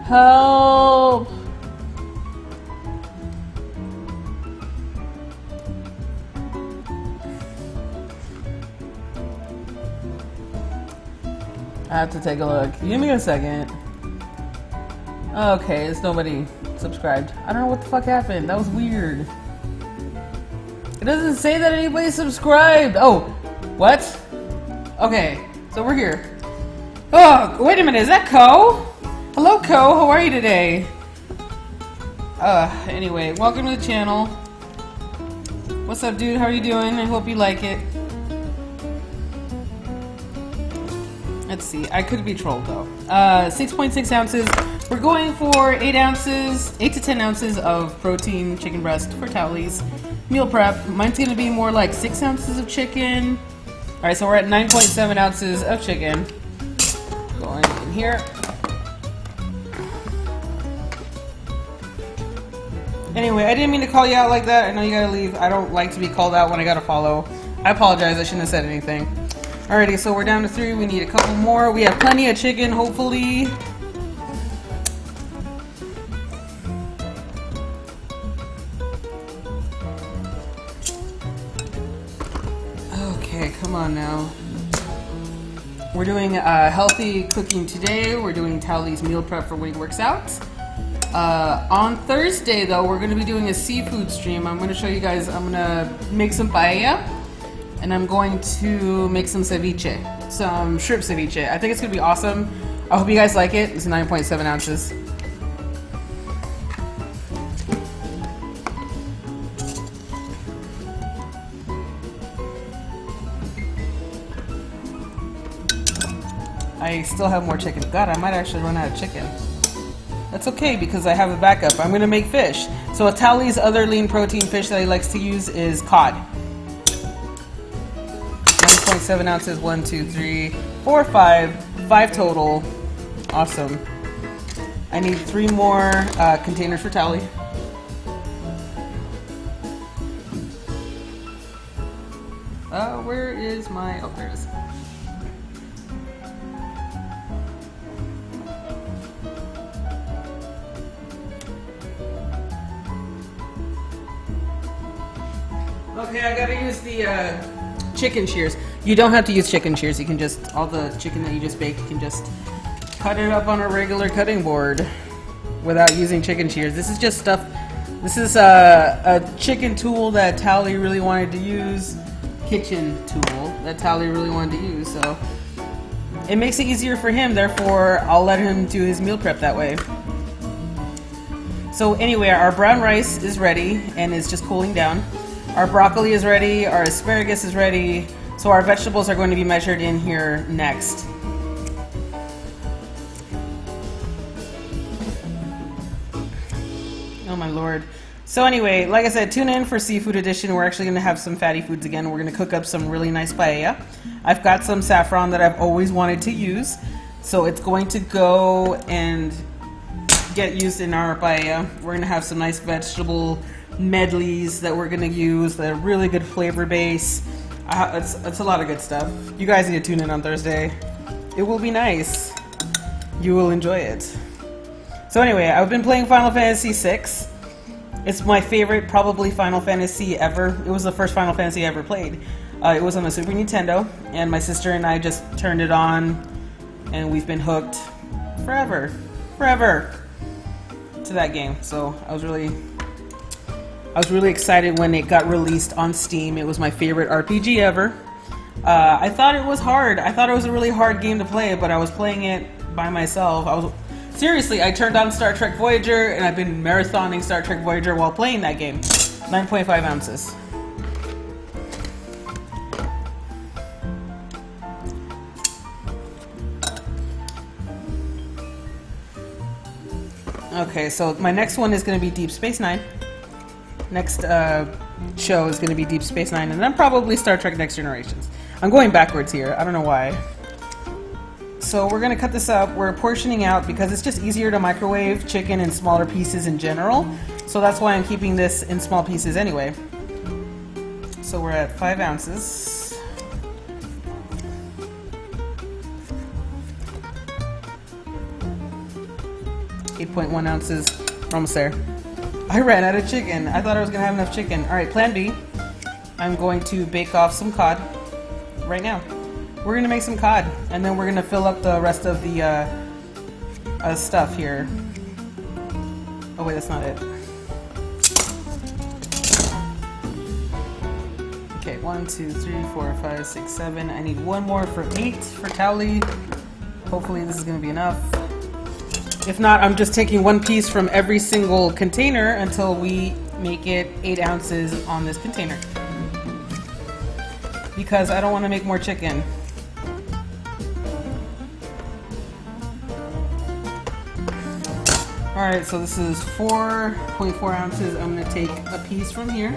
Help! I have to take a look. Give me a second. Okay, it's nobody subscribed. I don't know what the fuck happened. That was weird. It doesn't say that anybody subscribed. Oh, what? Okay, so we're here. Oh, wait a minute. Is that Ko? Hello, Ko. How are you today? Anyway, welcome to the channel. What's up, dude? How are you doing? I hope you like it. Let's see. I could be trolled though. 6.6 ounces. We're going for 8 to 10 ounces of protein chicken breast for Towellies. Meal prep. Mine's gonna be more like 6 ounces of chicken. All right, so we're at 9.7 ounces of chicken. Going in here. Anyway, I didn't mean to call you out like that. I know you gotta leave. I don't like to be called out when I gotta follow. I apologize. I shouldn't have said anything. Alrighty, so we're down to 3. We need a couple more. We have plenty of chicken, hopefully. Okay, come on now. We're doing healthy cooking today. We're doing Towellee's meal prep for when he works out. On Thursday, though, we're going to be doing a seafood stream. I'm going to show you guys. I'm going to make some paella. And I'm going to make some ceviche, some shrimp ceviche. I think it's gonna be awesome. I hope you guys like it. It's 9.7 ounces. I still have more chicken. God, I might actually run out of chicken. That's okay because I have a backup. I'm gonna make fish. So Towellee's other lean protein fish that he likes to use is cod. 9.7 ounces, 1, 2, 3, 4, 5 total. Awesome. I need 3 more containers for Towellee. Where is my, oh, there it is. Okay, I gotta use the chicken shears. You don't have to use chicken shears. You can just, all the chicken that you just baked, you can just cut it up on a regular cutting board without using chicken shears. This is just stuff, this is a chicken tool that Towelliee really wanted to use, kitchen tool that Towelliee really wanted to use, so it makes it easier for him, therefore I'll let him do his meal prep that way. So anyway, our brown rice is ready and it's just cooling down. Our broccoli is ready, our asparagus is ready, so our vegetables are going to be measured in here next. Oh my lord. So anyway, like I said, tune in for Seafood Edition. We're actually going to have some fatty foods again. We're going to cook up some really nice paella. I've got some saffron that I've always wanted to use, so it's going to go and get used in our paella. We're going to have some nice vegetable medleys that we're going to use, the really good flavor base. It's a lot of good stuff. You guys need to tune in on Thursday. It will be nice. You will enjoy it. So anyway, I've been playing Final Fantasy VI. It's my favorite, probably, Final Fantasy ever. It was the first Final Fantasy I ever played. It was on the Super Nintendo, and my sister and I just turned it on, and we've been hooked forever to that game. So I was really excited when it got released on Steam. It was my favorite RPG ever. I thought it was hard. I thought it was a really hard game to play, but I was playing it by myself. Seriously, I turned on Star Trek Voyager, and I've been marathoning Star Trek Voyager while playing that game. 9.5 ounces. Okay, so my next one is going to be Deep Space Nine. Next show is going to be Deep Space Nine, and then probably Star Trek Next Generations. I'm going backwards here. I don't know why. So we're going to cut this up. We're portioning out because it's just easier to microwave chicken in smaller pieces in general. So that's why I'm keeping this in small pieces anyway. So we're at 5 ounces. .1 ounces. We're almost there. I ran out of chicken. I thought I was going to have enough chicken. Alright, plan B. I'm going to bake off some cod right now. We're going to make some cod, and then we're going to fill up the rest of the stuff here. Oh wait, that's not it. Okay, 1, 2, 3, 4, 5, 6, 7. I need one more for 8 for Towelliee. Hopefully this is going to be enough. If not, I'm just taking one piece from every single container until we make it 8 ounces on this container. Because I don't want to make more chicken. Alright, so this is 4.4 ounces. I'm going to take a piece from here,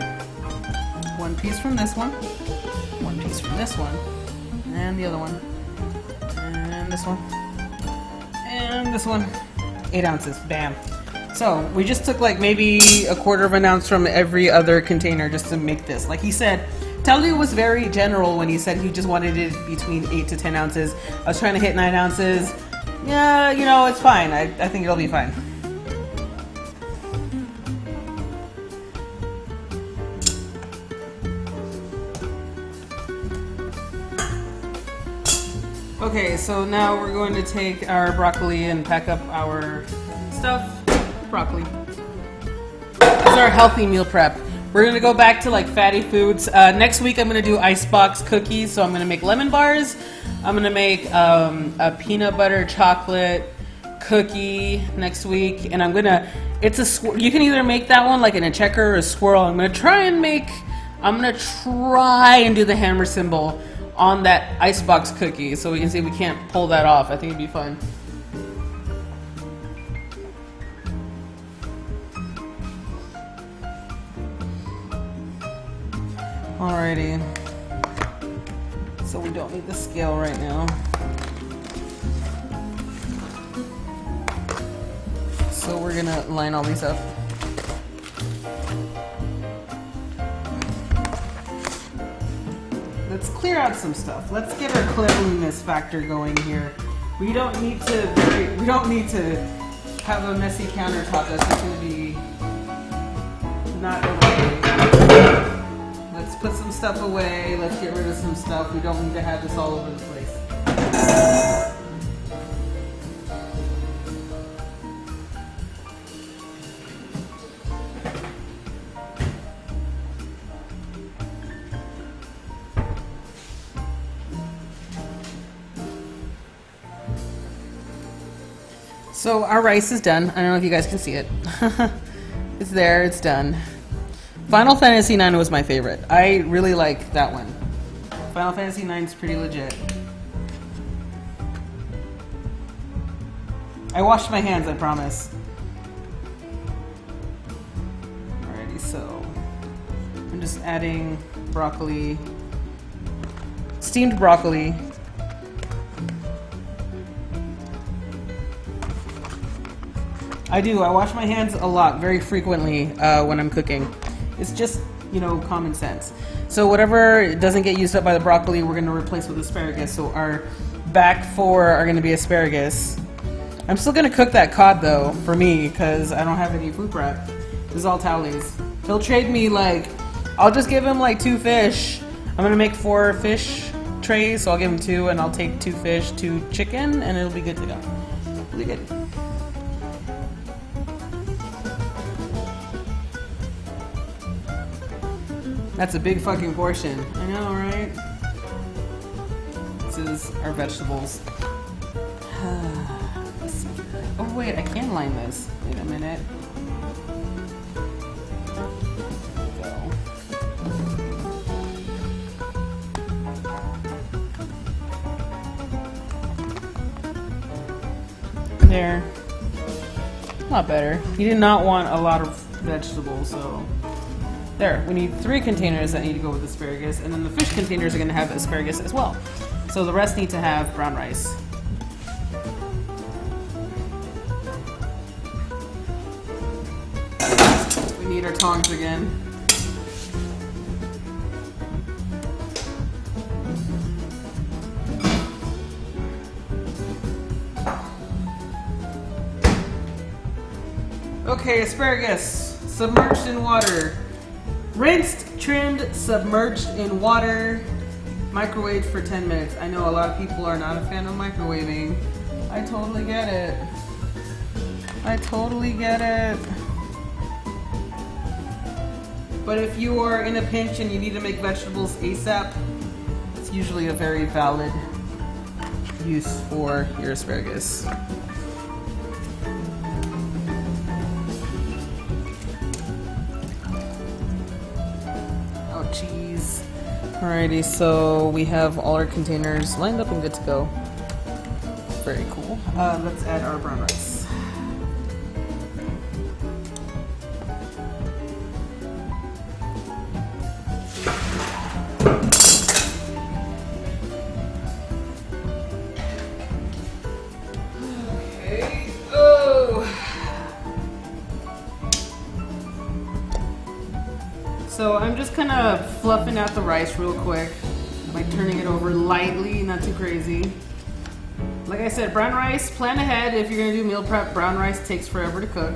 one piece from this one piece from this one, and the other one, and this one, and this one. 8 ounces. Bam. So we just took like maybe 1/4 of an ounce from every other container just to make this. Like he said, Towelliee was very general when he said he just wanted it between 8 to 10 ounces. I was trying to hit 9 ounces. Yeah, you know, it's fine. I think it'll be fine. Okay, so now we're going to take our broccoli and pack up our stuff. Broccoli. This is our healthy meal prep. We're going to go back to like fatty foods. Next week I'm going to do icebox cookies, so I'm going to make lemon bars. I'm going to make a peanut butter chocolate cookie next week, and I'm going to, you can either make that one like in a checker or a swirl. I'm going to try and do the hammer symbol on that icebox cookie, so we can see if we can't pull that off. I think it'd be fun. Alrighty. So we don't need the scale right now. So we're gonna line all these up. Let's clear out some stuff. Let's get our cleanliness factor going here. We don't need to have a messy countertop. That's just gonna be not okay. Let's put some stuff away. Let's get rid of some stuff. We don't need to have this all over the place. So our rice is done. I don't know if you guys can see it. It's there, it's done. Final Fantasy IX was my favorite. I really like that one. Final Fantasy IX is pretty legit. I washed my hands, I promise. Alrighty, so I'm just adding broccoli, steamed broccoli. I wash my hands a lot, very frequently when I'm cooking. It's just, you know, common sense. So whatever doesn't get used up by the broccoli, we're going to replace with asparagus. So our back four are going to be asparagus. I'm still going to cook that cod, though, for me, because I don't have any food prep. This is all Towellee's. He'll trade me, like, I'll just give him, like, 2 fish. I'm going to make 4 fish trays, so I'll give him 2, and I'll take 2 fish, 2 chicken, and it'll be good to go. It'll be good. That's a big fucking portion. I know, right? This is our vegetables. Let's see. Oh wait, I can line this. Wait a minute. Go. There. A lot better. He did not want a lot of vegetables, so... There, we need 3 containers that need to go with asparagus, and then the fish containers are going to have asparagus as well. So the rest need to have brown rice. We need our tongs again. Okay, asparagus, submerged in water. Rinsed, trimmed, submerged in water, microwaved for 10 minutes. I know a lot of people are not a fan of microwaving. I totally get it. I totally get it. But if you are in a pinch and you need to make vegetables ASAP, it's usually a very valid use for your asparagus. Cheese. Alrighty, so we have all our containers lined up and good to go. Very cool. Let's add our brown rice. Okay. Oh. So I'm just kind of fluffing out the rice real quick, like turning it over lightly, not too crazy. Like I said, brown rice, plan ahead if you're going to do meal prep. Brown rice takes forever to cook.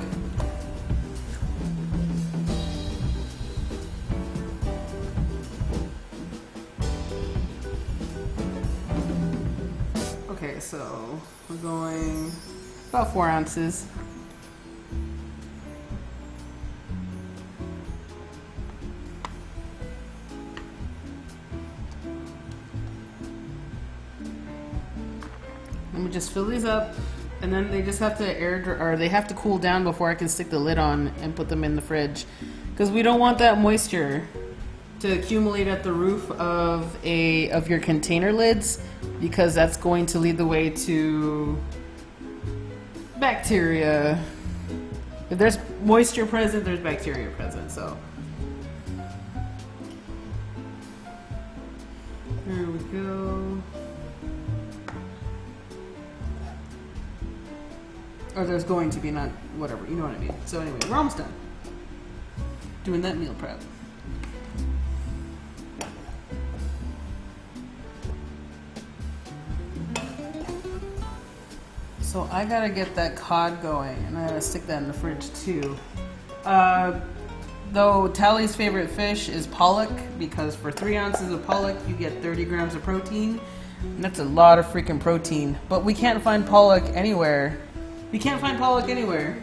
Okay, so we're going about 4 ounces. Let me just fill these up, and then they just have to or they have to cool down before I can stick the lid on and put them in the fridge, because we don't want that moisture to accumulate at the roof of your container lids, because that's going to lead the way to bacteria. If there's moisture present, there's bacteria present. So there we go. Or there's going to be, not whatever, you know what I mean. So anyway, we're almost done doing that meal prep. So I gotta get that cod going, and I gotta stick that in the fridge too. though Towellee's favorite fish is pollock, because for 3 ounces of pollock you get 30 grams of protein. And that's a lot of freaking protein. But we can't find pollock anywhere. We can't find pollock anywhere.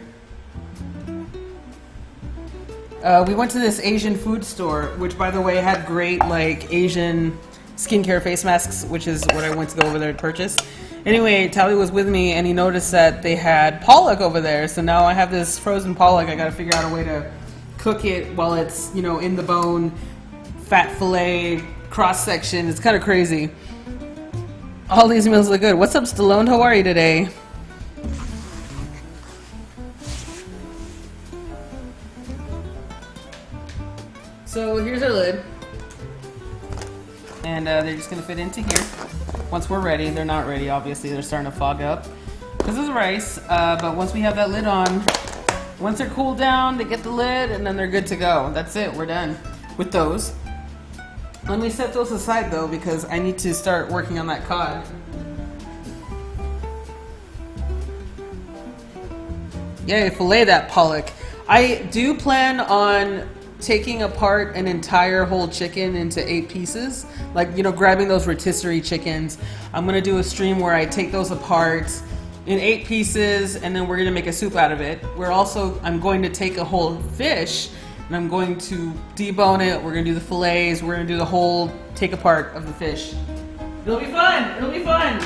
We went to this Asian food store, which by the way had great like Asian skincare face masks, which is what I went to go over there to purchase. Anyway, Towelliee was with me and he noticed that they had pollock over there. So now I have this frozen pollock. I gotta figure out a way to cook it while it's, you know, in the bone, fat fillet, cross section. It's kind of crazy. All these meals look good. What's up, Stallone? How are you today? So here's our lid. And they're just going to fit into here. Once we're ready, they're not ready, obviously. They're starting to fog up. This is rice, but once we have that lid on, once they're cooled down, they get the lid, and then they're good to go. That's it. We're done with those. Let me set those aside though, because I need to start working on that cod. Yay, fillet that pollock. I do plan on taking apart an entire whole chicken into 8 pieces. Like, you know, grabbing those rotisserie chickens. I'm gonna do a stream where I take those apart in 8 pieces, and then we're gonna make a soup out of it. I'm going to take a whole fish, and I'm going to debone it. We're gonna do the fillets. We're gonna do the whole take apart of the fish. It'll be fun. It'll be fun.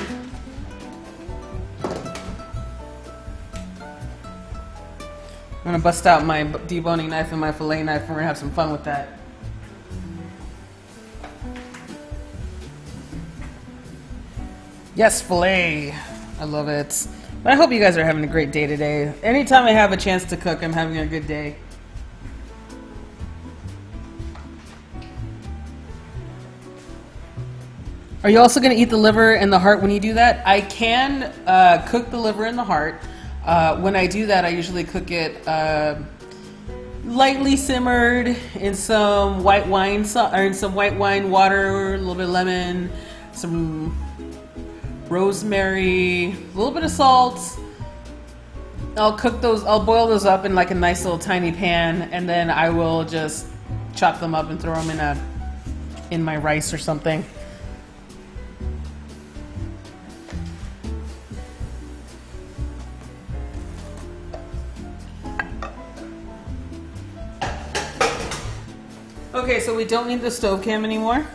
I'm gonna bust out my deboning knife and my fillet knife, and we're gonna have some fun with that. Yes, fillet. I love it. But I hope you guys are having a great day today. Anytime I have a chance to cook, I'm having a good day. Are you also going to eat the liver and the heart when you do that? I can cook the liver and the heart. When I do that, I usually cook it lightly simmered in some white wine water, a little bit of lemon, some rosemary, a little bit of salt. I'll boil those up in like a nice little tiny pan, and then I will just chop them up and throw them in my rice or something. Okay, so we don't need the stove cam anymore.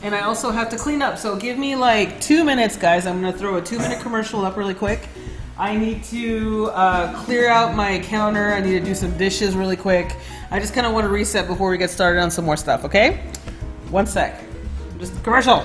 And I also have to clean up, so give me like 2 minutes, guys. I'm gonna throw a 2-minute commercial up really quick. I need to clear out my counter. I need to do some dishes really quick. I just kind of want to reset before we get started on some more stuff, okay? 1 sec. Just commercial.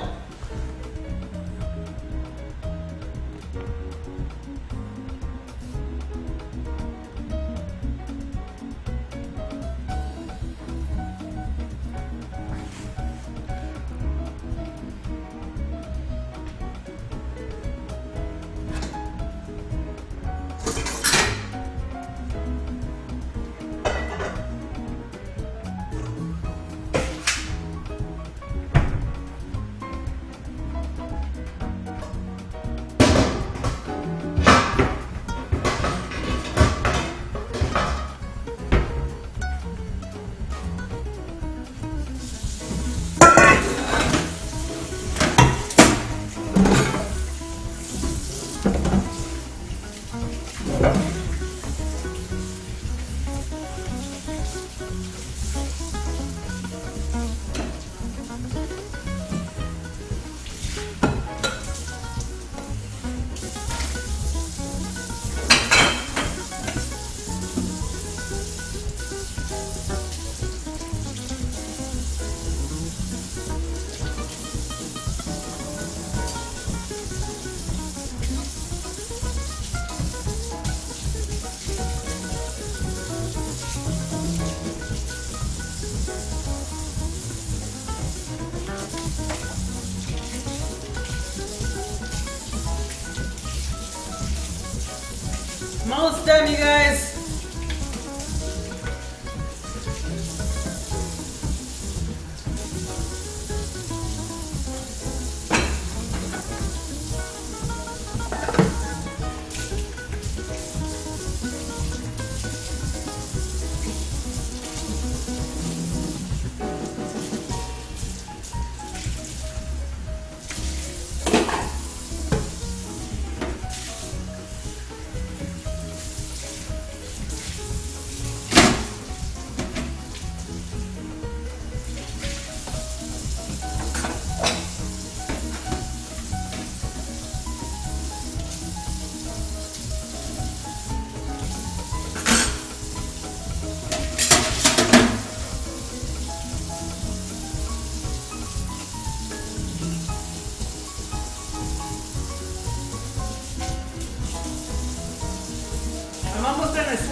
I'm almost done, you guys.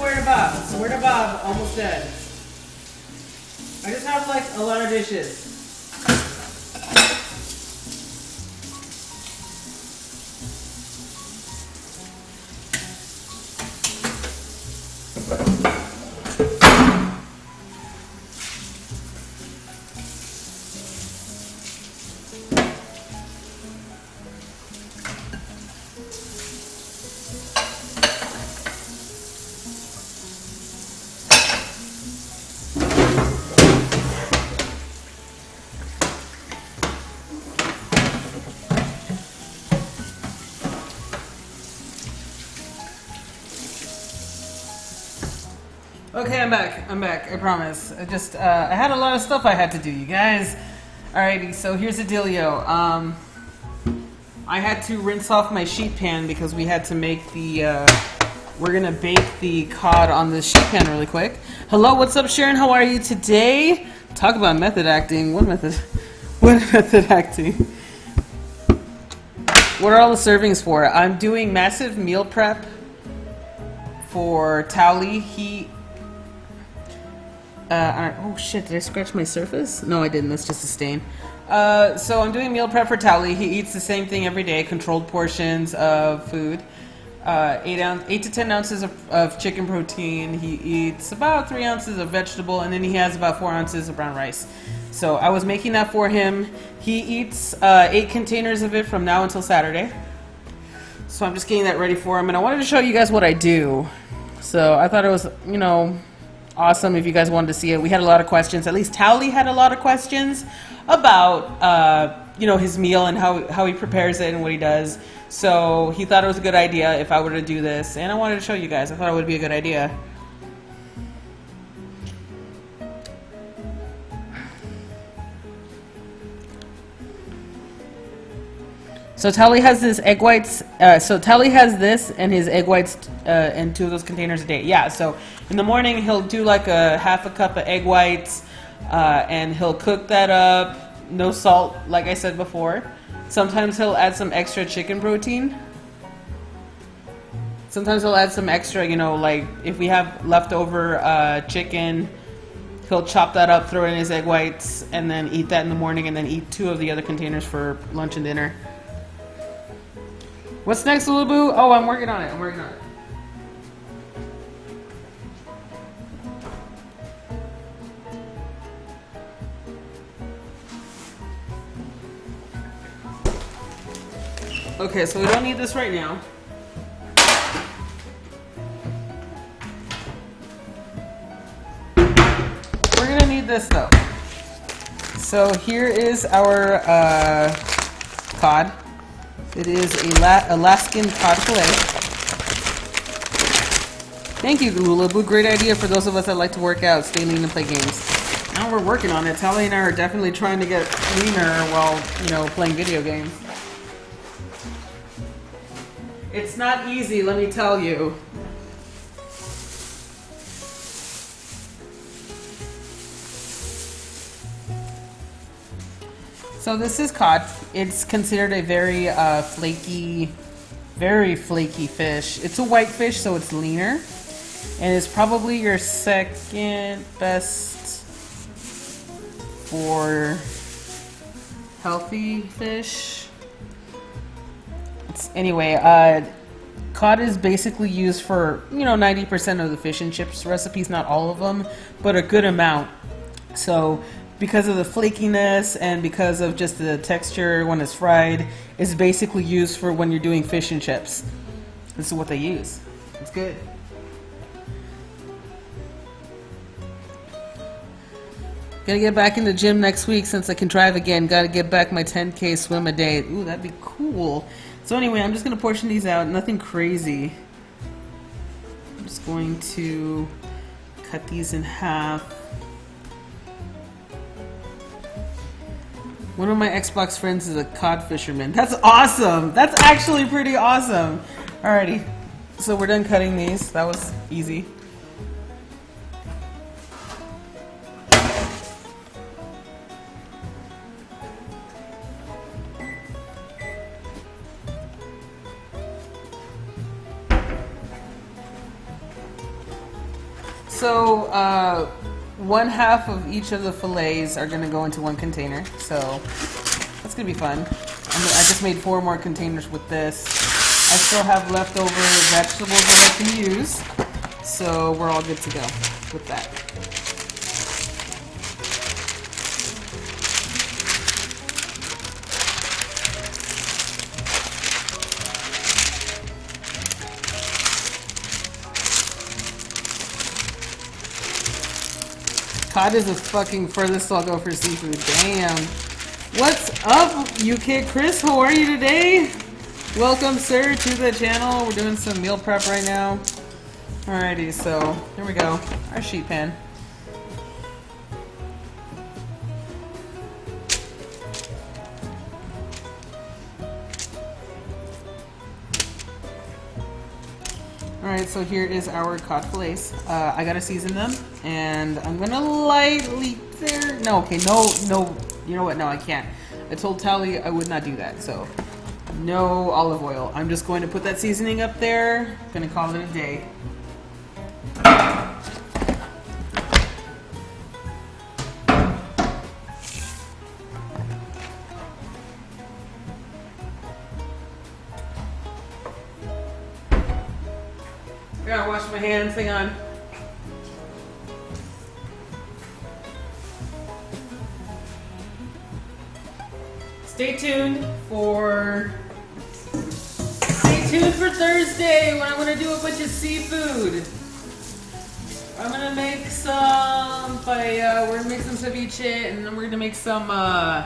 square to Bob. Square to Bob, almost dead. I just have like a lot of dishes. Okay, I'm back. I'm back. I promise. I had a lot of stuff I had to do, you guys. Alrighty, so here's the dealio. I had to rinse off my sheet pan because we had to make the, we're gonna bake the cod on the sheet pan really quick. Hello, what's up, Sharon? How are you today? Talk about method acting. What method? What method acting? What are all the servings for? I'm doing massive meal prep for Towelliee. Oh shit, did I scratch my surface? No, I didn't. That's just a stain. So I'm doing meal prep for Towelliee. He eats the same thing every day, controlled portions of food. 8 to 10 ounces of chicken protein. He eats about 3 ounces of vegetable, and then he has about 4 ounces of brown rice. So I was making that for him. He eats 8 containers of it from now until Saturday. So I'm just getting that ready for him, and I wanted to show you guys what I do. So I thought it was, you know, awesome if you guys wanted to see it. We had a lot of questions. At least Towelliee had a lot of questions about, you know, his meal and how he prepares it and what he does. So he thought it was a good idea if I were to do this, and I wanted to show you guys. I thought it would be a good idea. So Towelliee has this egg whites. So Towelliee has this and his egg whites in 2 of those containers a day. Yeah. So in the morning he'll do like a half a cup of egg whites, and he'll cook that up. No salt, like I said before. Sometimes he'll add some extra chicken protein. Sometimes he'll add some extra, you know, like if we have leftover chicken, he'll chop that up, throw it in his egg whites, and then eat that in the morning, and then eat 2 of the other containers for lunch and dinner. What's next, Lulaboo? Oh, I'm working on it. I'm working on it. Okay, so we don't need this right now. We're gonna need this though. So here is our cod. It is Alaskan cod fillet. Thank you, Lulaboo. Great idea for those of us that like to work out, stay lean, and play games. Now we're working on it. Towelliee and I are definitely trying to get leaner while, you know, playing video games. It's not easy, let me tell you. So this is cod. It's considered a very flaky fish. It's a white fish, so it's leaner. And it's probably your second best for healthy fish. Anyway, cod is basically used for, you know, 90% of the fish and chips recipes, not all of them, but a good amount. So because of the flakiness and because of just the texture when it's fried, it's basically used for when you're doing fish and chips. This is what they use. It's good. Gotta get back in the gym next week since I can drive again. Gotta get back my 10K swim a day. Ooh, that'd be cool. So anyway, I'm just going to portion these out. Nothing crazy. I'm just going to cut these in half. One of my Xbox friends is a cod fisherman. That's awesome! That's actually pretty awesome! Alrighty. So we're done cutting these. That was easy. so 1/2 of each of the fillets are gonna go into one container. So that's gonna be fun. I just made 4 more containers with this. I still have leftover vegetables that I can use. So we're all good to go with that. Cod is the fucking furthest I'll go for seafood. Damn. What's up, UK Chris? How are you today? Welcome, sir, to the channel. We're doing some meal prep right now. Alrighty, so here we go. Our sheet pan. Alright, so here is our cod fillets. I gotta season them, and I'm gonna lightly no, okay, no, you know what, no, I can't. I told Towelliee I would not do that, so no olive oil. I'm just going to put that seasoning up there, gonna call it a day. I gotta wash my hands, hang on. Stay tuned for Thursday when I'm gonna do a bunch of seafood. I'm gonna make some we're gonna make some ceviche, and then we're gonna make some I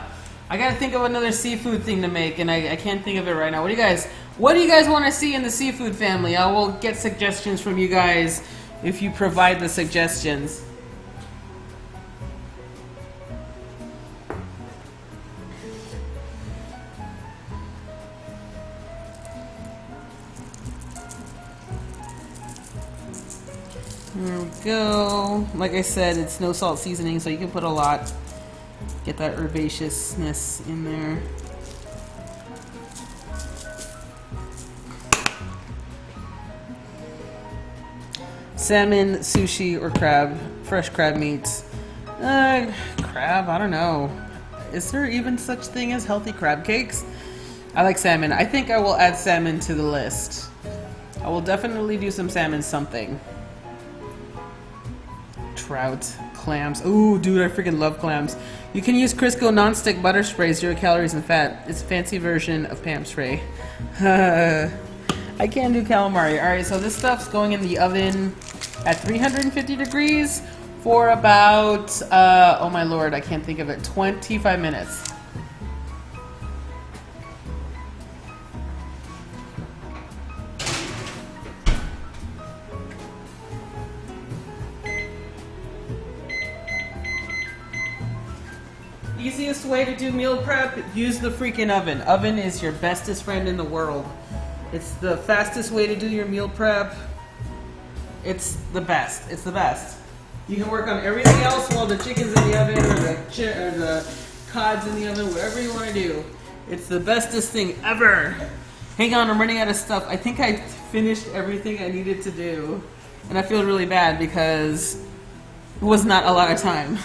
gotta think of another seafood thing to make, and I can't think of it right now. What do you guys want to see in the seafood family? I will get suggestions from you guys if you provide the suggestions. There we go. Like I said, it's no salt seasoning, so you can put a lot. Get that herbaceousness in there. Salmon, sushi, or crab. Fresh crab meats. Crab, I don't know. Is there even such thing as healthy crab cakes? I like salmon. I think I will add salmon to the list. I will definitely do some salmon something. Trout, clams. Ooh, dude, I freaking love clams. You can use Crisco non-stick butter spray, 0 calories and fat. It's a fancy version of Pam spray. I can't do calamari. Alright, so this stuff's going in the oven at 350 degrees for about, oh my lord, I can't think of it, 25 minutes. Easiest way to do meal prep, use the freaking oven. Oven is your bestest friend in the world. It's the fastest way to do your meal prep. It's the best. It's the best. You can work on everything else while the chicken's in the oven or the cod's in the oven, whatever you want to do. It's the bestest thing ever. Hang on, I'm running out of stuff. I think I finished everything I needed to do. And I feel really bad because it was not a lot of time.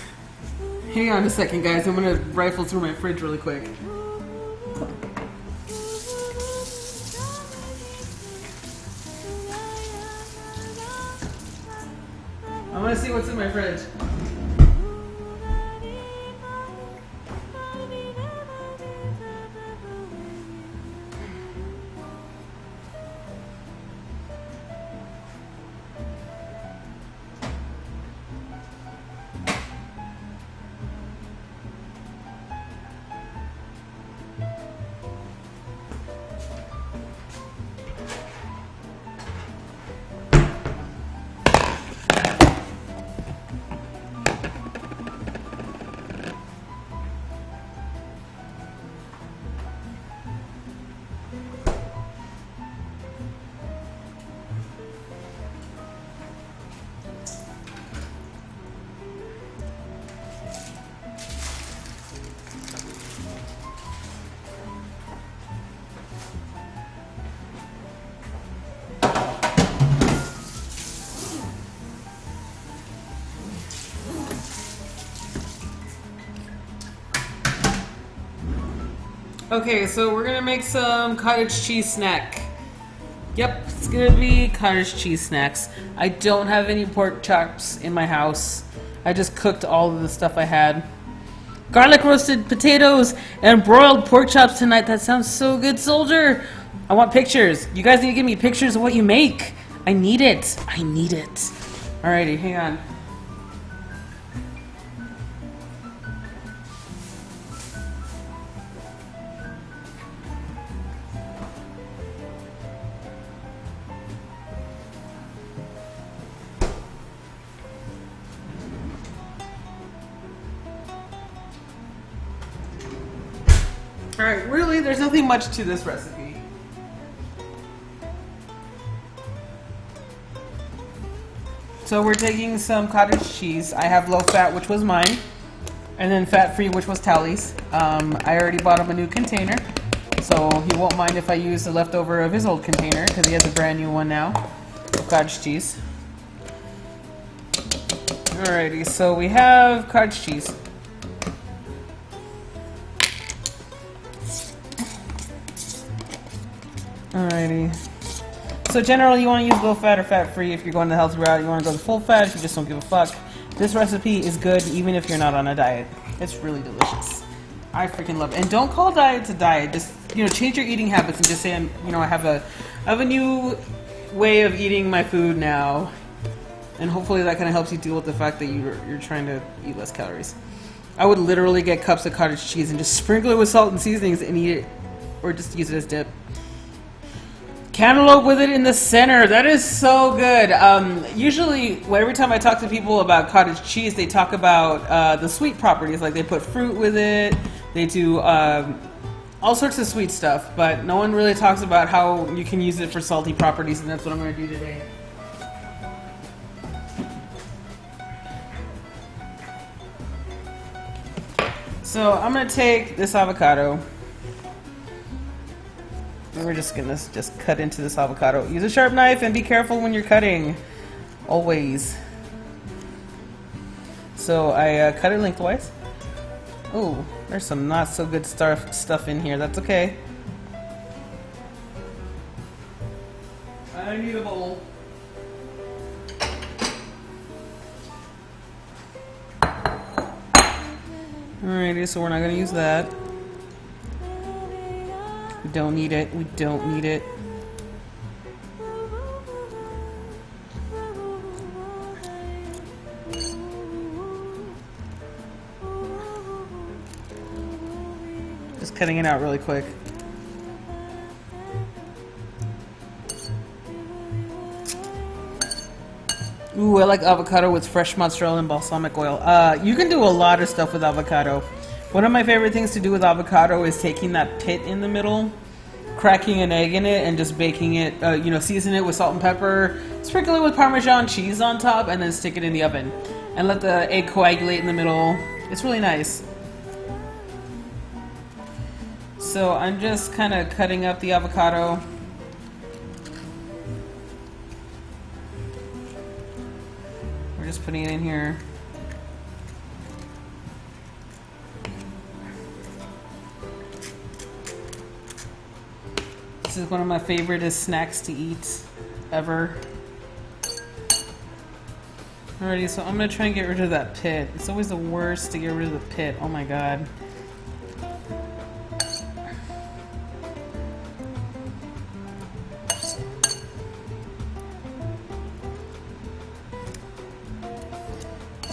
Hang on a second, guys. I'm gonna rifle through my fridge really quick. I wanna see what's in my fridge. Okay, so we're gonna make some cottage cheese snack. Yep, it's gonna be cottage cheese snacks. I don't have any pork chops in my house. I just cooked all of the stuff I had. Garlic roasted potatoes and broiled pork chops tonight. That sounds so good, soldier. I want pictures. You guys need to give me pictures of what you make. I need it. I need it. Alrighty, hang on. Alright, really, there's nothing much to this recipe. So we're taking some cottage cheese. I have low fat, which was mine, and then fat free, which was Towellee's. I already bought him a new container, so he won't mind if I use the leftover of his old container, because he has a brand new one now of cottage cheese. Alrighty, so we have cottage cheese. Alrighty. So generally you want to use low fat or fat free if you're going the healthy route. You want to go the full fat if you just don't give a fuck. This recipe is good even if you're not on a diet. It's really delicious. I freaking love it. And don't call diet to diet. Just, you know, change your eating habits and just say, you know, I have a new way of eating my food now. And hopefully that kind of helps you deal with the fact that you're trying to eat less calories. I would literally get cups of cottage cheese and just sprinkle it with salt and seasonings and eat it, or just use it as dip. Cantaloupe with it in the center. That is so good. Usually, every time I talk to people about cottage cheese, they talk about the sweet properties. Like they put fruit with it. They do all sorts of sweet stuff. But no one really talks about how you can use it for salty properties, and that's what I'm going to do today. So I'm going to take this avocado. We're just gonna cut into this avocado. Use a sharp knife and be careful when you're cutting. Always. So I cut it lengthwise. Oh, there's some not so good stuff in here. That's okay. I need a bowl. Alrighty, so we're not gonna use that. We don't need it. We don't need it. Just cutting it out really quick. Ooh, I like avocado with fresh mozzarella and balsamic oil. You can do a lot of stuff with avocado. One of my favorite things to do with avocado is taking that pit in the middle, cracking an egg in it, and just baking it, you know, season it with salt and pepper, sprinkle it with Parmesan cheese on top, and then stick it in the oven. And let the egg coagulate in the middle. It's really nice. So I'm just kind of cutting up the avocado. We're just putting it in here. This is one of my favorite snacks to eat ever. Alrighty, so I'm gonna try and get rid of that pit. It's always the worst to get rid of the pit. Oh my god.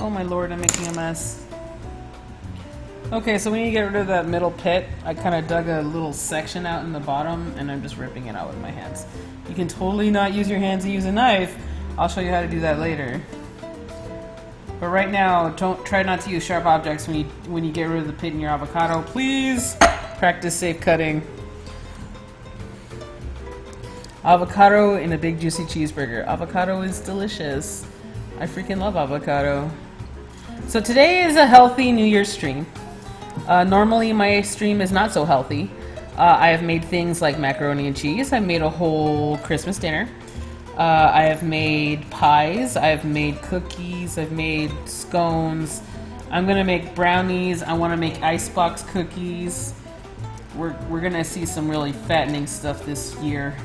Oh my lord, I'm making a mess. Okay, so when you get rid of that middle pit, I kind of dug a little section out in the bottom, and I'm just ripping it out with my hands. You can totally not use your hands and use a knife. I'll show you how to do that later. But right now, try not to use sharp objects when you get rid of the pit in your avocado. Please practice safe cutting. Avocado in a big juicy cheeseburger. Avocado is delicious. I freaking love avocado. So today is a healthy New Year's stream. Normally my stream is not so healthy. I have made things like macaroni and cheese. I've made a whole Christmas dinner. I have made pies. I've made cookies. I've made scones. I'm gonna make brownies. I want to make icebox cookies. we're gonna see some really fattening stuff this year.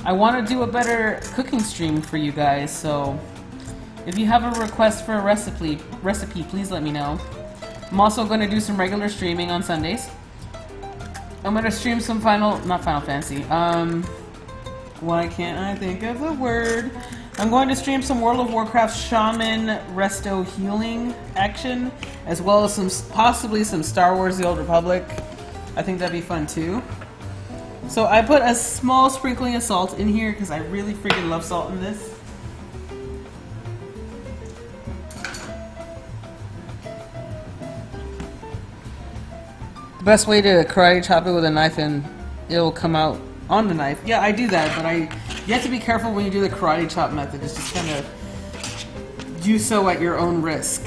I want to do a better cooking stream for you guys, so if you have a request for a recipe, please let me know. I'm also going to do some regular streaming on Sundays. I'm going to stream some not Final Fantasy. Why can't I think of the word? I'm going to stream some World of Warcraft Shaman Resto Healing action, as well as possibly some Star Wars The Old Republic. I think that'd be fun too. So I put a small sprinkling of salt in here because I really freaking love salt in this. The best way to karate chop it with a knife and it'll come out on the knife. Yeah, I do that, but you have to be careful when you do the karate chop method. It's just kind of do so at your own risk.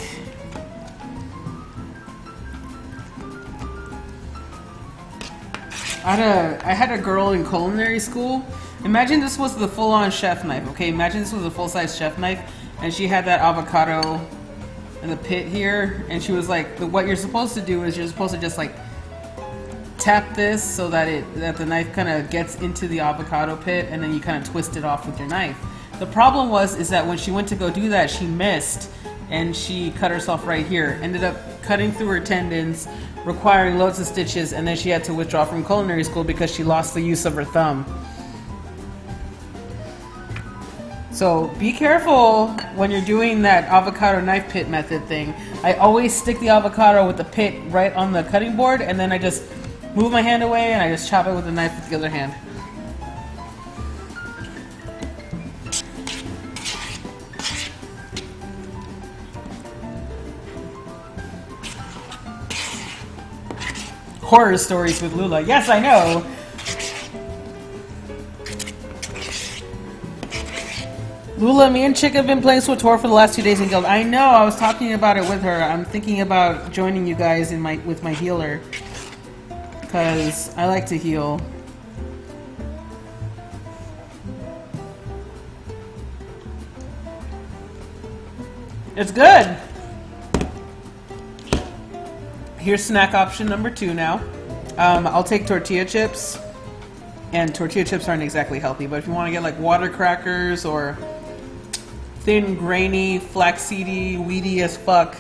I had a girl in culinary school. Imagine this was the full-on chef knife, okay? Imagine this was a full-size chef knife, and she had that avocado in the pit here, and she was like, what you're supposed to do is you're supposed to just like tap this so that the knife kind of gets into the avocado pit, and then you kind of twist it off with your knife. The problem is that when she went to go do that, she missed, and she cut herself right here. Ended up cutting through her tendons, requiring loads of stitches, and then she had to withdraw from culinary school because she lost the use of her thumb. So be careful when you're doing that avocado knife pit method thing. I always stick the avocado with the pit right on the cutting board, and then I just move my hand away and I just chop it with the knife with the other hand. Horror stories with Lula. Yes, I know. Lula, me and Chick have been playing SWTOR for the last 2 days in Guild. I know, I was talking about it with her. I'm thinking about joining you guys with my healer. Because I like to heal. It's good! Here's snack option number 2 now. I'll take tortilla chips. And tortilla chips aren't exactly healthy, but if you want to get like water crackers or thin, grainy, flaxseedy, weedy as fuck,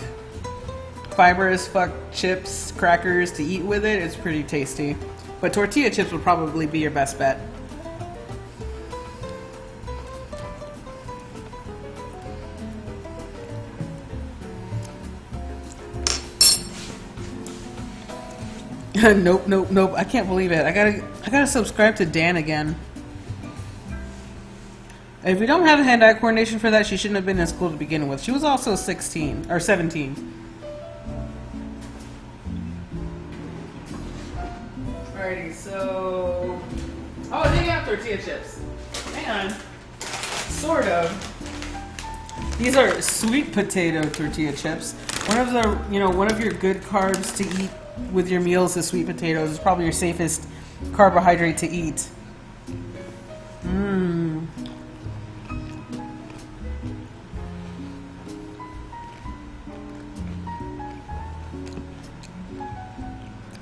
fiber as fuck chips, crackers to eat with it, it's pretty tasty. But tortilla chips would probably be your best bet. Nope. I can't believe it. I gotta subscribe to Dan again. If we don't have hand-eye coordination for that, she shouldn't have been in school to begin with. She was also 16 or 17. Alrighty, so they got tortilla chips. Hang on. Sort of. These are sweet potato tortilla chips. One of your good carbs to eat with your meals is sweet potatoes. It's probably your safest carbohydrate to eat.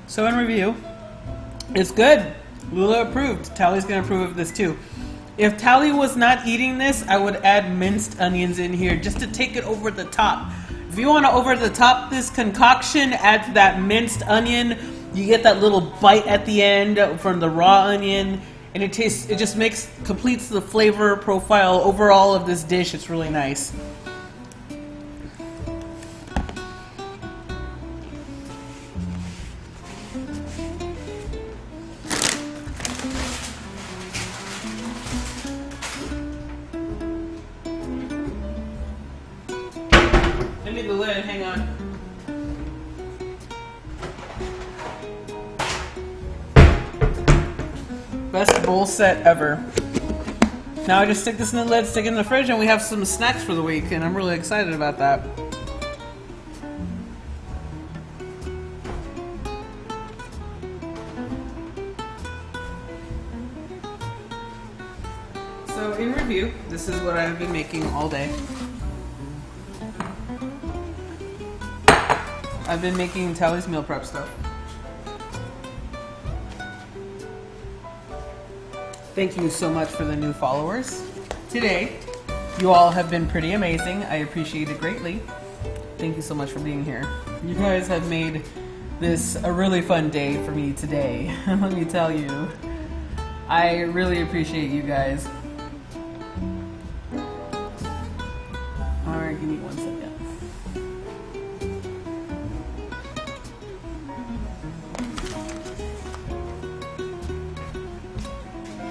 So in review, it's good. Lula approved. Towellee's gonna approve of this too. If Towellee was not eating this, I would add minced onions in here just to take it over the top. If you want to over the top this concoction, add that minced onion. You get that little bite at the end from the raw onion, and it just completes the flavor profile overall of this dish. It's really nice. Give me the lid, hang on. Best bowl set ever. Now I just stick this in the lid, stick it in the fridge, and we have some snacks for the week, and I'm really excited about that. So in review, this is what I've been making all day. I've been making Towellee's meal prep stuff. Thank you so much for the new followers. Today, you all have been pretty amazing. I appreciate it greatly. Thank you so much for being here. You guys have made this a really fun day for me today. Let me tell you. I really appreciate you guys. Alright, give me 1 second.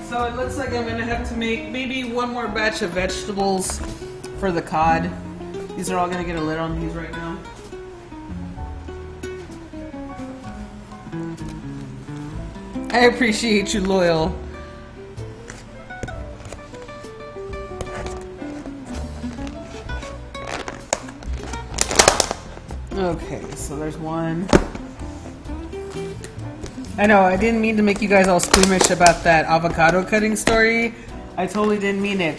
So it looks like I'm gonna have to make maybe one more batch of vegetables for the cod. These are all gonna get a lid on these right now. I appreciate you, Loyal. Okay, so there's one. I know, I didn't mean to make you guys all squeamish about that avocado cutting story. I totally didn't mean it.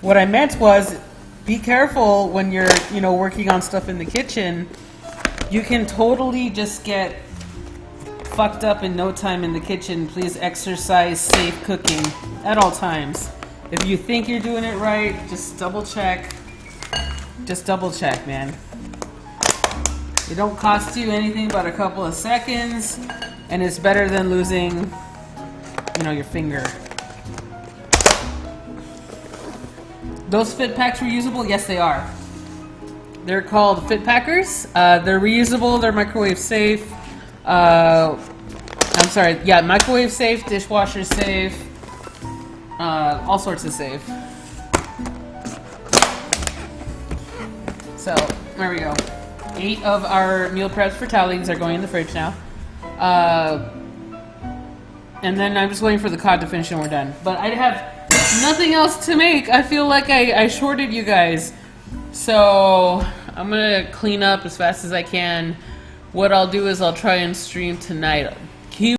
What I meant was, be careful when you're, working on stuff in the kitchen. You can totally just get fucked up in no time in the kitchen. Please exercise safe cooking at all times. If you think you're doing it right, just double check. Just double check, man. It don't cost you anything but a couple of seconds, and it's better than losing, your finger. Those fit packs reusable? Yes, they are. They're called fit packers. They're reusable. They're microwave safe. I'm sorry. Yeah, microwave safe, dishwasher safe, all sorts of safe. So there we go. 8 of our meal preps for Towellies are going in the fridge now. And then I'm just waiting for the cod to finish and we're done. But I have nothing else to make. I feel like I shorted you guys. So I'm gonna clean up as fast as I can. What I'll do is I'll try and stream tonight